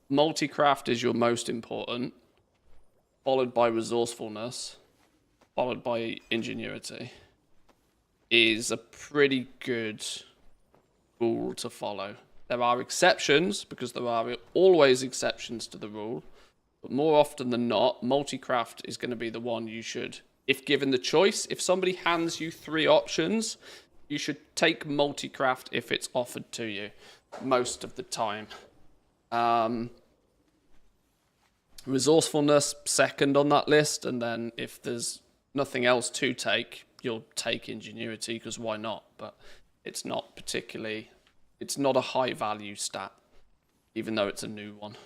multi-craft is your most important, followed by resourcefulness, followed by ingenuity, is a pretty good rule to follow. There are exceptions, because there are always exceptions to the rule, but more often than not, multi-craft is going to be the one you should, if given the choice, if somebody hands you 3 options, you should take multi-craft if it's offered to you, most of the time. Resourcefulness, second on that list, and then if there's nothing else to take, you'll take ingenuity, because why not? But it's not particularly... It's not a high value stat, even though it's a new one.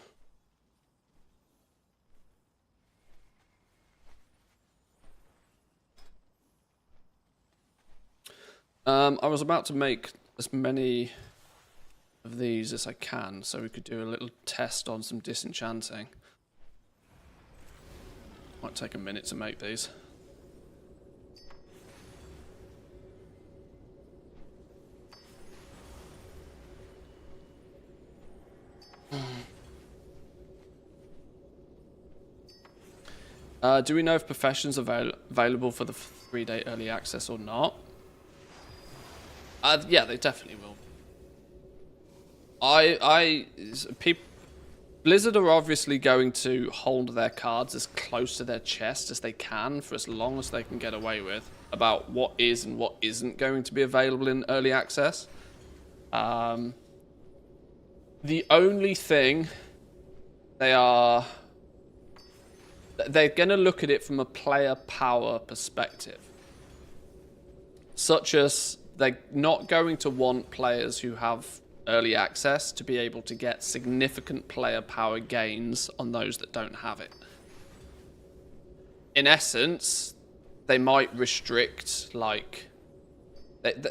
I was about to make as many of these as I can, so we could do a little test on some disenchanting. Might take a minute to make these. Do we know if professions are available for the 3-day early access or not? Yeah, they definitely will. Blizzard are obviously going to hold their cards as close to their chest as they can for as long as they can get away with about what is and what isn't going to be available in early access. The only thing they're going to look at it from a player power perspective, such as they're not going to want players who have early access to be able to get significant player power gains on those that don't have it. In essence, they might restrict, like,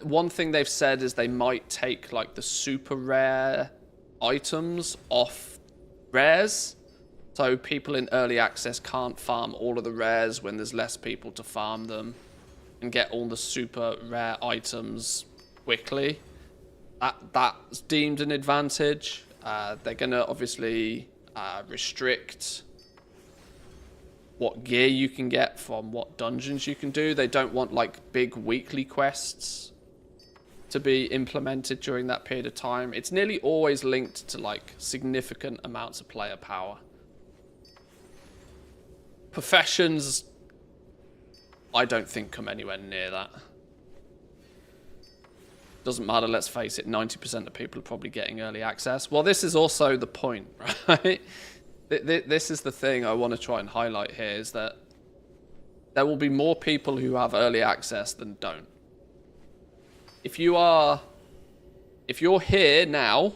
one thing they've said is they might take like the super rare items off rares, so people in early access can't farm all of the rares when there's less people to farm them, and get all the super rare items quickly. That's deemed an advantage. They're going to obviously restrict what gear you can get from what dungeons you can do. They don't want like big weekly quests to be implemented during that period of time. It's nearly always linked to like significant amounts of player power. Professions, I don't think come anywhere near that. Doesn't matter, let's face it, 90% of people are probably getting early access. Well, this is also the point, right? This is the thing I want to try and highlight here, is that there will be more people who have early access than don't. If you're here now,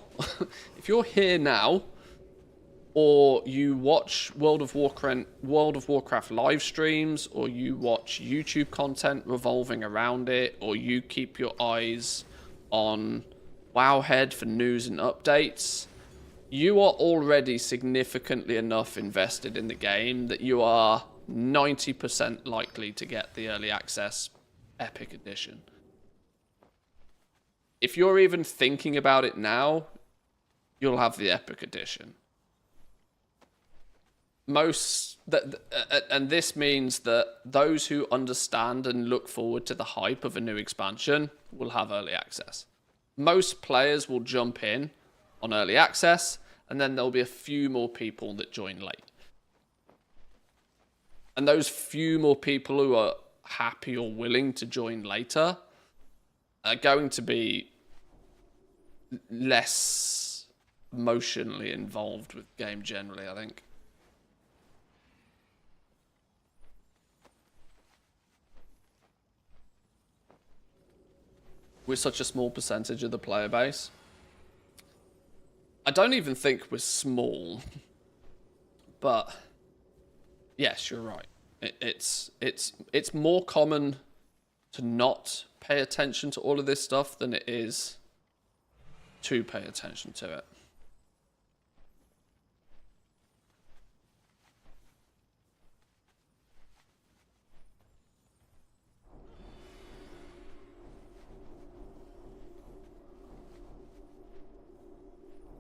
or you watch World of Warcraft live streams, or you watch YouTube content revolving around it, or you keep your eyes on Wowhead for news and updates, you are already significantly enough invested in the game that you are 90% likely to get the early access Epic Edition. If you're even thinking about it now, you'll have the Epic Edition. And this means that those who understand and look forward to the hype of a new expansion will have early access. Most players will jump in on early access, and then there'll be a few more people that join late. And those few more people who are happy or willing to join later are going to be less emotionally involved with the game generally, I think. We're such a small percentage of the player base. I don't even think we're small, but yes, you're right. It's more common to not pay attention to all of this stuff than it is to pay attention to it.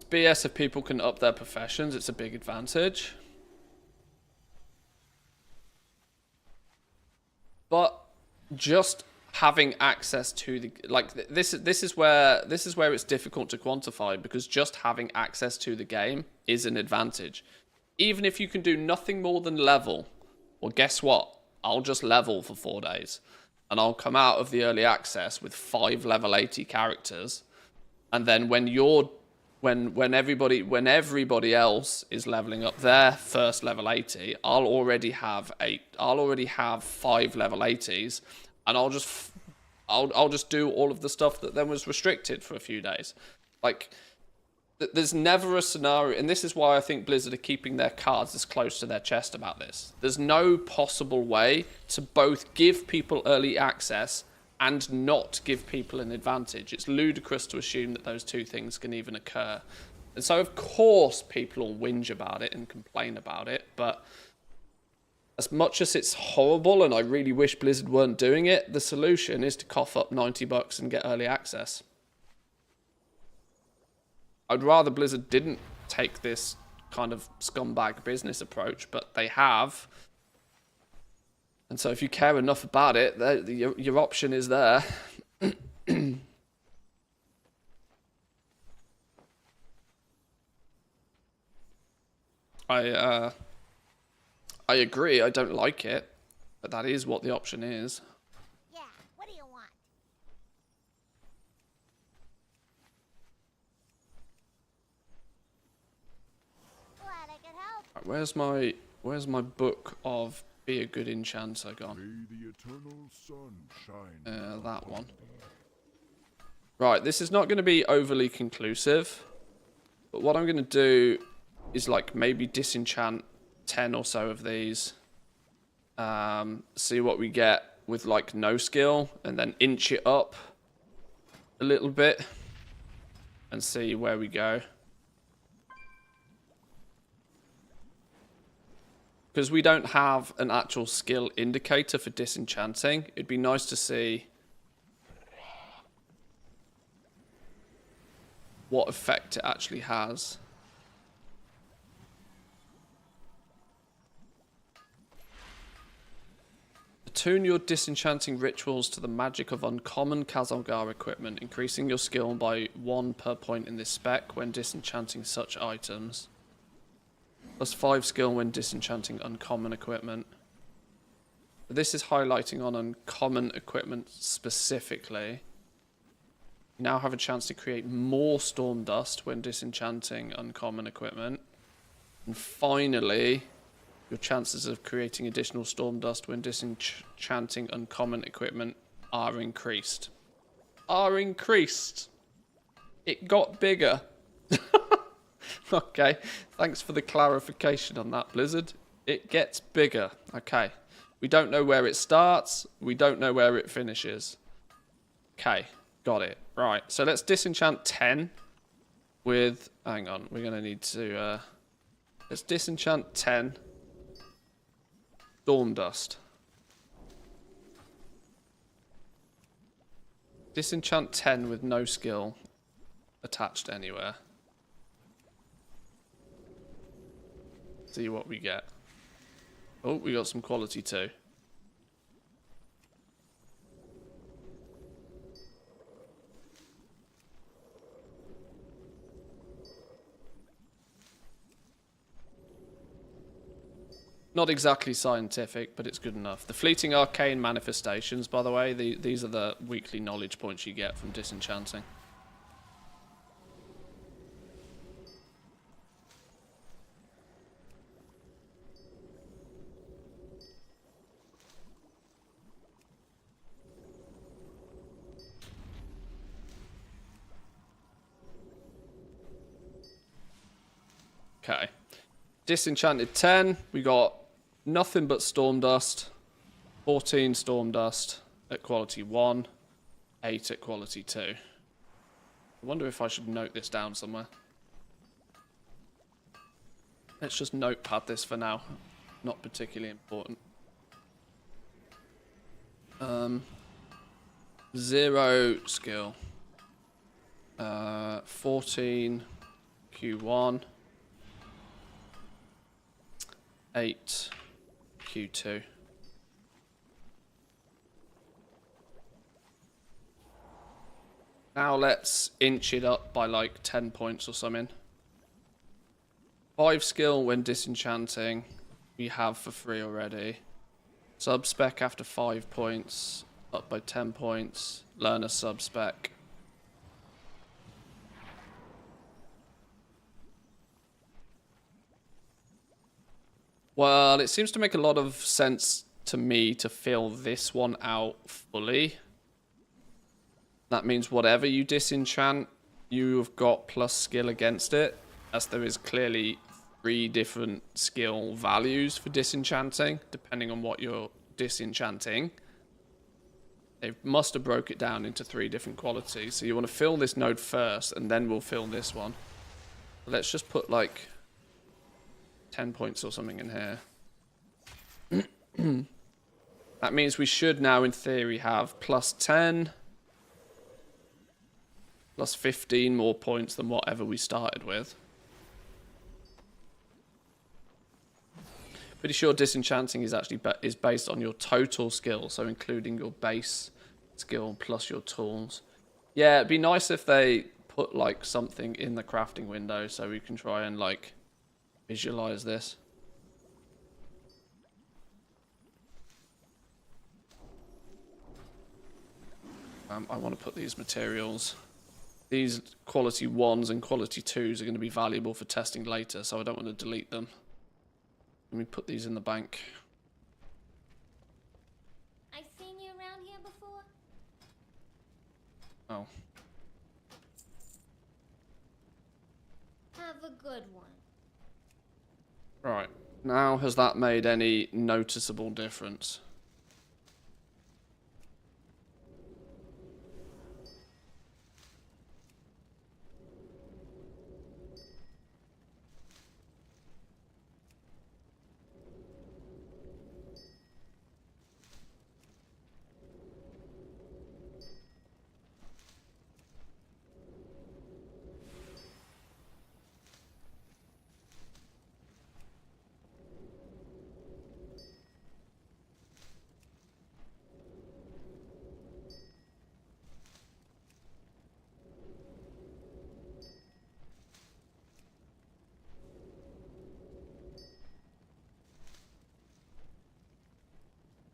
BS if people can up their professions, it's a big advantage. But just having access to the, like, this is where it's difficult to quantify, because just having access to the game is an advantage. Even if you can do nothing more than level, well, guess what? I'll just level for 4 days, and I'll come out of the early access with 5 level 80 characters, and then when everybody else is leveling up their first level 80, I'll already have 5 level 80s, and I'll just do all of the stuff that then was restricted for a few days. Like, there's never a scenario, and this is why I think Blizzard are keeping their cards as close to their chest about this. There's no possible way to both give people early access and not give people an advantage. It's ludicrous to assume that those two things can even occur. And so, of course, people will whinge about it and complain about it, but as much as it's horrible, and I really wish Blizzard weren't doing it, the solution is to cough up $90 and get early access. I'd rather Blizzard didn't take this kind of scumbag business approach, but they have. And so if you care enough about it, your option is there. I agree. I don't like it, but that is what the option is. Yeah, what do you want? Glad I could help. Right, where's my book of be a good enchanter gone? May the eternal sun shine. That one. Right, this is not going to be overly conclusive, but what I'm going to do is like maybe disenchant 10 or so of these. See what we get with like no skill, and then inch it up a little bit and see where we go. Because we don't have an actual skill indicator for disenchanting, it'd be nice to see what effect it actually has. Attune your disenchanting rituals to the magic of uncommon Kazalgar equipment, increasing your skill by 1 per point in this spec when disenchanting such items. Plus 5 skill when disenchanting uncommon equipment. This is highlighting on uncommon equipment specifically. You now have a chance to create more storm dust when disenchanting uncommon equipment. And finally, your chances of creating additional storm dust when disenchanting uncommon equipment are increased. Are increased. It got bigger. Okay, thanks for the clarification on that, Blizzard. It gets bigger. Okay, we don't know where it starts. We don't know where it finishes. Okay, got it. Right, so let's disenchant 10 with... Hang on, we're going to need to... let's disenchant 10 storm dust. Disenchant 10 with no skill attached anywhere. See what we get. Oh, we got some quality too. Not exactly scientific, but it's good enough. The fleeting arcane manifestations, by the way, these are the weekly knowledge points you get from disenchanting. Okay. Disenchanted 10, we got nothing but storm dust, 14 storm dust at quality 1, 8 at quality 2. I wonder if I should note this down somewhere. Let's just notepad this for now. Not particularly important. 0 skill. 14 Q1. 8 Q2. Now let's inch it up by like 10 points or something. 5 skill when disenchanting we have for free already. Sub-spec after 5 points, up by 10 points. Learner sub-spec. Well, it seems to make a lot of sense to me to fill this one out fully. That means whatever you disenchant, you've got plus skill against it, as there is clearly 3 different skill values for disenchanting, depending on what you're disenchanting. They must have broke it down into 3 different qualities. So you want to fill this node first, and then we'll fill this one. Let's just put like 10 points or something in here. That means we should now, in theory, have plus 10, plus 15 more points than whatever we started with. Pretty sure disenchanting is actually is based on your total skill, so including your base skill plus your tools. Yeah, it'd be nice if they put like something in the crafting window so we can try and like visualize this. I want to put these materials. These quality 1s and quality 2s are going to be valuable for testing later, so I don't want to delete them. Let me put these in the bank. I've seen you around here before. Oh. Have a good one. Right. Now, has that made any noticeable difference?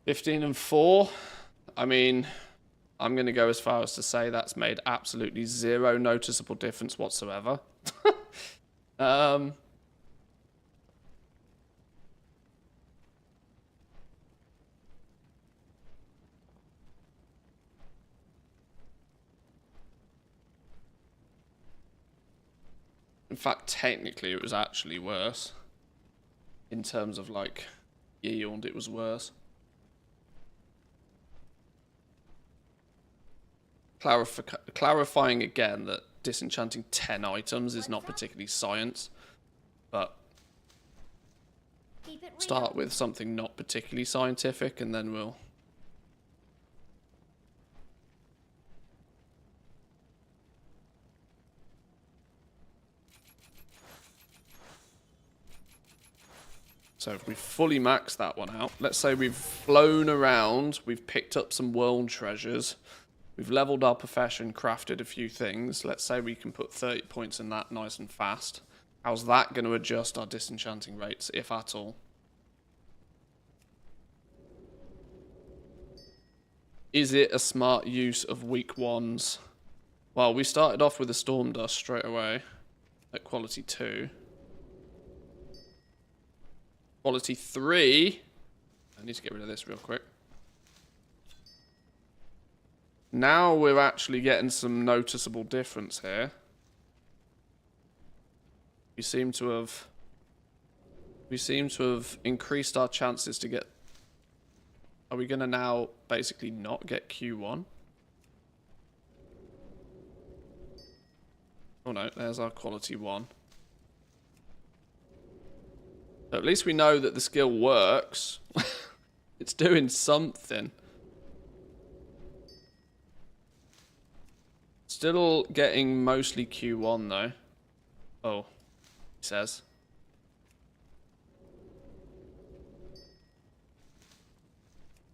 $15 and $4. I mean, I'm going to go as far as to say that's made absolutely zero noticeable difference whatsoever. In fact, technically, it was actually worse. In terms of, like, yield, it was worse. Clarifying again that disenchanting 10 items is not particularly science, but start with something not particularly scientific and then we'll... So if we fully max that one out, let's say we've flown around, we've picked up some world treasures, we've leveled our profession, crafted a few things. Let's say we can put 30 points in that nice and fast. How's that going to adjust our disenchanting rates, if at all? Is it a smart use of weak ones? Well, we started off with a storm dust straight away at quality 2. Quality 3. I need to get rid of this real quick. Now we're actually getting some noticeable difference here. We seem to have increased our chances to get... Are we going to now basically not get Q1? Oh no, there's our quality 1. So at least we know that the skill works. It's doing something. Still getting mostly Q1 though. Oh, he says.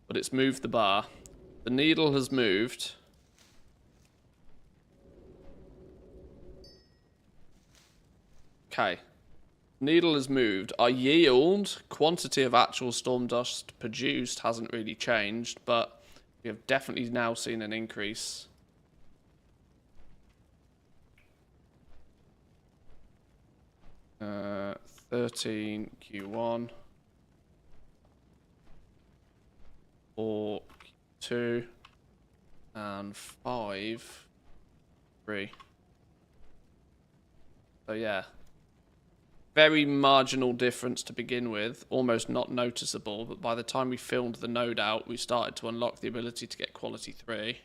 But it's moved the bar. The needle has moved. Okay. Needle has moved. Our yield, quantity of actual storm dust produced hasn't really changed, but we have definitely now seen an increase. Uh, 13 Q1. 4 Q2. And 5 3. So yeah. Very marginal difference to begin with, almost not noticeable, but by the time we filled the node out, we started to unlock the ability to get quality 3.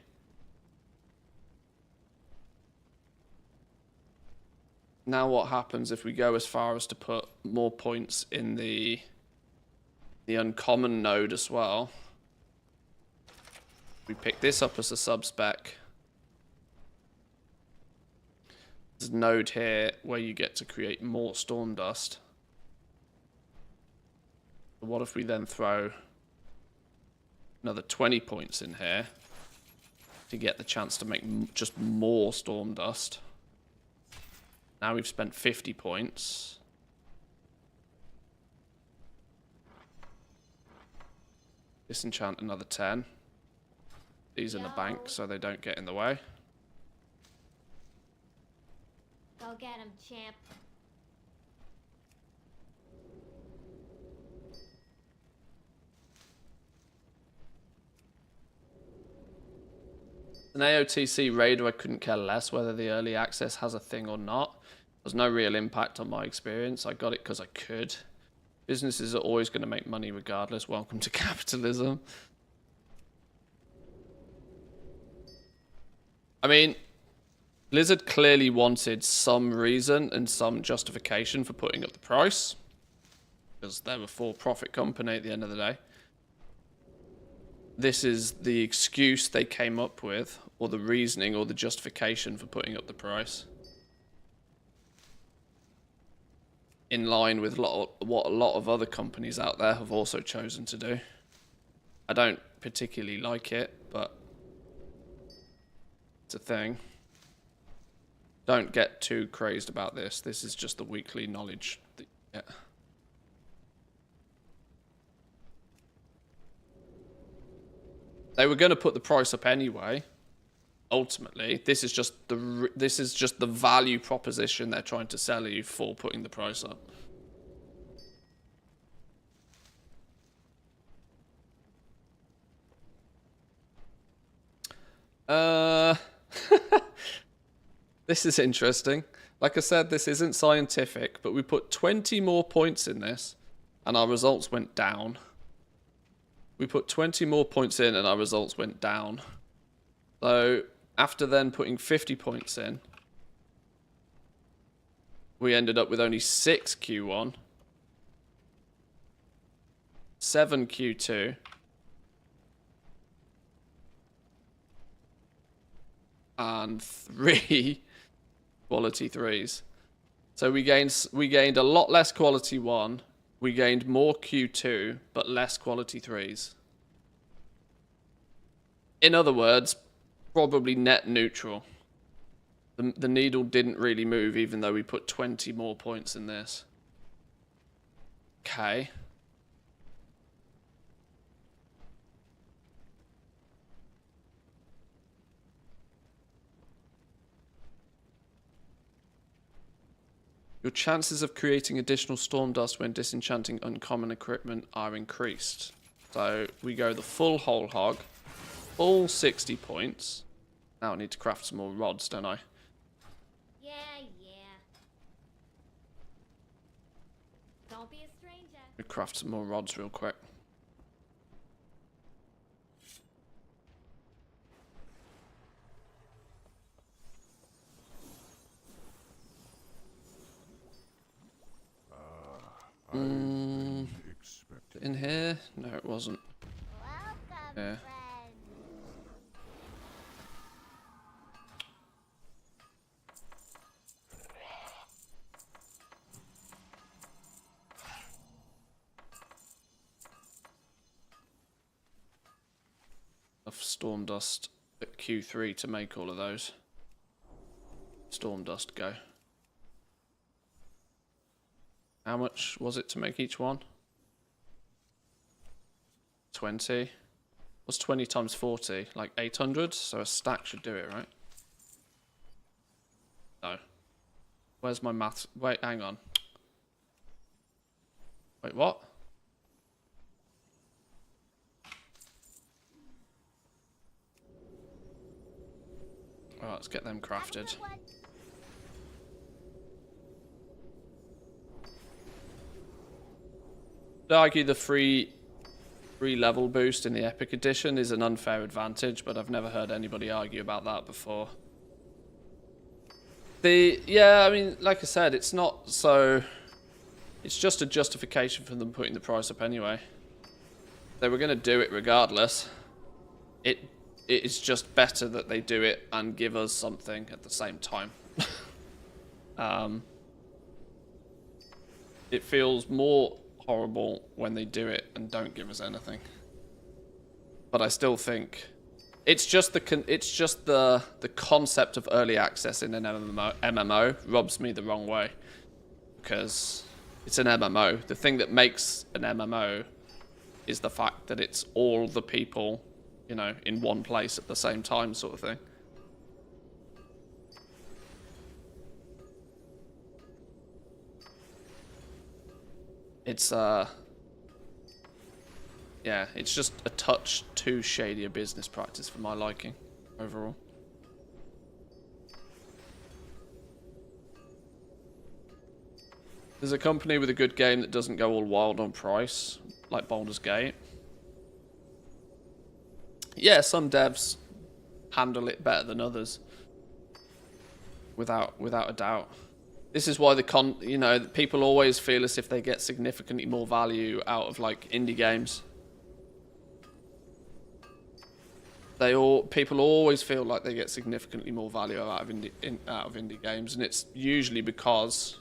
Now what happens if we go as far as to put more points in the uncommon node as well? We pick this up as a sub-spec. There's a node here where you get to create more storm dust. But what if we then throw another 20 points in here to get the chance to make just more storm dust? Now we've spent 50 points. Disenchant another 10. These in the bank so they don't get in the way. Go get him, champ. An AOTC raider, I couldn't care less whether the early access has a thing or not. There's no real impact on my experience. I got it because I could. Businesses are always going to make money regardless. Welcome to capitalism. I mean, Blizzard clearly wanted some reason and some justification for putting up the price. Because they're a for-profit company at the end of the day. This is the excuse they came up with, or the reasoning, or the justification for putting up the price. In line with what a lot of other companies out there have also chosen to do. I don't particularly like it, but it's a thing. Don't get too crazed about this. This is just the weekly knowledge that you get. They were going to put the price up anyway. Ultimately, this is just the value proposition they're trying to sell you for putting the price up. This is interesting. Like I said, this isn't scientific, but we put 20 more points in this, and our results went down. We put 20 more points in and our results went down. So after then putting 50 points in, we ended up with only 6 Q1, 7 Q2, and 3 quality 3s. So we gained a lot less quality 1. We gained more Q2, but less quality 3s. In other words, probably net neutral. The needle didn't really move, even though we put 20 more points in this. Okay. Your chances of creating additional storm dust when disenchanting uncommon equipment are increased. So we go the full whole hog, full 60 points. Now I need to craft some more rods, don't I? Yeah. Don't be a stranger. We craft some more rods real quick. In here? No, it wasn't. Welcome, Yeah. friend. Enough storm dust at Q3 to make all of those. Storm dust go. How much was it to make each one? 20. What's 20 times 40? Like 800? So a stack should do it, right? No. Where's my maths? Wait, hang on. Wait, what? Alright, let's get them crafted. I'd argue the free level boost in the Epic Edition is an unfair advantage, but I've never heard anybody argue about that before. Yeah, I mean, like I said, it's not so... It's just a justification for them putting the price up anyway. They were going to do it regardless. It is just better that they do it and give us something at the same time. It feels more horrible when they do it and don't give us anything. But I still think it's just the concept of early access in an MMO rubs me the wrong way, because it's an MMO. The thing that makes an MMO is the fact that it's all the people, you know, in one place at the same time sort of thing. It's, yeah, it's just a touch too shady a business practice for my liking, overall. There's a company with a good game that doesn't go all wild on price, like Baldur's Gate. Yeah, some devs handle it better than others, without a doubt. This is why you know, people always feel as if they get significantly more value out of like indie games. People always feel like they get significantly more value out of indie games, and it's usually because,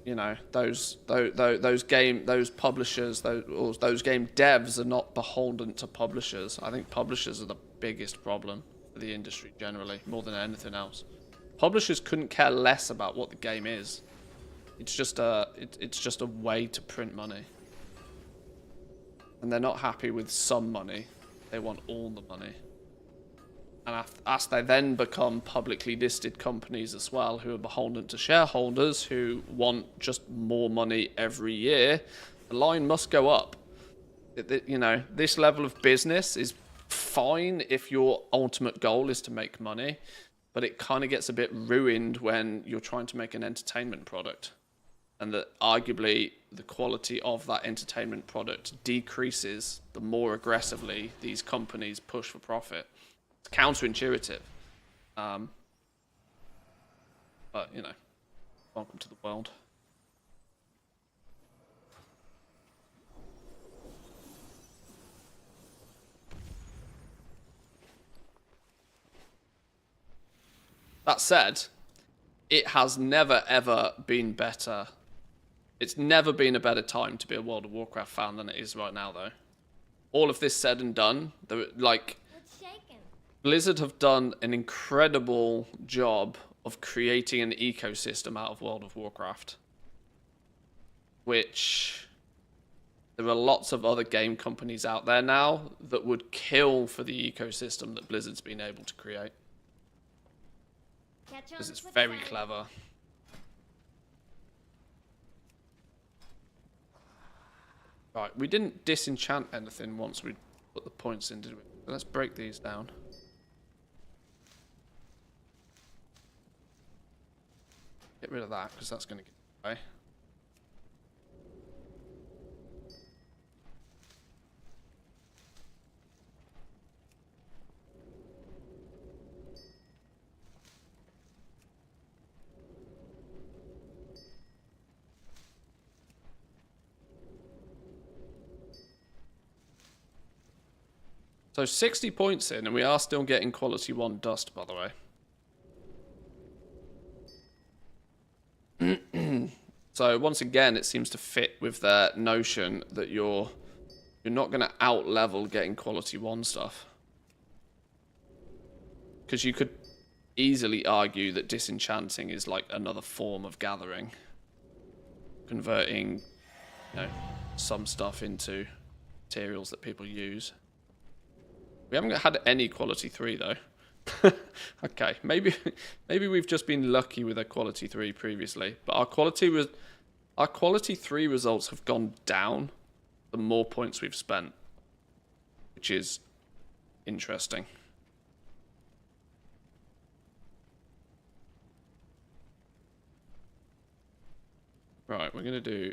you know, those publishers, those game devs are not beholden to publishers. I think publishers are the biggest problem for the industry generally, more than anything else. Publishers couldn't care less about what the game is. It's just a way to print money, and they're not happy with some money. They want all the money. And as they then become publicly listed companies as well, who are beholden to shareholders who want just more money every year, the line must go up. You know, this level of business is fine if your ultimate goal is to make money, but it kind of gets a bit ruined when you're trying to make an entertainment product. And that arguably the quality of that entertainment product decreases the more aggressively these companies push for profit. It's counterintuitive. But, you know, welcome to the world. That said, it has never, ever been better. It's never been a better time to be a World of Warcraft fan than it is right now, though. All of this said and done, like, Blizzard have done an incredible job of creating an ecosystem out of World of Warcraft, which there are lots of other game companies out there now that would kill for the ecosystem that Blizzard's been able to create. Because it's very clever. Right, we didn't disenchant anything once we put the points in, did we? Let's break these down. Get rid of that, because that's going to get away. So 60 points in, and we are still getting quality 1 dust, by the way. So once again, it seems to fit with their notion that you're not going to out-level getting quality 1 stuff. Because you could easily argue that Disenchanting is like another form of gathering. Converting, you know, some stuff into materials that people use. We haven't had any quality 3 though. Okay, maybe we've just been lucky with a quality 3 previously, but our quality 3 results have gone down the more points we've spent, which is interesting. Right, we're gonna do.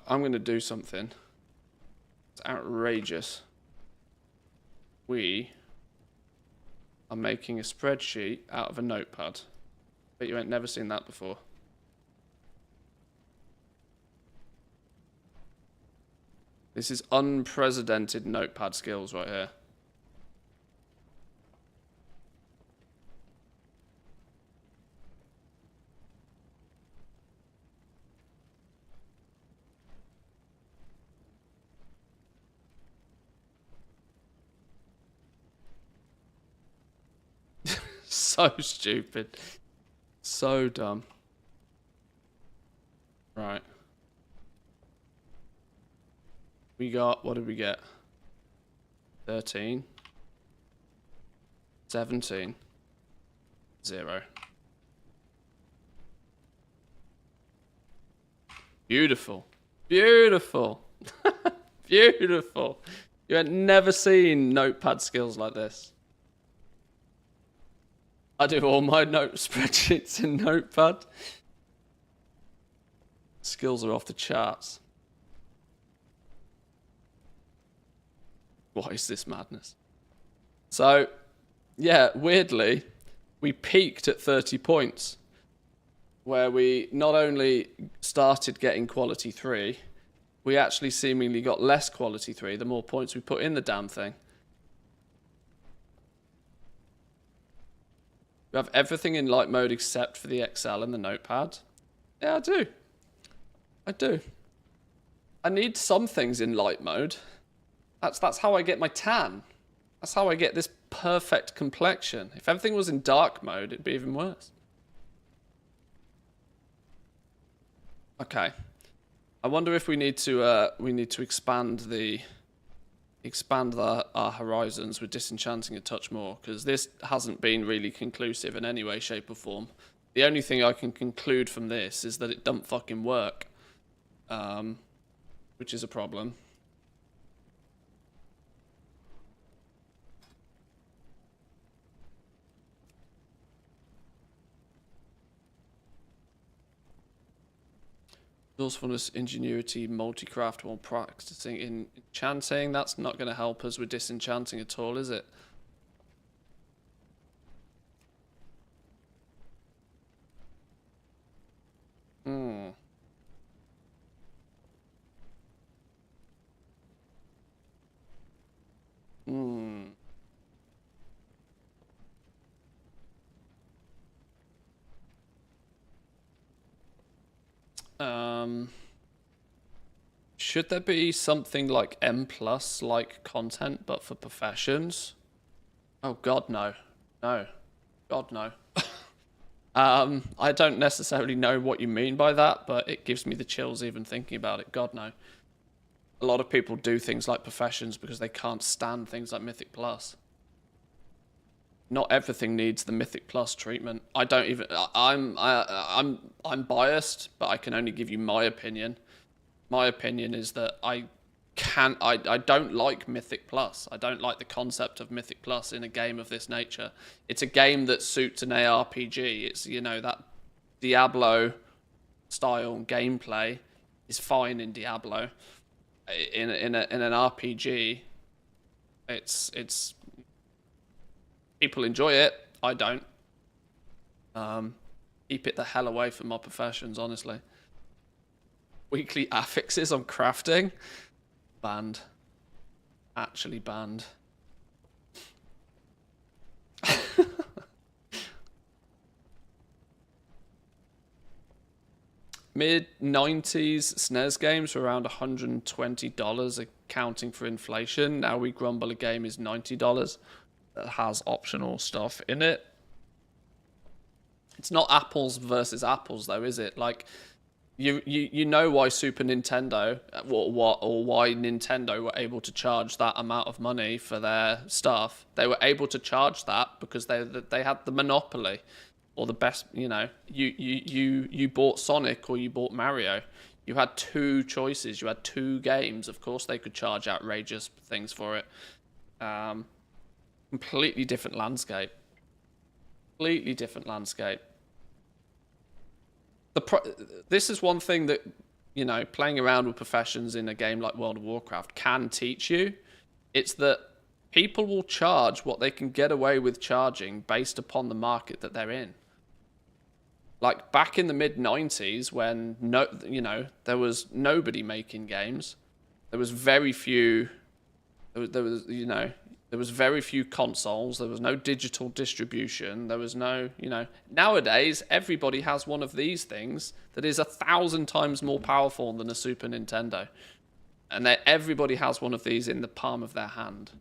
I'm going to do something. It's outrageous. We are making a spreadsheet out of a notepad. Bet you ain't never seen that before. This is unprecedented notepad skills right here. So stupid. So dumb. Right. We got, what did we get? 13. 17. 0. Beautiful. Beautiful. Beautiful. You had never seen notepad skills like this. I do all my note spreadsheets in Notepad. Skills are off the charts. What is this madness? So, yeah, weirdly, we peaked at 30 points, where we not only started getting quality 3, we actually seemingly got less quality 3 the more points we put in the damn thing. You have everything in light mode except for the Excel and the Notepad. Yeah, I do. I do. I need some things in light mode. That's how I get my tan. That's how I get this perfect complexion. If everything was in dark mode, it'd be even worse. Okay. I wonder if we need to expand our horizons with Disenchanting a touch more, because this hasn't been really conclusive in any way, shape or form. The only thing I can conclude from this is that it don't fucking work, which is a problem. Resourcefulness, ingenuity, multi-craft while practicing in enchanting. That's not going to help us with disenchanting at all, is it? Hmm. Hmm. Should there be something like M+ like content, but for professions? Oh God, no. No. God, no. I don't necessarily know what you mean by that, but it gives me the chills even thinking about it. God, no. A lot of people do things like professions because they can't stand things like Mythic Plus. Not everything needs the Mythic Plus treatment. I don't even. I'm biased, but I can only give you my opinion. My opinion is that I don't like Mythic Plus. I don't like the concept of Mythic Plus in a game of this nature. It's a game that suits an ARPG. It's, you know, that Diablo style gameplay is fine in Diablo. In an RPG, it's people enjoy it. I don't. Keep it the hell away from my professions, honestly. Weekly affixes on crafting? Banned. Actually banned. Mid-90s SNES games were around $120, accounting for inflation. Now we grumble a game is $90 that has optional stuff in it. It's not apples versus apples, though, is it? Like, you know why Super Nintendo, or why Nintendo were able to charge that amount of money for their stuff. They were able to charge that because they had the monopoly, or the best. You know, you bought Sonic or you bought Mario. You had two choices. You had two games. Of course, they could charge outrageous things for it. Completely different landscape. Completely different landscape. This is one thing that, you know, playing around with professions in a game like World of Warcraft can teach you. It's that people will charge what they can get away with charging based upon the market that they're in. Like back in the mid-90s when there was nobody making games, There was very few. There was you know, there was very few consoles. There was no digital distribution. There was no, you know. Nowadays, everybody has one of these things that is 1,000 times more powerful than a Super Nintendo, and everybody has one of these in the palm of their hand.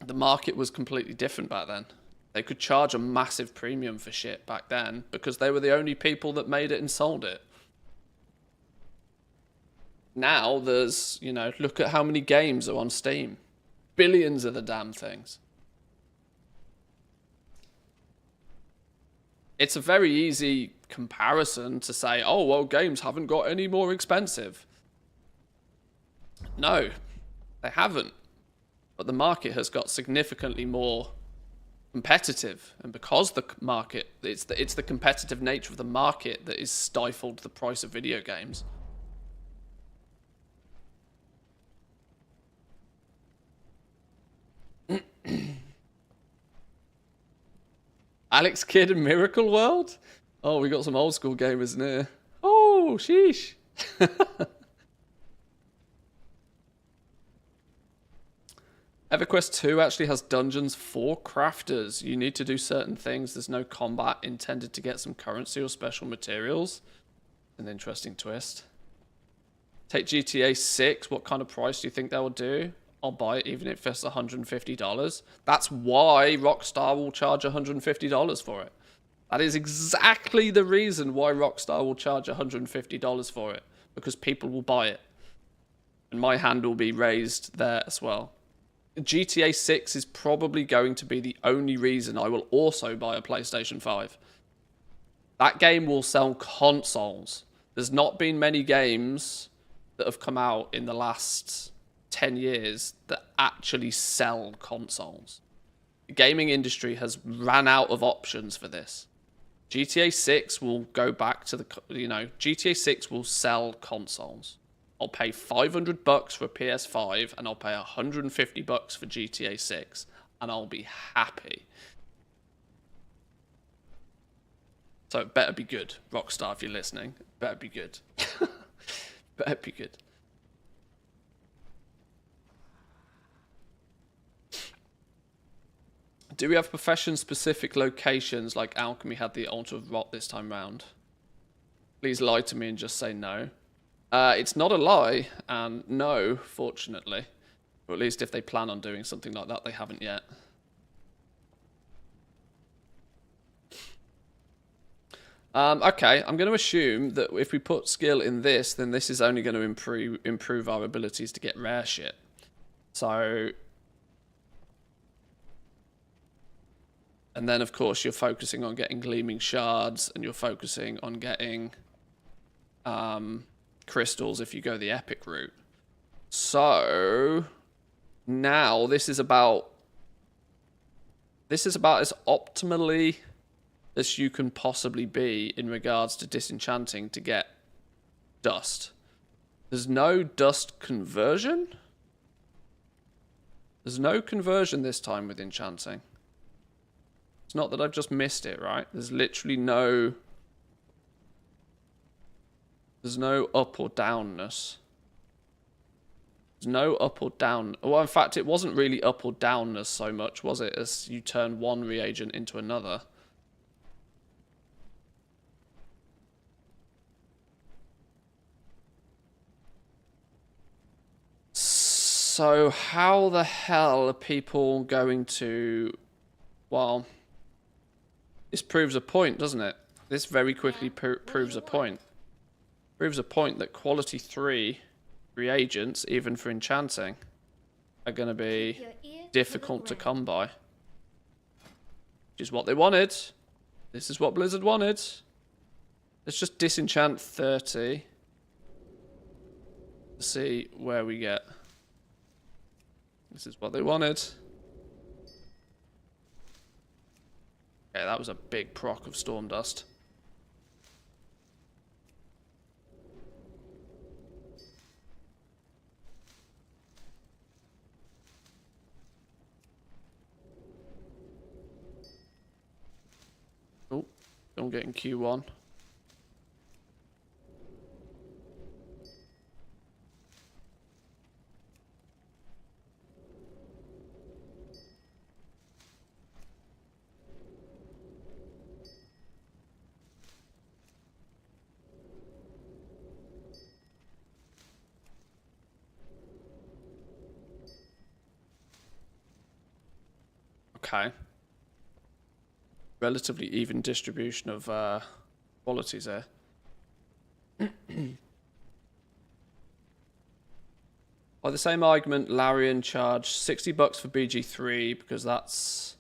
The market was completely different back then. They could charge a massive premium for shit back then because they were the only people that made it and sold it. Now there's, you know, look at how many games are on Steam. Billions of the damn things. It's a very easy comparison to say, oh, well, games haven't got any more expensive. No, they haven't. But the market has got significantly more competitive, and because the market, it's the competitive nature of the market that has stifled the price of video games. Alex Kidd and Miracle World? Oh, we got some old school gamers in here. Oh, sheesh. EverQuest 2 actually has dungeons for crafters. You need to do certain things. There's no combat intended to get some currency or special materials. An interesting twist. Take GTA 6. What kind of price do you think they'll do? I'll buy it even if it's $150. That's why Rockstar will charge $150 for it. That is exactly the reason why Rockstar will charge $150 for it. Because people will buy it. And my hand will be raised there as well. GTA 6 is probably going to be the only reason I will also buy a PlayStation 5. That game will sell consoles. There's not been many games that have come out in the last 10 years that actually sell consoles. The gaming industry has ran out of options for this. GTA 6 will go back to the, you know, GTA 6 will sell consoles. I'll pay $500 for a PS5 and I'll pay $150 for GTA 6 and I'll be happy. So it better be good, Rockstar, if you're listening. It better be good. Better be good. Do we have profession-specific locations like Alchemy had the Altar of Rot this time round? Please lie to me and just say no. It's not a lie, and no, fortunately. Or at least if they plan on doing something like that, they haven't yet. Okay, I'm going to assume that if we put skill in this, then this is only going to improve our abilities to get rare shit. So... And then, of course, you're focusing on getting gleaming shards, and you're focusing on getting crystals if you go the epic route. So now this is about as optimally as you can possibly be in regards to disenchanting to get dust. There's no dust conversion. There's no conversion this time with enchanting. It's not that I've just missed it, right? There's literally no... There's no up or downness. There's no up or down... Well, in fact, it wasn't really up or downness so much, was it? As you turn one reagent into another. So how the hell are people going to... Well... This proves a point, doesn't it? This very quickly proves a point. Proves a point that quality 3 reagents, even for enchanting, are going to be difficult to come by. Which is what they wanted. This is what Blizzard wanted. Let's just disenchant 30. To see where we get. This is what they wanted. Okay, that was a big proc of storm dust. Oh, don't get in Q1. Okay. Relatively even distribution of qualities there. By the same argument, Larian charged $60 for BG3 because that's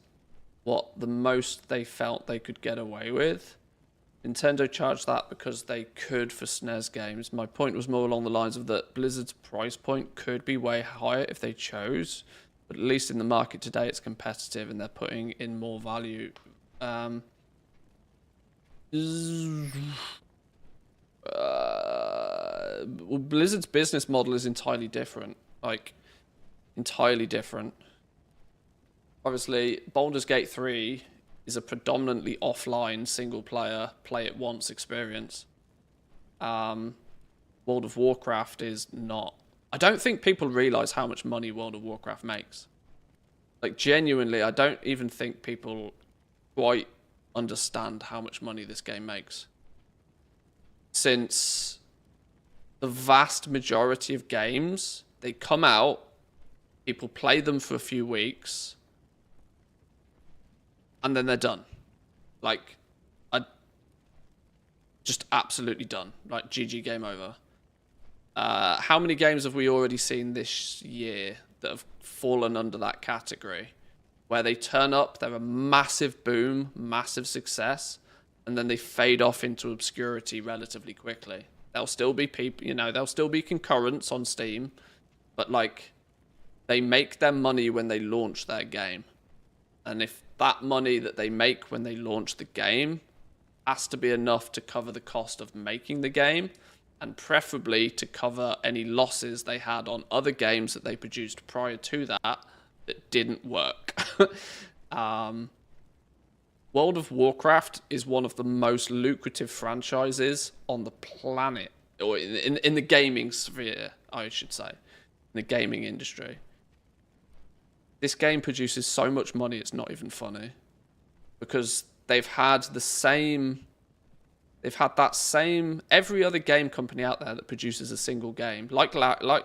what the most they felt they could get away with. Nintendo charged that because they could for SNES games. My point was more along the lines of that Blizzard's price point could be way higher if they chose, but at least in the market today it's competitive and they're putting in more value. Well, Blizzard's business model is entirely different. Like, entirely different. Obviously, Baldur's Gate 3 is a predominantly offline, single-player, play-it-once experience. World of Warcraft is not. I don't think people realise how much money World of Warcraft makes. Like, genuinely, I don't even think people quite understand how much money this game makes. Since the vast majority of games, they come out, people play them for a few weeks, and then they're done. Like, just absolutely done. Like, GG, game over. How many games have we already seen this year that have fallen under that category? Where they turn up, they're a massive boom, massive success, and then they fade off into obscurity relatively quickly. There'll still be people, there'll still be concurrents on Steam, but like, they make their money when they launch their game. And if that money that they make when they launch the game has to be enough to cover the cost of making the game, and preferably to cover any losses they had on other games that they produced prior to that didn't work. World of Warcraft is one of the most lucrative franchises on the planet, or in the gaming sphere, I should say, in the gaming industry. This game produces so much money, it's not even funny. Because they've had that same, every other game company out there that produces a single game. Like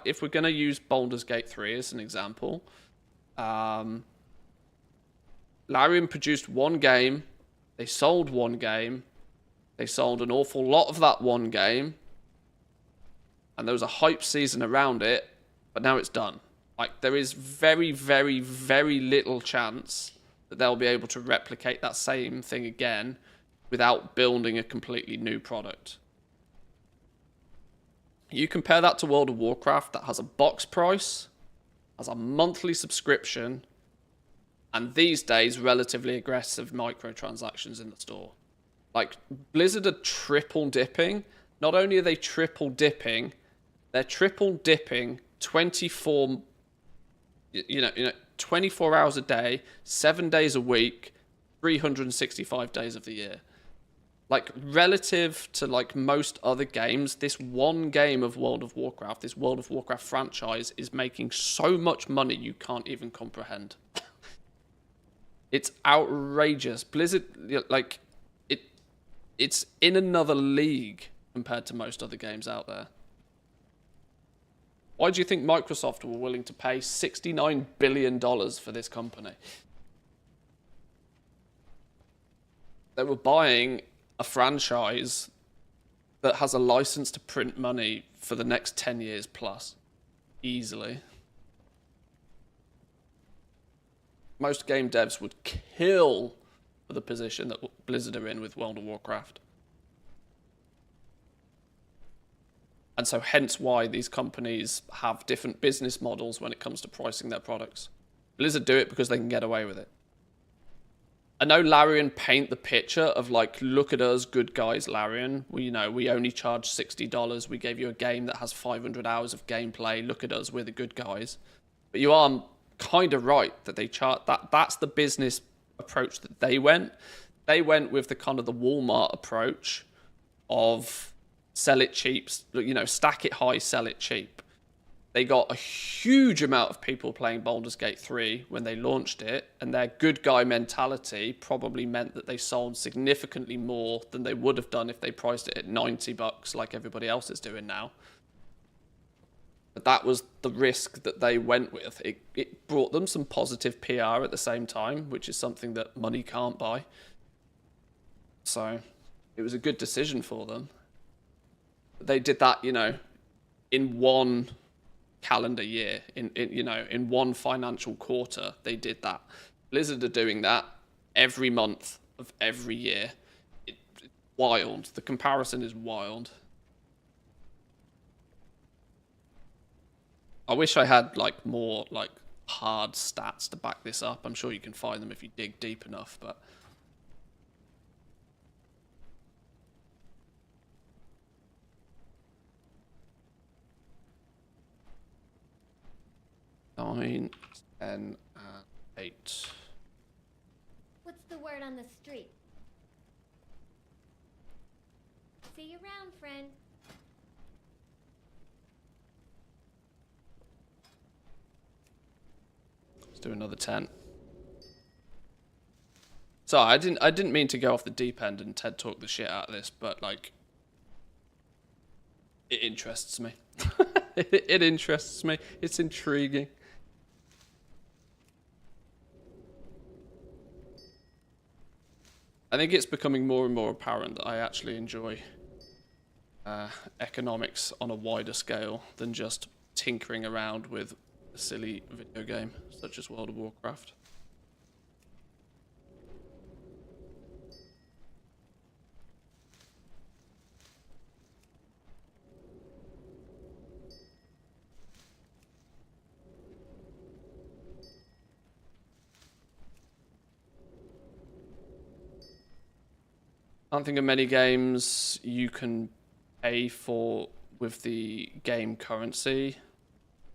if we're going to use Baldur's Gate 3 as an example, Larian produced one game, they sold one game, they sold an awful lot of that one game, and there was a hype season around it, but now it's done. Like, there is very, very, very little chance that they'll be able to replicate that same thing again without building a completely new product. You compare that to World of Warcraft that has a box price, has a monthly subscription, and these days, relatively aggressive microtransactions in the store. Like, Blizzard are triple dipping. Not only are they triple dipping, they're triple dipping 24 hours a day, 7 days a week, 365 days of the year. Like, relative to like most other games, this one game of World of Warcraft, this World of Warcraft franchise, is making so much money you can't even comprehend. It's outrageous. Blizzard, like, it's in another league compared to most other games out there. Why do you think Microsoft were willing to pay $69 billion for this company? They were buying a franchise that has a license to print money for the next 10 years plus. Easily. Most game devs would kill for the position that Blizzard are in with World of Warcraft. And so hence why these companies have different business models when it comes to pricing their products. Blizzard do it because they can get away with it. I know Larian paint the picture of like, look at us, good guys, Larian. We only charge $60. We gave you a game that has 500 hours of gameplay. Look at us, we're the good guys. But you are kind of right that they chart that. That's the business approach that they went. They went with the kind of the Walmart approach of sell it cheap, stack it high, sell it cheap. They got a huge amount of people playing Baldur's Gate 3 when they launched it, and their good guy mentality probably meant that they sold significantly more than they would have done if they priced it at $90 like everybody else is doing now. But that was the risk that they went with. It brought them some positive PR at the same time, which is something that money can't buy. So it was a good decision for them. They did that, you know, in one calendar year, in one financial quarter, they did that. Blizzard are doing that every month of every year. It's wild. The comparison is wild. I wish I had like more like hard stats to back this up. I'm sure you can find them if you dig deep enough, but nine, 10, and 8. What's the word on the street? See you around, friend. Let's do another 10. So I didn't mean to go off the deep end and TED talk the shit out of this, but like it interests me. It interests me. It's intriguing. I think it's becoming more and more apparent that I actually enjoy economics on a wider scale than just tinkering around with a silly video game such as World of Warcraft. I don't think of many games you can pay for with the game currency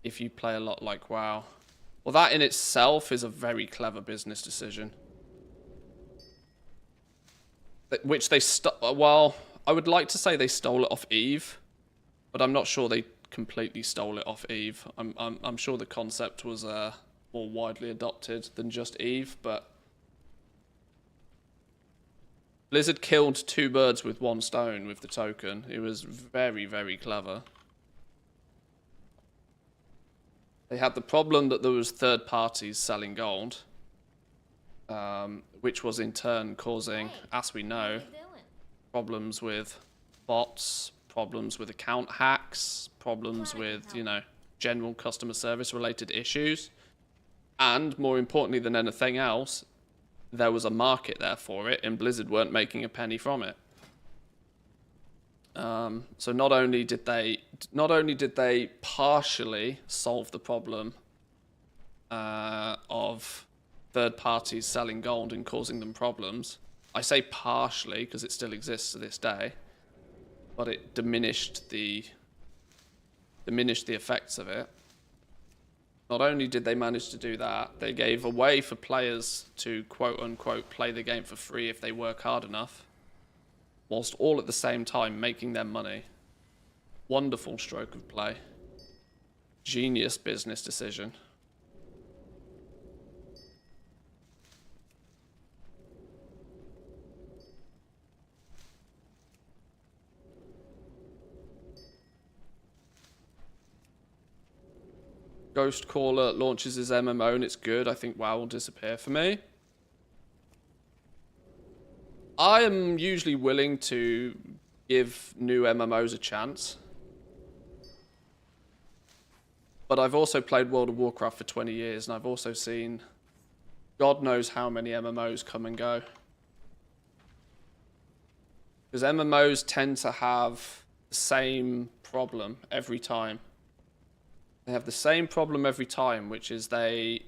if you play a lot like WoW. Well, that in itself is a very clever business decision. Which they well, I would like to say they stole it off Eve, but I'm not sure they completely stole it off Eve. I'm sure the concept was more widely adopted than just Eve, but Blizzard killed 2 birds with 1 stone with the token. It was very, very clever. They had the problem that there was third parties selling gold, which was in turn causing, as we know, problems with bots, problems with account hacks, problems with, you know, general customer service related issues. And more importantly than anything else, there was a market there for it, and Blizzard weren't making a penny from it. So not only did they partially solve the problem of third parties selling gold and causing them problems. I say partially because it still exists to this day, but it diminished the effects of it. Not only did they manage to do that, they gave a way for players to quote-unquote play the game for free if they work hard enough, whilst all at the same time making their money. Wonderful stroke of play. Genius business decision. Ghostcaller launches his MMO and it's good. I think WoW will disappear for me. I am usually willing to give new MMOs a chance. But I've also played World of Warcraft for 20 years and I've also seen God knows how many MMOs come and go. Because MMOs tend to have the same problem every time. They have the same problem every time, which is they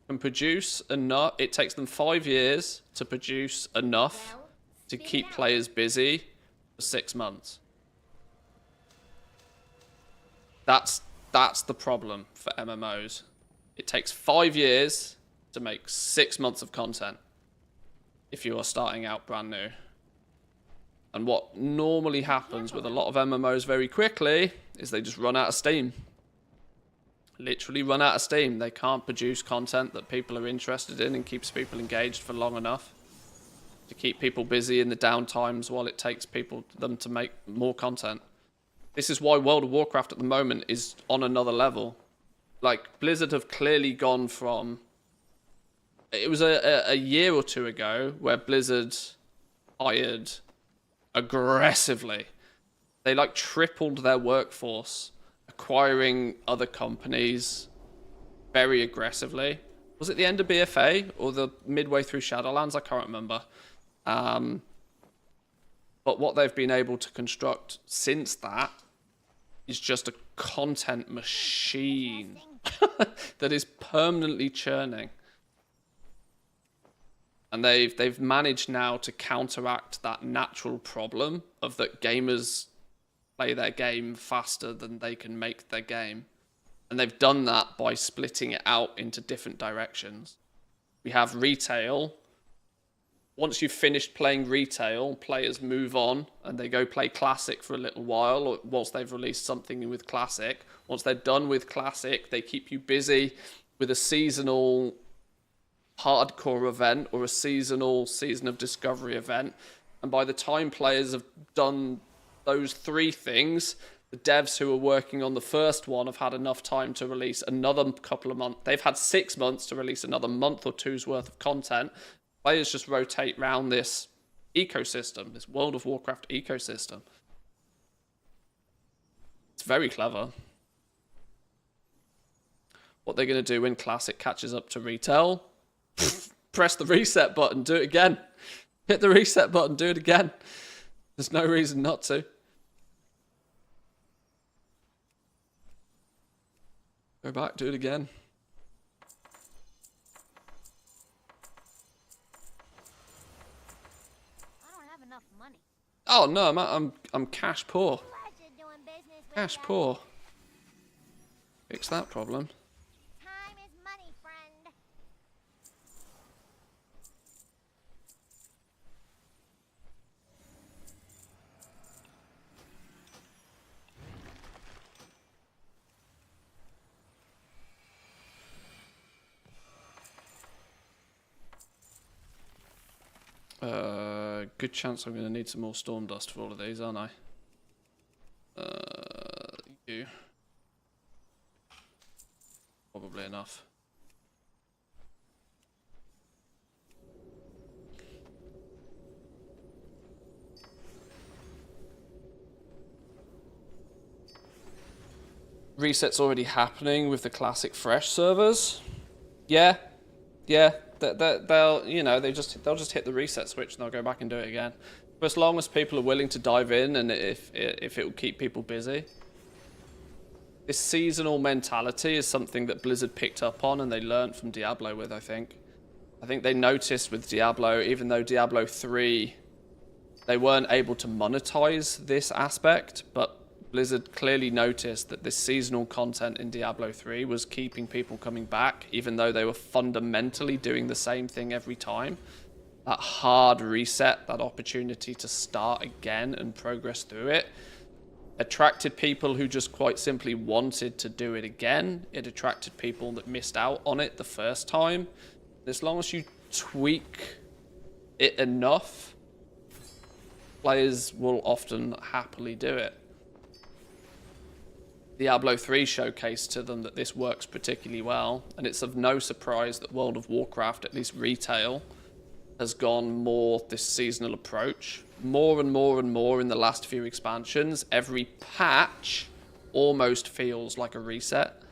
can produce enough. It takes them 5 years to produce enough to keep players busy for 6 months. That's the problem for MMOs. It takes 5 years to make 6 months of content if you are starting out brand new. And what normally happens with a lot of MMOs very quickly is they just run out of steam. Literally run out of steam. They can't produce content that people are interested in and keeps people engaged for long enough to keep people busy in the down times while it takes them to make more content. This is why World of Warcraft at the moment is on another level. Like, Blizzard have clearly gone from... It was a year or two ago where Blizzard hired aggressively. They, like, tripled their workforce, acquiring other companies very aggressively. Was it the end of BFA or the midway through Shadowlands? I can't remember. But what they've been able to construct since that is just a content machine that is permanently churning. And they've managed now to counteract that natural problem of that gamers play their game faster than they can make their game. And they've done that by splitting it out into different directions. We have retail. Once you've finished playing retail, players move on and they go play Classic for a little while, or whilst they've released something with Classic. Once they're done with Classic, they keep you busy with a seasonal hardcore event or a seasonal Season of Discovery event. And by the time players have done those three things, the devs who are working on the first one have had enough time to release another couple of months. They've had 6 months to release another month or two's worth of content. Players just rotate around this ecosystem, this World of Warcraft ecosystem. It's very clever. What they're going to do when Classic catches up to retail, press the reset button, do it again. Hit the reset button, do it again. There's no reason not to. Go back, do it again. Oh no, I'm cash poor. Cash poor. Fix that problem. Time is money, friend. Good chance I'm going to need some more storm dust for all of these, aren't I? You. Probably enough. Reset's already happening with the Classic Fresh servers. Yeah. They'll just hit the reset switch and they'll go back and do it again. But as long as people are willing to dive in and if it will keep people busy. This seasonal mentality is something that Blizzard picked up on and they learned from Diablo with, I think. I think they noticed with Diablo, even though Diablo 3, they weren't able to monetize this aspect, but Blizzard clearly noticed that this seasonal content in Diablo 3 was keeping people coming back, even though they were fundamentally doing the same thing every time. That hard reset, that opportunity to start again and progress through it, attracted people who just quite simply wanted to do it again. It attracted people that missed out on it the first time. As long as you tweak it enough, players will often happily do it. Diablo 3 showcased to them that this works particularly well, and it's of no surprise that World of Warcraft, at least retail, has gone more this seasonal approach. More and more and more in the last few expansions. Every patch almost feels like a reset.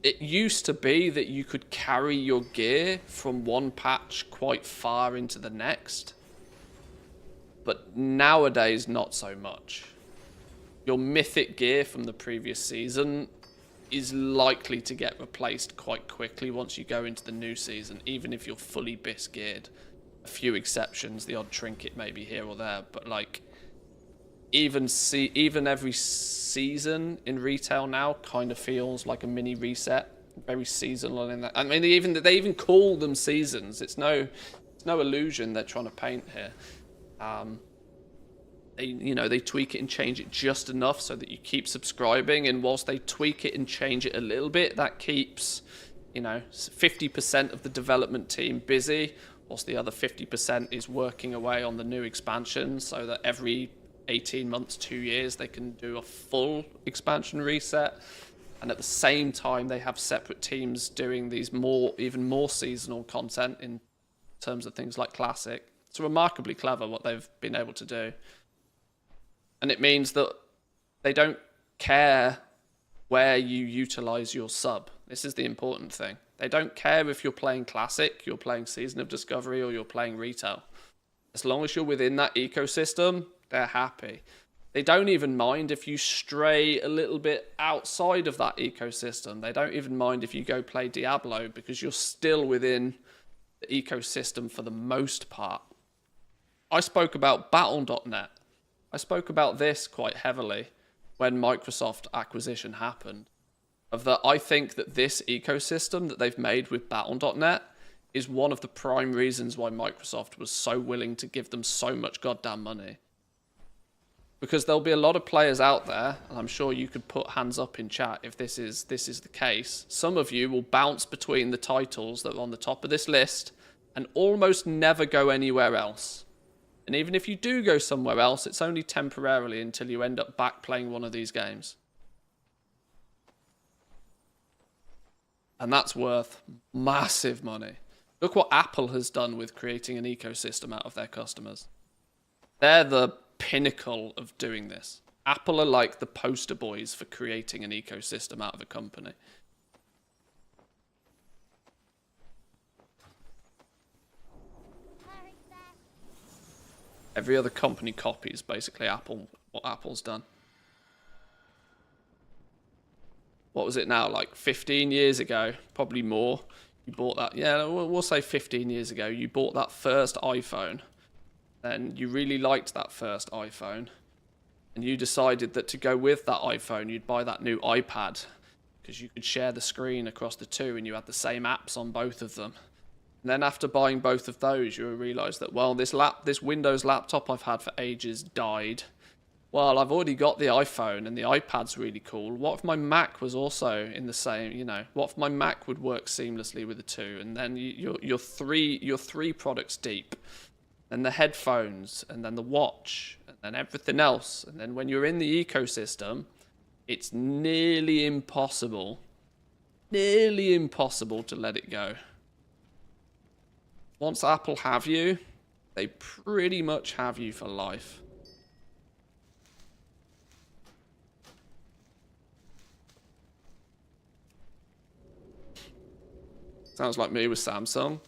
It used to be that you could carry your gear from one patch quite far into the next, but nowadays not so much. Your mythic gear from the previous season is likely to get replaced quite quickly once you go into the new season, even if you're fully bis geared. A few exceptions, the odd trinket maybe here or there, but like even every season in retail now kind of feels like a mini reset, very seasonal in that. I mean, they even call them seasons. It's no illusion they're trying to paint here. They tweak it and change it just enough so that you keep subscribing, and whilst they tweak it and change it a little bit, that keeps 50% of the development team busy, whilst the other 50% is working away on the new expansion, so that every 18 months, 2 years, they can do a full expansion reset. And at the same time, they have separate teams doing these even more seasonal content in terms of things like Classic. It's remarkably clever what they've been able to do. And it means that they don't care where you utilize your sub. This is the important thing. They don't care if you're playing Classic, you're playing Season of Discovery, or you're playing Retail. As long as you're within that ecosystem, they're happy. They don't even mind if you stray a little bit outside of that ecosystem. They don't even mind if you go play Diablo, because you're still within the ecosystem for the most part. I spoke about Battle.net. I spoke about this quite heavily when Microsoft acquisition happened. Of that, I think that this ecosystem that they've made with Battle.net is one of the prime reasons why Microsoft was so willing to give them so much goddamn money. Because there'll be a lot of players out there, and I'm sure you could put hands up in chat if this is the case. Some of you will bounce between the titles that are on the top of this list and almost never go anywhere else. And even if you do go somewhere else, it's only temporarily until you end up back playing one of these games. And that's worth massive money. Look what Apple has done with creating an ecosystem out of their customers. They're the pinnacle of doing this. Apple are like the poster boys for creating an ecosystem out of a company. Every other company copies basically what Apple's done. What was it now, like 15 years ago, probably more, you bought that, yeah, we'll say 15 years ago, you bought that first iPhone, and you really liked that first iPhone, and you decided that to go with that iPhone, you'd buy that new iPad, because you could share the screen across the two, and you had the same apps on both of them. And then after buying both of those, you realised that, well, this Windows laptop I've had for ages died. Well, I've already got the iPhone and the iPad's really cool. What if my Mac was also in the same, what if my Mac would work seamlessly with the two? And then you're three products deep. And the headphones, and then the watch, and then everything else. And then when you're in the ecosystem, it's nearly impossible to let it go. Once Apple have you, they pretty much have you for life. Sounds like me with Samsung.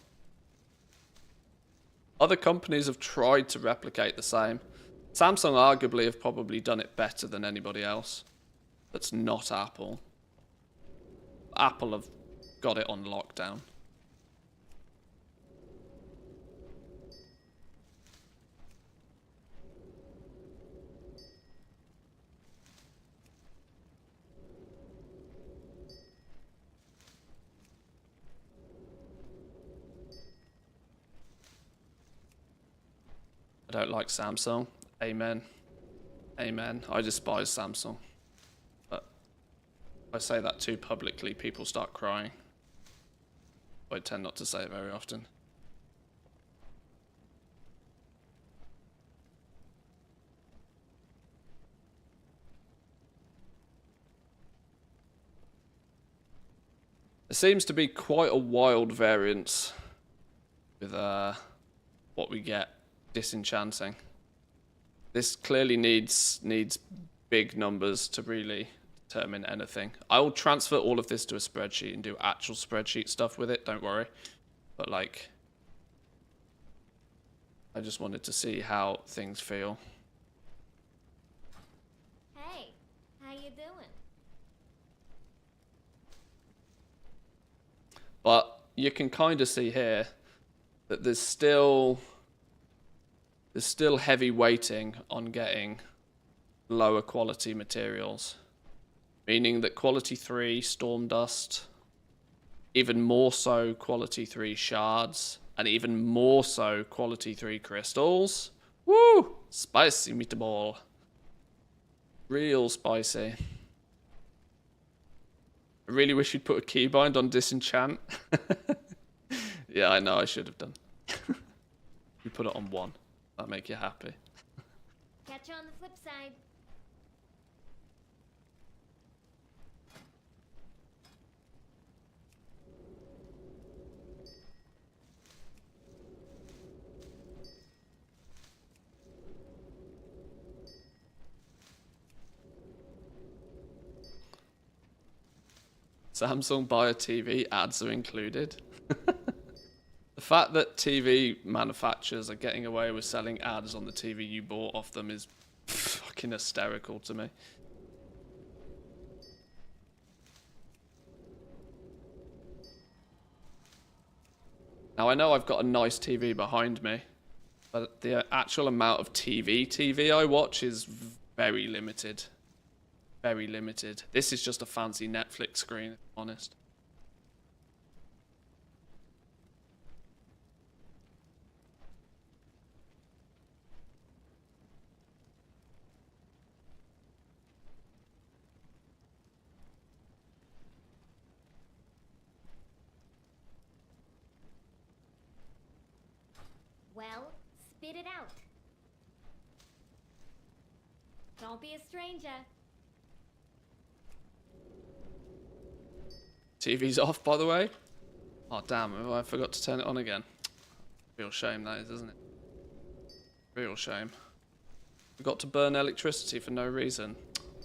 Other companies have tried to replicate the same. Samsung arguably have probably done it better than anybody else. That's not Apple. Apple have got it on lockdown. I don't like Samsung. Amen. Amen. I despise Samsung. But if I say that too publicly, people start crying. I tend not to say it very often. There seems to be quite a wild variance with what we get. Disenchanting. This clearly needs big numbers to really determine anything. I will transfer all of this to a spreadsheet and do actual spreadsheet stuff with it, don't worry. But like, I just wanted to see how things feel. Hey, how you doing? But you can kind of see here that there's still heavy weighting on getting lower quality materials. Meaning that quality 3 storm dust, even more so quality 3 shards, and even more so quality 3 crystals. Woo! Spicy meatball. Real spicy. I really wish you'd put a keybind on Disenchant. Yeah, I know, I should have done. You put it on 1. That'll make you happy. Catch you on the flip side. Samsung buy a TV, ads are included. The fact that TV manufacturers are getting away with selling ads on the TV you bought off them is fucking hysterical to me. Now I know I've got a nice TV behind me, but the actual amount of TV I watch is very limited. Very limited. This is just a fancy Netflix screen, if I'm honest. Well, spit it out. Don't be a stranger. TV's off, by the way. Oh, damn, I forgot to turn it on again. Real shame that is, isn't it? Real shame. Forgot to burn electricity for no reason.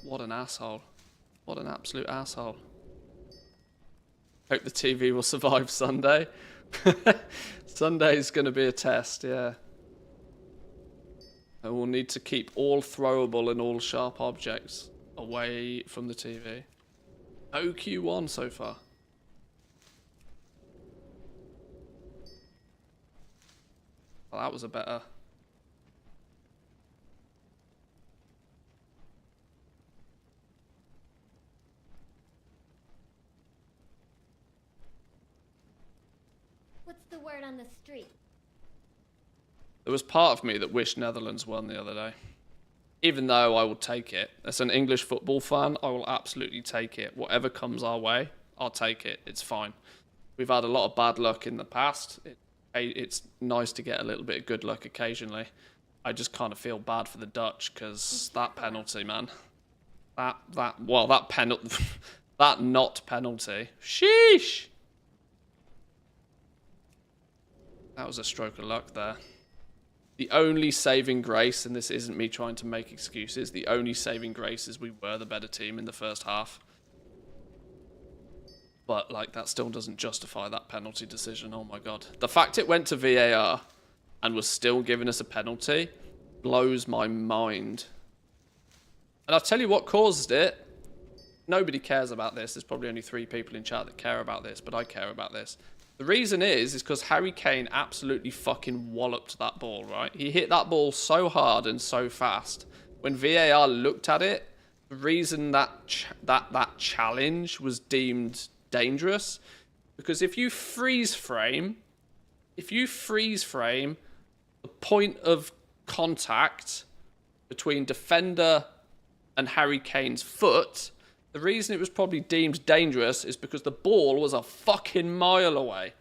What an asshole. What an absolute asshole. Hope the TV will survive Sunday. Sunday's going to be a test, yeah. I will need to keep all throwable and all sharp objects away from the TV. No Q1 so far. Well, that was a better... What's the word on the street? There was part of me that wished Netherlands won the other day. Even though I will take it. As an English football fan, I will absolutely take it. Whatever comes our way, I'll take it. It's fine. We've had a lot of bad luck in the past. It's nice to get a little bit of good luck occasionally. I just kind of feel bad for the Dutch because that penalty, man. That penalty, that not penalty. Sheesh. That was a stroke of luck there. The only saving grace, and this isn't me trying to make excuses, the only saving grace is we were the better team in the first half. But, like, that still doesn't justify that penalty decision. Oh, my God. The fact it went to VAR and was still giving us a penalty blows my mind. And I'll tell you what caused it. Nobody cares about this. There's probably only 3 people in chat that care about this, but I care about this. The reason is because Harry Kane absolutely fucking walloped that ball, right? He hit that ball so hard and so fast. When VAR looked at it, the reason that challenge was deemed dangerous, because if you freeze frame the point of contact between defender and Harry Kane's foot, the reason it was probably deemed dangerous is because the ball was a fucking mile away.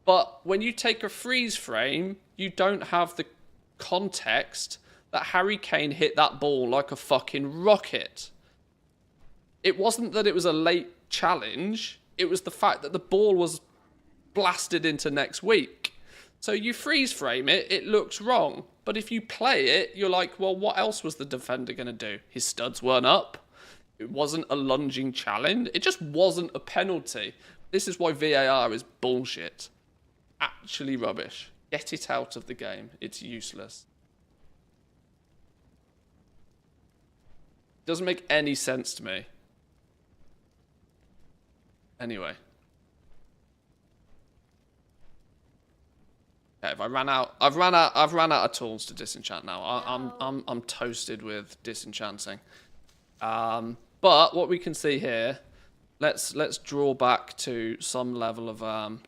But when you take a freeze frame, you don't have the context that Harry Kane hit that ball like a fucking rocket. It wasn't that it was a late challenge, it was the fact that the ball was blasted into next week. So you freeze frame it, it looks wrong. But if you play it, you're like, well, what else was the defender going to do? His studs weren't up. It wasn't a lunging challenge. It just wasn't a penalty. This is why VAR is bullshit. Actually rubbish. Get it out of the game. It's useless. Doesn't make any sense to me. Anyway. Okay, if I've run out of tools to disenchant now. I'm toasted with disenchanting. But what we can see here, let's draw back to some level of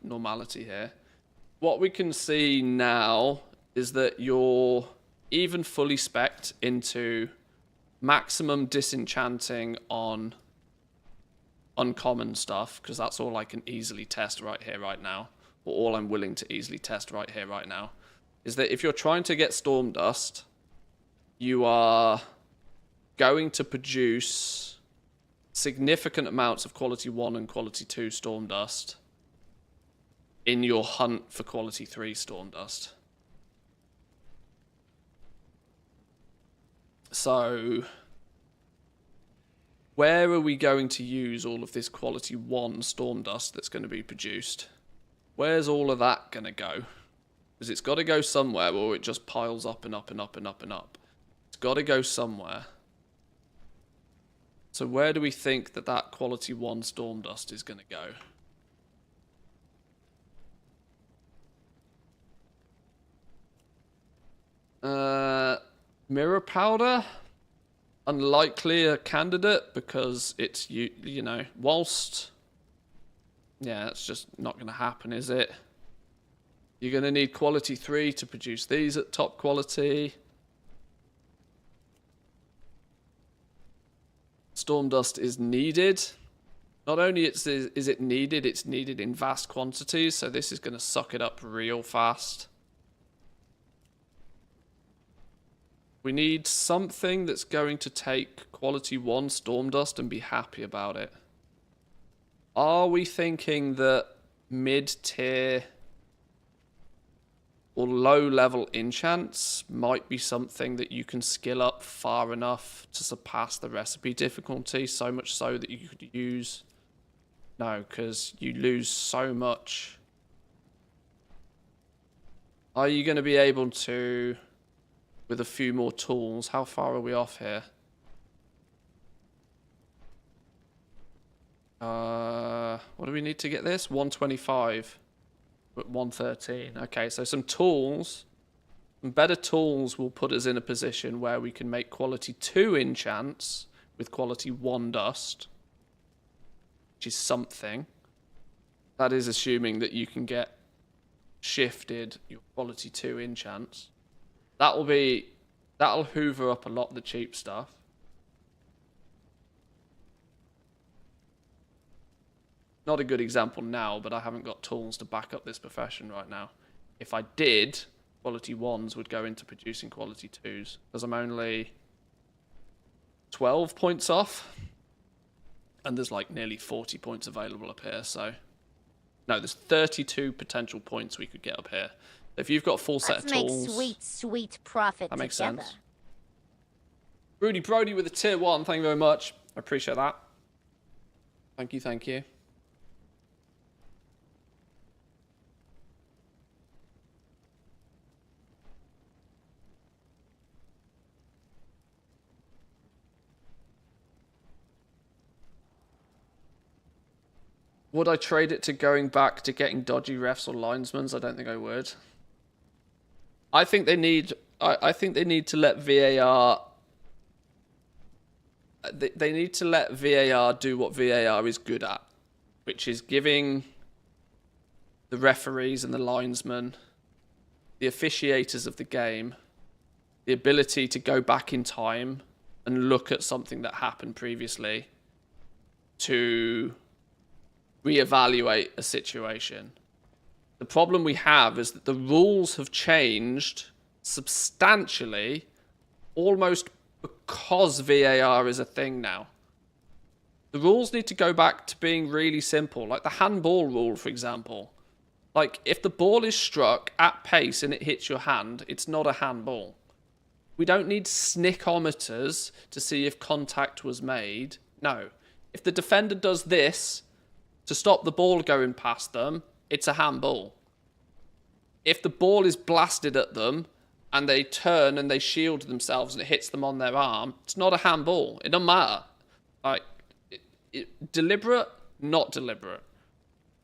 normality here. What we can see now is that you're even fully spec'd into maximum disenchanting on uncommon stuff, because that's all I can easily test right here, right now, or all I'm willing to easily test right here, right now, is that if you're trying to get Storm Dust, you are going to produce significant amounts of quality 1 and quality 2 storm dust in your hunt for quality 3 storm dust. So, where are we going to use all of this quality 1 storm dust that's going to be produced? Where's all of that going to go? Because it's got to go somewhere, or it just piles up and up and up and up and up. It's got to go somewhere. So where do we think that that quality 1 storm dust is going to go? Mirror powder? Unlikely a candidate because it's, you know, whilst... Yeah, it's just not going to happen, is it? You're going to need quality 3 to produce these at top quality. Storm dust is needed. Not only is it needed, it's needed in vast quantities, so this is going to suck it up real fast. We need something that's going to take quality 1 storm dust and be happy about it. Are we thinking that mid-tier or low-level enchants might be something that you can skill up far enough to surpass the recipe difficulty, so much so that you could use... No, because you lose so much. Are you going to be able to... with a few more tools? How far are we off here? What do we need to get this? 125. But 113. Okay, so some tools. Some better tools will put us in a position where we can make quality 2 enchants with quality 1 dust. Which is something. That is assuming that you can get shifted your quality 2 enchants. That'll hoover up a lot of the cheap stuff. Not a good example now, but I haven't got tools to back up this profession right now. If I did, quality 1s would go into producing quality 2s. Because I'm only 12 points off. And there's like nearly 40 points available up here, so... No, there's 32 potential points we could get up here. If you've got a full set of tools... Let's make sweet profit that makes together. sense. Rudy Brody with a tier 1, thank you very much. I appreciate that. Thank you, thank you. Would I trade it to going back to getting dodgy refs or linesmans? I don't think I would. I think they need... I think they need to let VAR... They need to let VAR do what VAR is good at. Which is giving the referees and the linesmen, the officiators of the game, the ability to go back in time and look at something that happened previously to... reevaluate a situation. The problem we have is that the rules have changed substantially almost because VAR is a thing now. The rules need to go back to being really simple, like the handball rule, for example. Like, if the ball is struck at pace and it hits your hand, it's not a handball. We don't need snickometers to see if contact was made. No. If the defender does this to stop the ball going past them, it's a handball. If the ball is blasted at them and they turn and they shield themselves and it hits them on their arm, it's not a handball. It doesn't matter. Like, deliberate, not deliberate.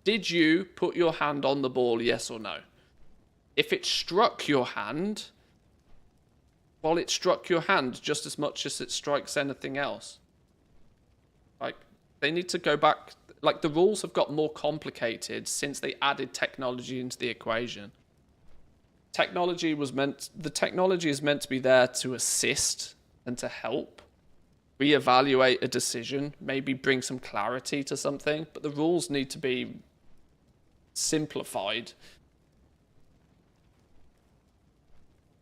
Did you put your hand on the ball, yes or no? If it struck your hand, well, it struck your hand just as much as it strikes anything else. Like, they need to go back... Like, the rules have got more complicated since they added technology into the equation. The technology is meant to be there to assist and to help reevaluate a decision, maybe bring some clarity to something, but the rules need to be simplified.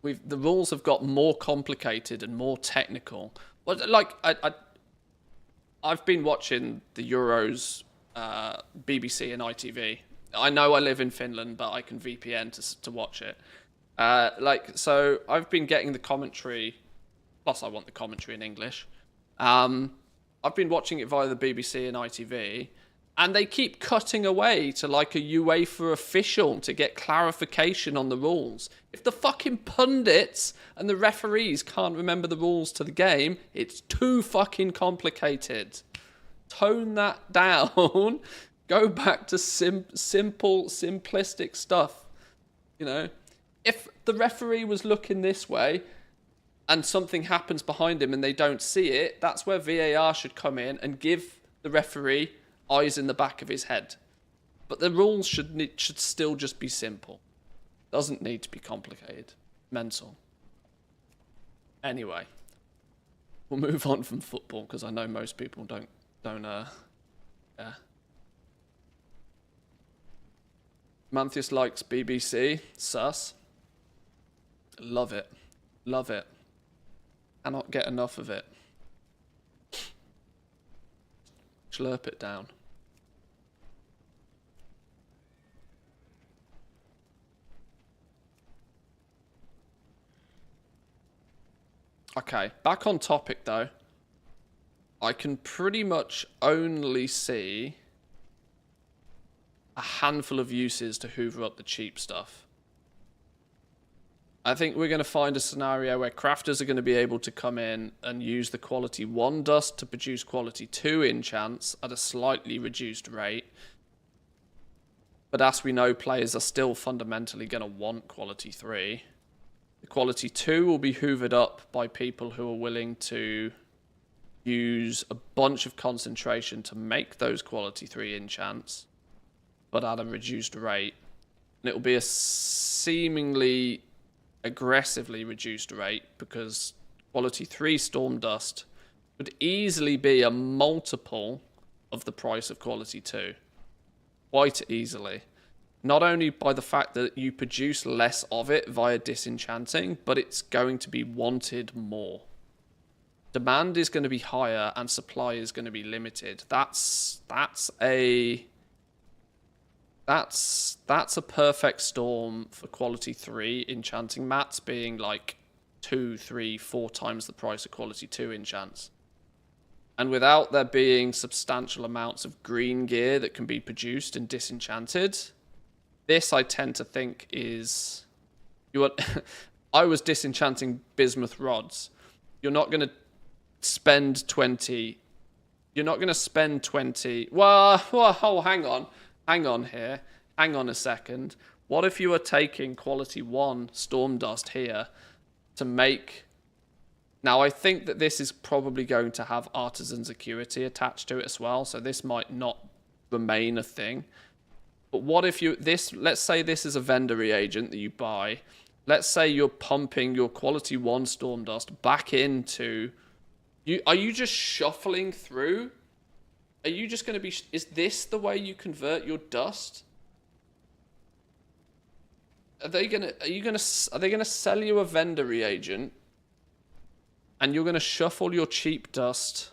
the rules have got more complicated and more technical. Well, like I've been watching the Euros, BBC and ITV. I know I live in Finland, but I can VPN to watch it. So I've been getting the commentary. Plus, I want the commentary in English. I've been watching it via the BBC and ITV, and they keep cutting away to like a UEFA official to get clarification on the rules. If the fucking pundits and the referees can't remember the rules to the game, it's too fucking complicated. Tone that down. Go back to simple, simplistic stuff. You know, if the referee was looking this way and something happens behind him and they don't see it, that's where VAR should come in and give the referee eyes in the back of his head. But the rules should still just be simple. Doesn't need to be complicated. Mental. Anyway, we'll move on from football because I know most people don't yeah. Manthius likes BBC. Sus. Love it. Love it. Cannot get enough of it. Slurp it down. Okay, back on topic though. I can pretty much only see a handful of uses to hoover up the cheap stuff. I think we're going to find a scenario where crafters are going to be able to come in and use the quality 1 dust to produce quality 2 enchants at a slightly reduced rate. But as we know, players are still fundamentally going to want quality 3. The quality 2 will be hoovered up by people who are willing to use a bunch of concentration to make those quality 3 enchants, but at a reduced rate. And it will be a seemingly aggressively reduced rate because quality 3 Storm Dust would easily be a multiple of the price of quality 2. Quite easily. Not only by the fact that you produce less of it via disenchanting, but it's going to be wanted more. Demand is going to be higher and supply is going to be limited. That's a perfect storm for quality 3 enchanting mats being like 2, 3, 4 times the price of quality 2 enchants. And without there being substantial amounts of green gear that can be produced and disenchanted, this I tend to think is... I was disenchanting bismuth rods. You're not going to spend 20... You're not going to spend 20... Well, hang on. Hang on here. Hang on a second. What if you were taking quality 1 Storm Dust here to make... Now, I think that this is probably going to have Artisan's Acuity attached to it as well, so this might not remain a thing. But what if you... Let's say this is a vendor reagent that you buy. Let's say you're pumping your quality 1 Storm Dust back into... Are you just shuffling through? Are you just going to be... Is this the way you convert your dust? Are they going to sell you a vendor reagent and you're going to shuffle your cheap dust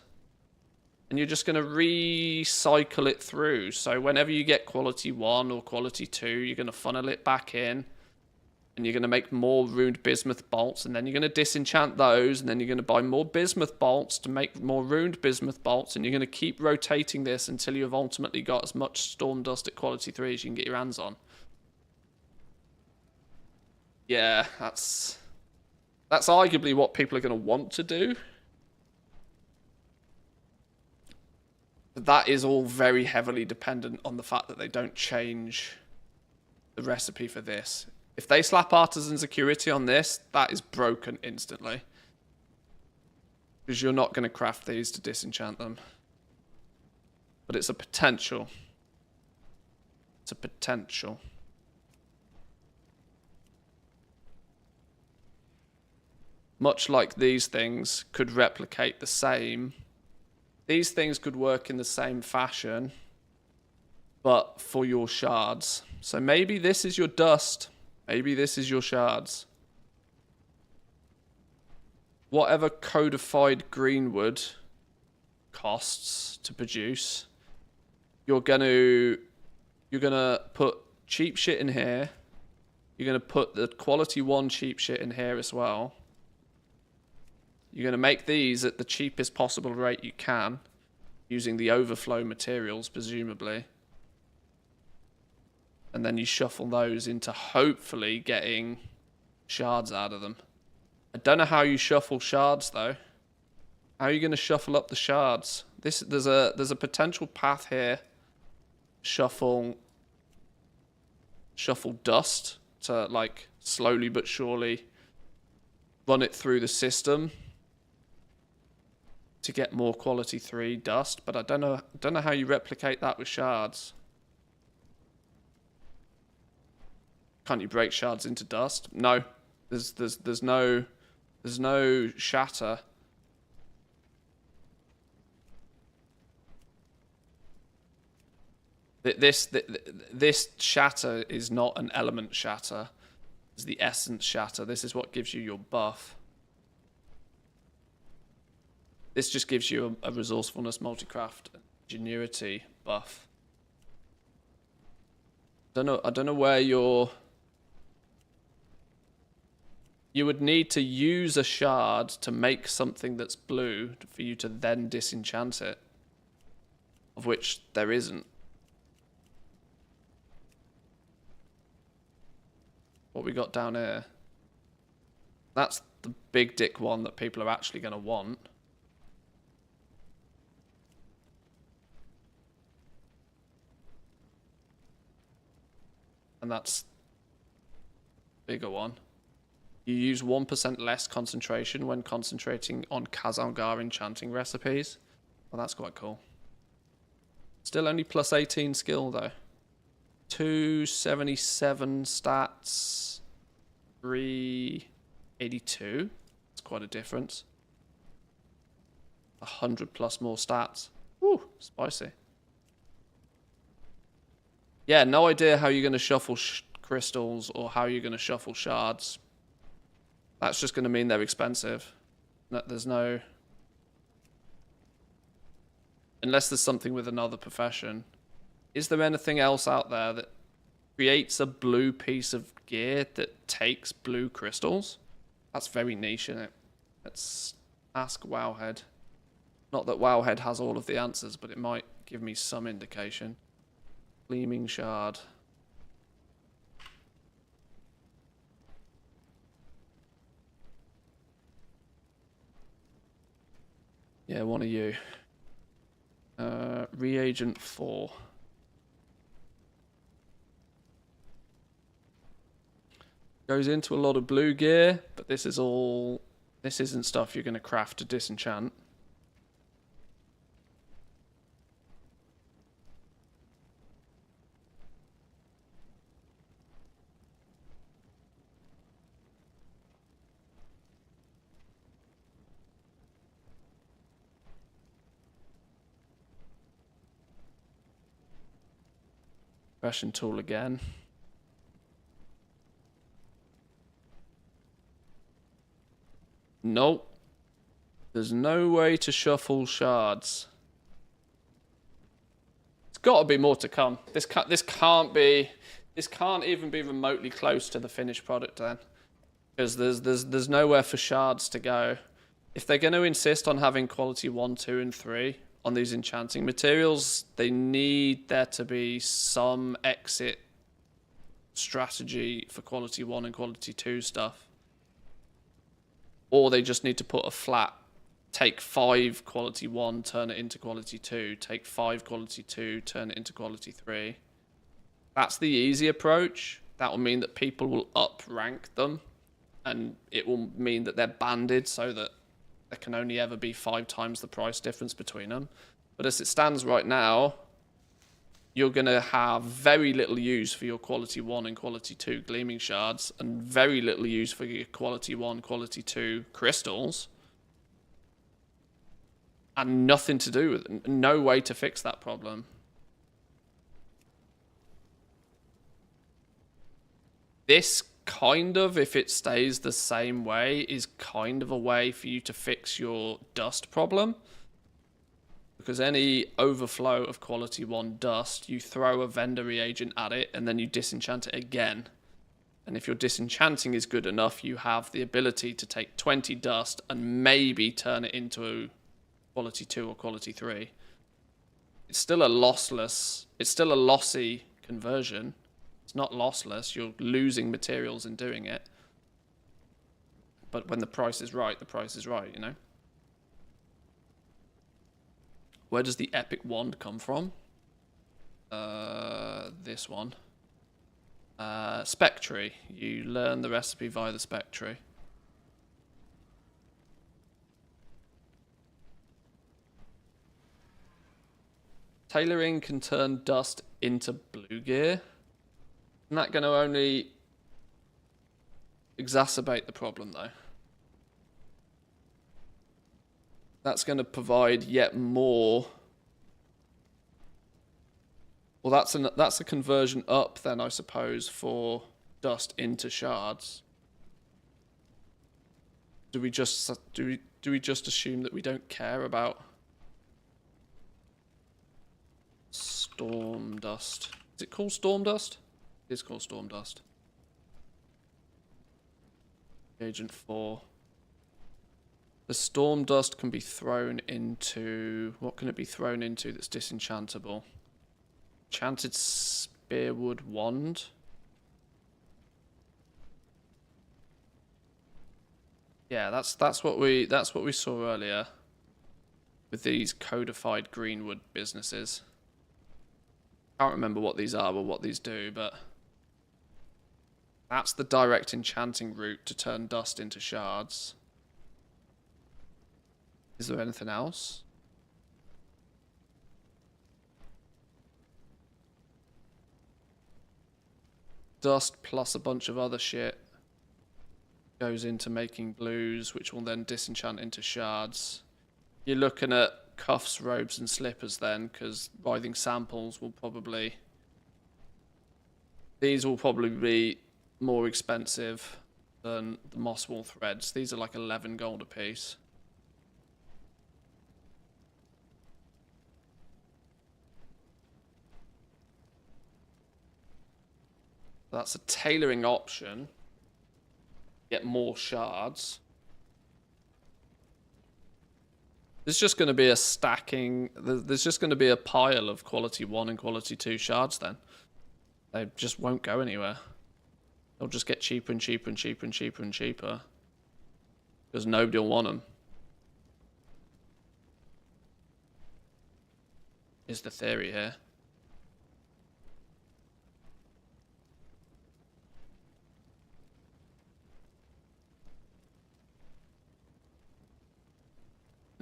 and you're just going to recycle it through? So whenever you get quality 1 or quality 2, you're going to funnel it back in and you're going to make more ruined bismuth bolts, and then you're going to disenchant those, and then you're going to buy more bismuth bolts to make more ruined bismuth bolts, and you're going to keep rotating this until you've ultimately got as much storm dust at quality 3 as you can get your hands on. Yeah, that's arguably what people are going to want to do. But that is all very heavily dependent on the fact that they don't change the recipe for this. If they slap Artisan's Acuity on this, that is broken instantly. Because you're not going to craft these to disenchant them. But it's a potential. It's a potential. Much like these things could replicate the same. These things could work in the same fashion, but for your shards. So maybe this is your dust. Maybe this is your shards. whatever codified greenwood costs to produce, you're gonna put cheap shit in here. You're gonna put the quality 1 cheap shit in here as well. You're gonna make these at the cheapest possible rate you can, using the overflow materials, presumably. And then you shuffle those into hopefully getting shards out of them. I don't know how you shuffle shards though. How are you going to shuffle up the shards? There's a potential path here. Shuffle dust to like slowly but surely run it through the system to get more quality 3 dust, but I don't know how you replicate that with shards. Can't you break shards into dust? No. There's no shatter. This shatter is not an element shatter. It's the essence shatter. This is what gives you your buff. This just gives you a resourcefulness, multicraft, ingenuity buff. I don't know where you would need to use a shard to make something that's blue for you to then disenchant it, of which there isn't. What we got down here? That's the big dick one that people are actually going to want. And that's the bigger one. You use 1% less concentration when concentrating on Kazangar enchanting recipes. Well, that's quite cool. Still only plus 18 skill though. 277 stats. 382. That's quite a difference. 100 plus more stats. Woo, spicy. Yeah, no idea how you're going to shuffle crystals or how you're going to shuffle shards. That's just going to mean they're expensive. There's no... Unless there's something with another profession. Is there anything else out there that creates a blue piece of gear that takes blue crystals? That's very niche, isn't it? Let's ask Wowhead. Not that Wowhead has all of the answers, but it might give me some indication. Gleaming shard. Yeah, one of you. Reagent 4. Goes into a lot of blue gear, but this isn't stuff you're going to craft to disenchant. Profession tool again. Nope. There's no way to shuffle shards. It's got to be more to come. This can't even be remotely close to the finished product then, because there's nowhere for shards to go. If they're going to insist on having quality 1, 2, and 3 on these enchanting materials, they need there to be some exit strategy for quality 1 and quality 2 stuff. Or they just need to put a flat, take 5 quality 1, turn it into quality 2, take 5 quality 2, turn it into quality 3. That's the easy approach. That will mean that people will up rank them, and it will mean that they're banded so that there can only ever be 5 times the price difference between them. But as it stands right now, you're going to have very little use for your quality 1 and quality 2 gleaming shards, and very little use for your quality 1, quality 2 crystals. And nothing to do with it. No way to fix that problem. This kind of, if it stays the same way, is kind of a way for you to fix your dust problem. Because any overflow of quality 1 dust, you throw a vendor reagent at it and then you disenchant it again. And if your disenchanting is good enough, you have the ability to take 20 dust and maybe turn it into quality 2 or quality 3. It's still a lossy conversion. It's not lossless. You're losing materials in doing it. But when the price is right, the price is right, you know? Where does the epic wand come from? This one. Spec tree. You learn the recipe via the spec tree. Tailoring can turn dust into blue gear. Isn't that going to only exacerbate the problem, though? That's going to provide yet more. Well, that's a conversion up then, I suppose, for dust into shards. Do we just assume that we don't care about storm dust? Is it called storm dust? It is called storm dust. Agent 4. The storm dust can be thrown into... What can it be thrown into that's disenchantable? Enchanted spearwood wand. Yeah, that's what we saw earlier with these codified greenwood businesses. I can't remember what these are or what these do, but that's the direct enchanting route to turn dust into shards. Is there anything else? Dust plus a bunch of other shit goes into making blues, which will then disenchant into shards. You're looking at cuffs, robes, and slippers then, because writhing samples will probably... These will probably be more expensive than the moss wool threads. These are like 11 gold a piece. That's a tailoring option. Get more shards. There's just going to be a stacking. There's just going to be a pile of quality 1 and quality 2 shards then. They just won't go anywhere. They'll just get cheaper and cheaper and cheaper and cheaper and cheaper. Because nobody will want them. Is the theory here.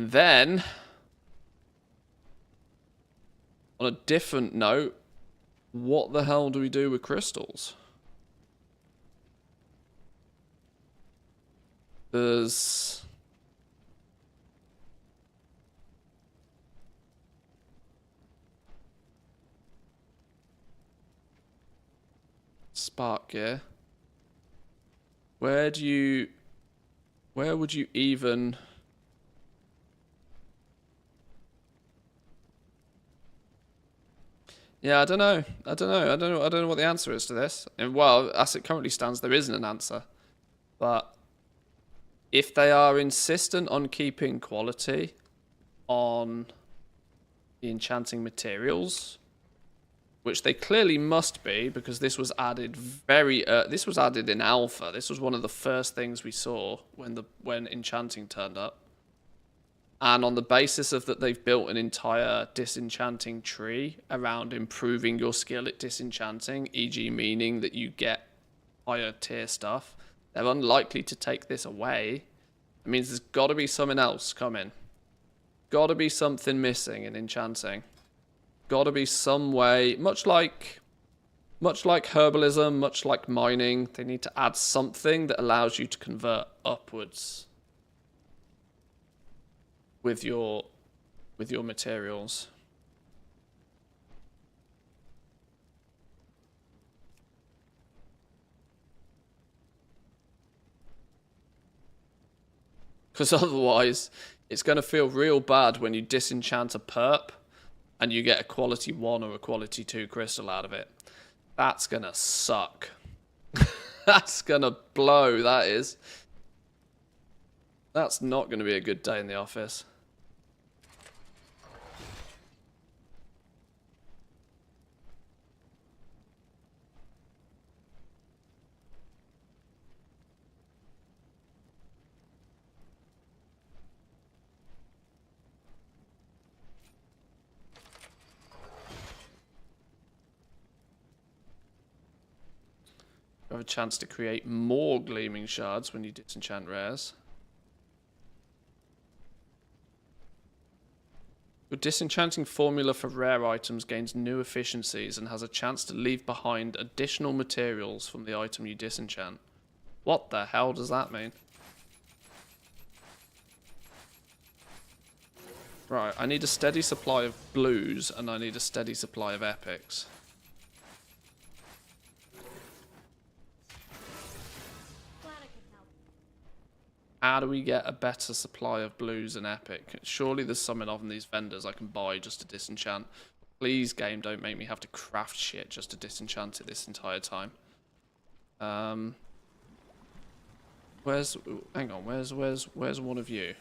Then, on a different note, what the hell do we do with crystals? There's... Spark gear. Where would you even... Yeah, I don't know what the answer is to this. And well, as it currently stands, there isn't an answer. But if they are insistent on keeping quality on the enchanting materials, which they clearly must be, because this was added this was added in alpha. This was one of the first things we saw when enchanting turned up. And on the basis of that, they've built an entire disenchanting tree around improving your skill at disenchanting, e.g. meaning that you get higher tier stuff. They're unlikely to take this away. It means there's got to be something else coming. Got to be something missing in enchanting. Got to be some way, much like herbalism, much like mining, they need to add something that allows you to convert upwards with your materials. Because otherwise, it's going to feel real bad when you disenchant a perp and you get a quality 1 or a quality 2 crystal out of it. That's going to suck. That's going to blow, that is. That's not going to be a good day in the office. You have a chance to create more gleaming shards when you disenchant rares. Your disenchanting formula for rare items gains new efficiencies and has a chance to leave behind additional materials from the item you disenchant. What the hell does that mean? Right, I need a steady supply of blues and I need a steady supply of epics. How do we get a better supply of blues and epic? Surely there's something of these vendors I can buy just to disenchant. Please, game, don't make me have to craft shit just to disenchant it this entire time. Hang on, where's one of you?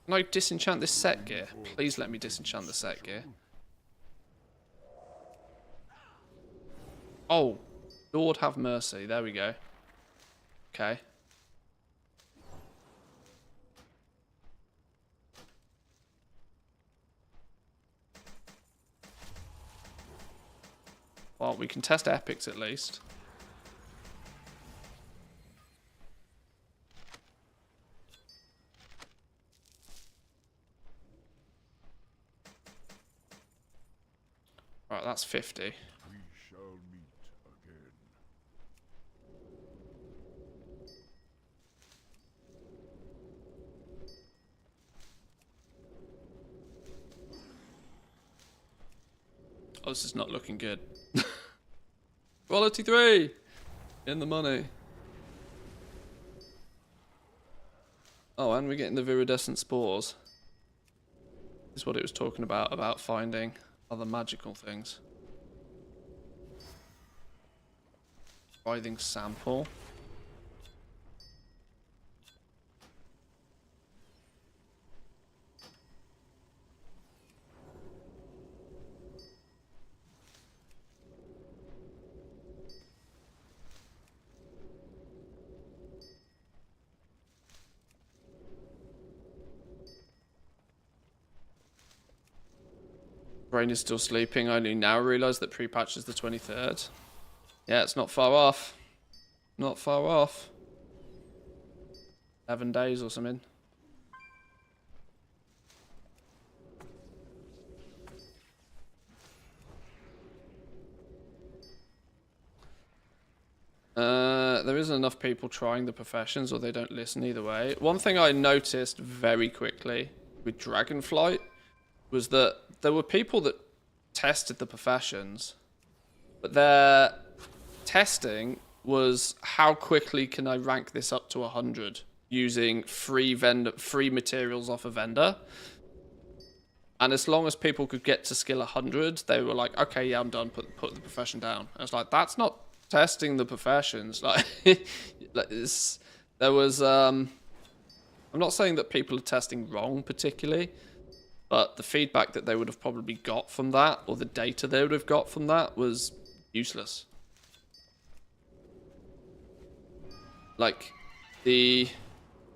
Can I disenchant this set gear? Please let me disenchant the set gear. Oh, Lord have mercy. There we go. Okay. Well, we can test epics at least. Right, that's 50. We shall meet again. Oh, this is not looking good. Quality 3! In the money. Oh, and we're getting the viridescent spores. This is what it was talking about finding other magical things. Writhing sample. Brain is still sleeping. I only now realise that pre-patch is the 23rd. Yeah, it's not far off. Not far off. 11 days or something. There isn't enough people trying the professions, or they don't listen either way. One thing I noticed very quickly with Dragonflight was that there were people that tested the professions, but their testing was how quickly can I rank this up to 100 using free materials off a vendor. And as long as people could get to skill 100, they were like, okay, yeah, I'm done, put the profession down. I was like, that's not testing the professions. Like, there was, I'm not saying that people are testing wrong particularly, but the feedback that they would have probably got from that, or the data they would have got from that, was useless. Like, the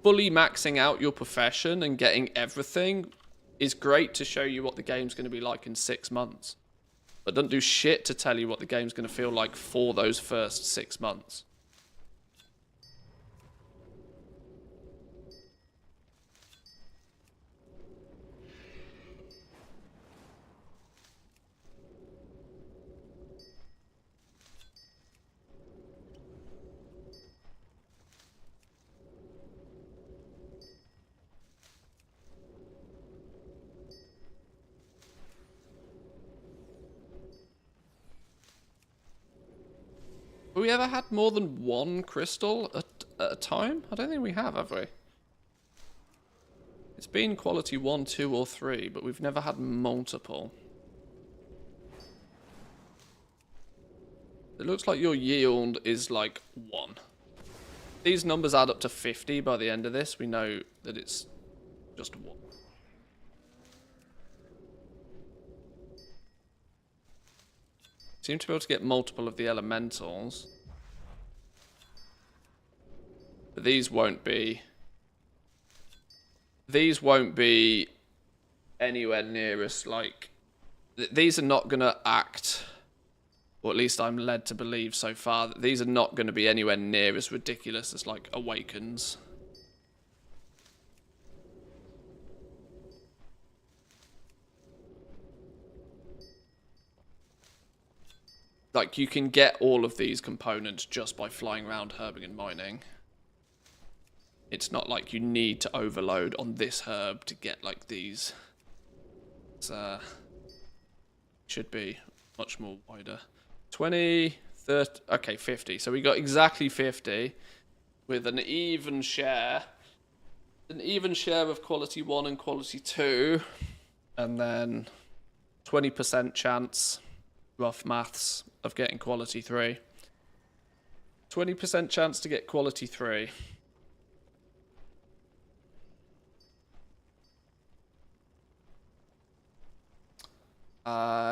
fully maxing out your profession and getting everything is great to show you what the game's going to be like in 6 months. But don't do shit to tell you what the game's going to feel like for those first 6 months. Have we ever had more than one crystal at a time? I don't think we have we? It's been quality 1, 2, or 3, but we've never had multiple. It looks like your yield is like 1. These numbers add up to 50 by the end of this. We know that it's just 1. Seem to be able to get multiple of the elementals. But these won't be anywhere near us. Like, these are not going to act, or at least I'm led to believe so far, that these are not going to be anywhere near as ridiculous as, like, Awakens. Like, you can get all of these components just by flying around, herbing and mining. It's not like you need to overload on this herb to get, like, these. It's, should be much more wider. 20, 30, okay, 50. So we got exactly 50 with an even share. An even share of quality 1 and quality 2. And then 20% chance, rough maths, of getting quality 3. 20% chance to get quality 3.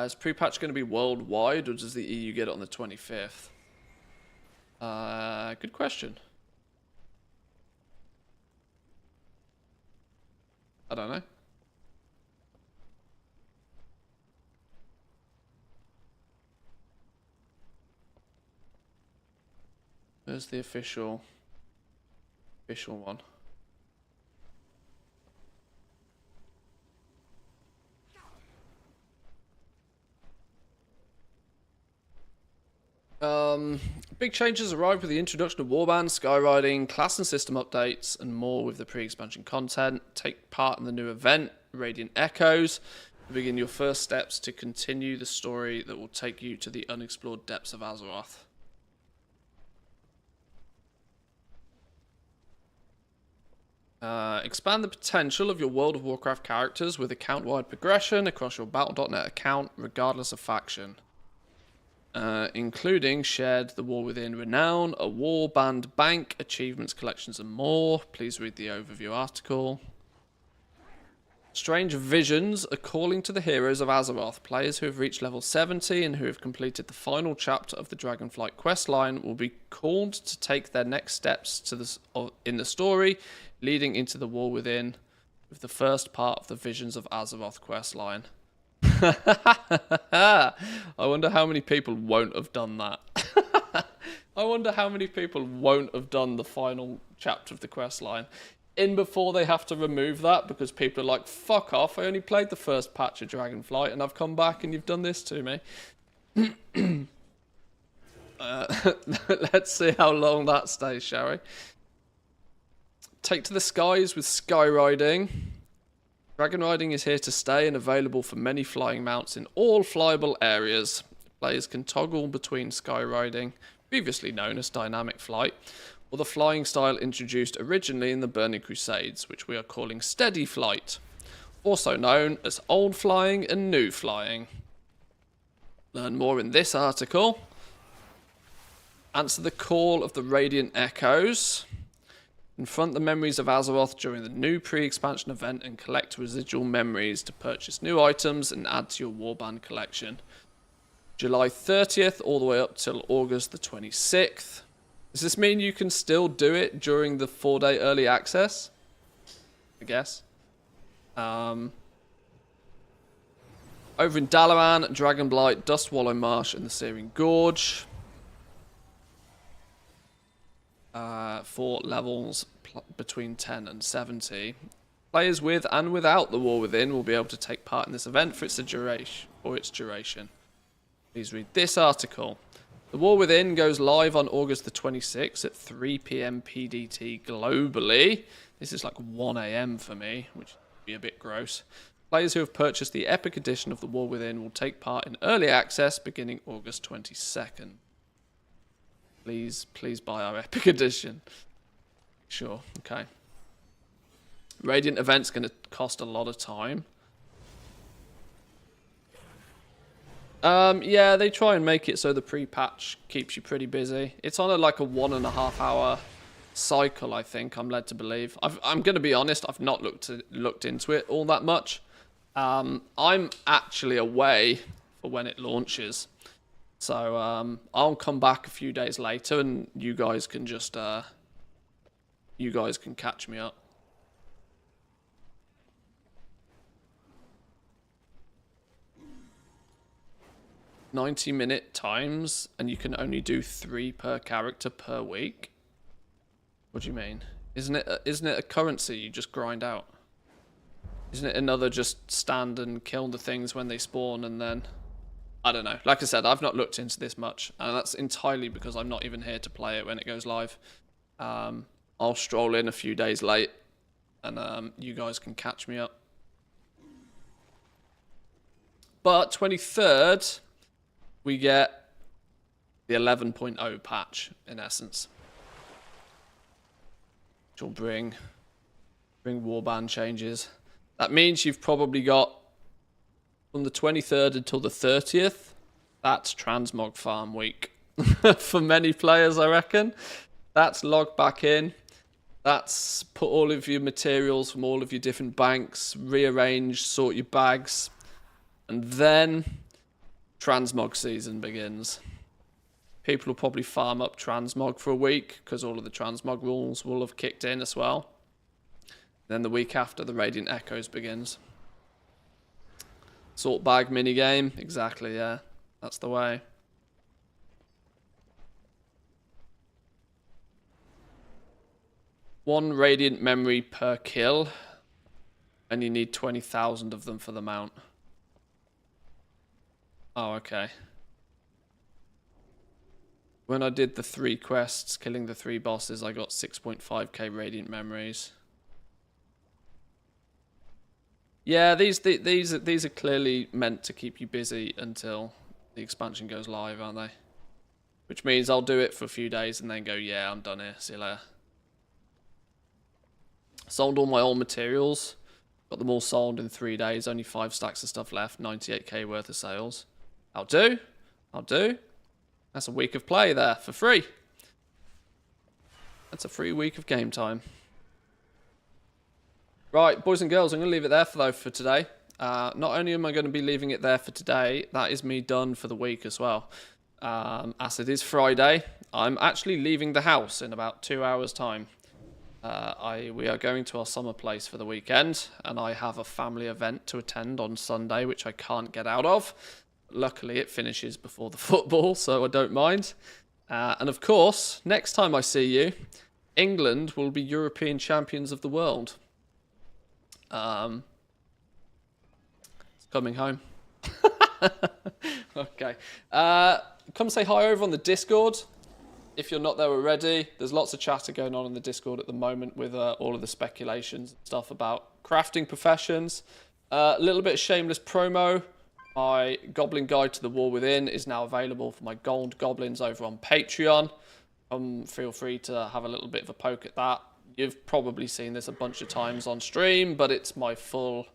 Is pre-patch going to be worldwide, or does the EU get it on the 25th? Good question. I don't know. Where's the official one? Big changes arrived with the introduction of warband, skyriding, class and system updates, and more with the pre-expansion content. Take part in the new event, Radiant Echoes, to begin your first steps to continue the story that will take you to the unexplored depths of Azeroth. Expand the potential of your World of Warcraft characters with account-wide progression across your Battle.net account, regardless of faction. Including shared The War Within Renown, a Warband Bank, achievements, collections, and more. Please read the overview article. Strange visions are calling to the heroes of Azeroth. Players who have reached level 70 and who have completed the final chapter of the Dragonflight questline will be called to take their next steps in the story, leading into the War Within, with the first part of the Visions of Azeroth questline. I wonder how many people won't have done that. I wonder how many people won't have done the final chapter of the questline in before they have to remove that, because people are like, fuck off, I only played the first patch of Dragonflight and I've come back and you've done this to me. Let's see how long that stays, shall we? Take to the skies with Skyriding. Dragon riding is here to stay and available for many flying mounts in all flyable areas. Players can toggle between Skyriding, previously known as Dynamic Flight, or the flying style introduced originally in the Burning Crusades, which we are calling Steady Flight, also known as Old Flying and New Flying. Learn more in this article. Answer the call of the Radiant Echoes. Confront the memories of Azeroth during the new pre-expansion event and collect residual memories to purchase new items and add to your warband collection. July 30th all the way up till August the 26th. Does this mean you can still do it during the 4-day early access? I guess. Over in Dalaran, Dragonblight, Dustwallow Marsh and the Searing Gorge. For levels between 10 and 70. Players with and without the War Within will be able to take part in this event for its duration. Please read this article. The War Within goes live on August the 26th at 3 PM PDT globally. This is like 1 AM for me, which would be a bit gross. Players who have purchased the Epic Edition of the War Within will take part in early access beginning August 22nd. Please buy our Epic Edition. Sure, okay. Radiant event's going to cost a lot of time. Yeah, they try and make it so the pre-patch keeps you pretty busy. It's on like a 1.5 hour cycle, I think, I'm led to believe. I'm going to be honest, I've not looked into it all that much. I'm actually away for when it launches. So I'll come back a few days later and you guys can just, you guys can catch me up. "90-minute times, and you can only do 3 per character per week." What do you mean? Isn't it a currency you just grind out? Isn't it another just stand and kill the things when they spawn and then... I don't know. Like I said, I've not looked into this much, and that's entirely because I'm not even here to play it when it goes live. I'll stroll in a few days late, and you guys can catch me up. But 23rd... we get the 11.0 patch, in essence. Which will bring warband changes. That means you've probably got, from the 23rd until the 30th, that's transmog farm week. For many players, I reckon. That's log back in. That's put all of your materials from all of your different banks, rearrange, sort your bags, and then... transmog season begins. People will probably farm up transmog for a week because all of the transmog rules will have kicked in as well. Then the week after, the Radiant Echoes begins. Sort bag minigame, exactly, yeah. That's the way. One Radiant memory per kill, and you need 20,000 of them for the mount. Oh, okay. When I did the 3 quests, killing the 3 bosses, I got 6.5k Radiant memories. Yeah, these are clearly meant to keep you busy until the expansion goes live, aren't they? Which means I'll do it for a few days and then go, yeah, I'm done here. See you later. Sold all my old materials. Got them all sold in 3 days. Only 5 stacks of stuff left. 98k worth of sales. I'll do. I'll do. That's a week of play there for free. That's a free week of game time. Right, boys and girls, I'm going to leave it there for today. Not only am I going to be leaving it there for today, that is me done for the week as well. As it is Friday, I'm actually leaving the house in about 2 hours' time. We are going to our summer place for the weekend, and I have a family event to attend on Sunday, which I can't get out of. Luckily, it finishes before the football, so I don't mind. And of course, next time I see you, England will be European champions of the world. It's coming home. Okay. Come say hi over on the Discord. If you're not there already, there's lots of chatter going on in the Discord at the moment with all of the speculations and stuff about crafting professions. A little bit of shameless promo. My Goblin Guide to the War Within is now available for my gold goblins over on Patreon. Feel free to have a little bit of a poke at that. You've probably seen this a bunch of times on stream, but it's my full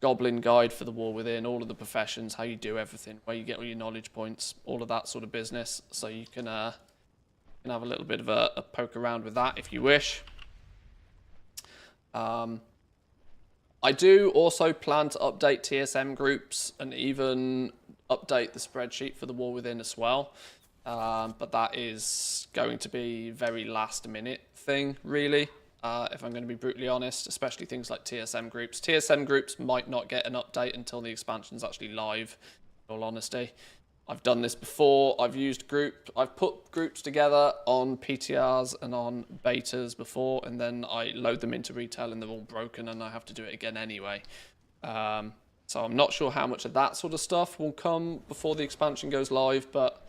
Goblin Guide for the War Within, all of the professions, how you do everything, where you get all your knowledge points, all of that sort of business. So you can have a little bit of a poke around with that if you wish. I do also plan to update TSM groups and even update the spreadsheet for the War Within as well. But that is going to be very last minute thing, really, if I'm going to be brutally honest, especially things like TSM groups. TSM groups might not get an update until the expansion's actually live, in all honesty. I've done this before. I've put groups together on PTRs and on betas before, and then I load them into retail and they're all broken and I have to do it again anyway. So I'm not sure how much of that sort of stuff will come before the expansion goes live, but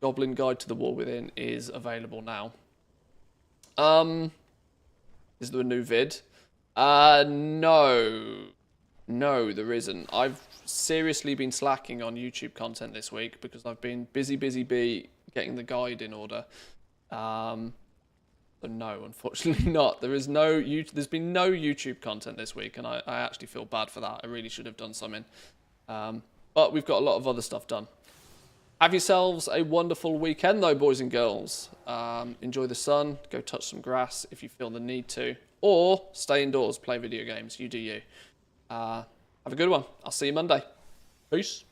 Goblin Guide to the War Within is available now. Is there a new vid? No, there isn't. I've seriously been slacking on YouTube content this week because I've been busy getting the guide in order. So no, unfortunately not. There's been no YouTube content this week, and I actually feel bad for that. I really should have done something. But we've got a lot of other stuff done. Have yourselves a wonderful weekend, though, boys and girls. Enjoy the sun. Go touch some grass if you feel the need to. Or stay indoors, play video games. You do you. Have a good one. I'll see you Monday. Peace.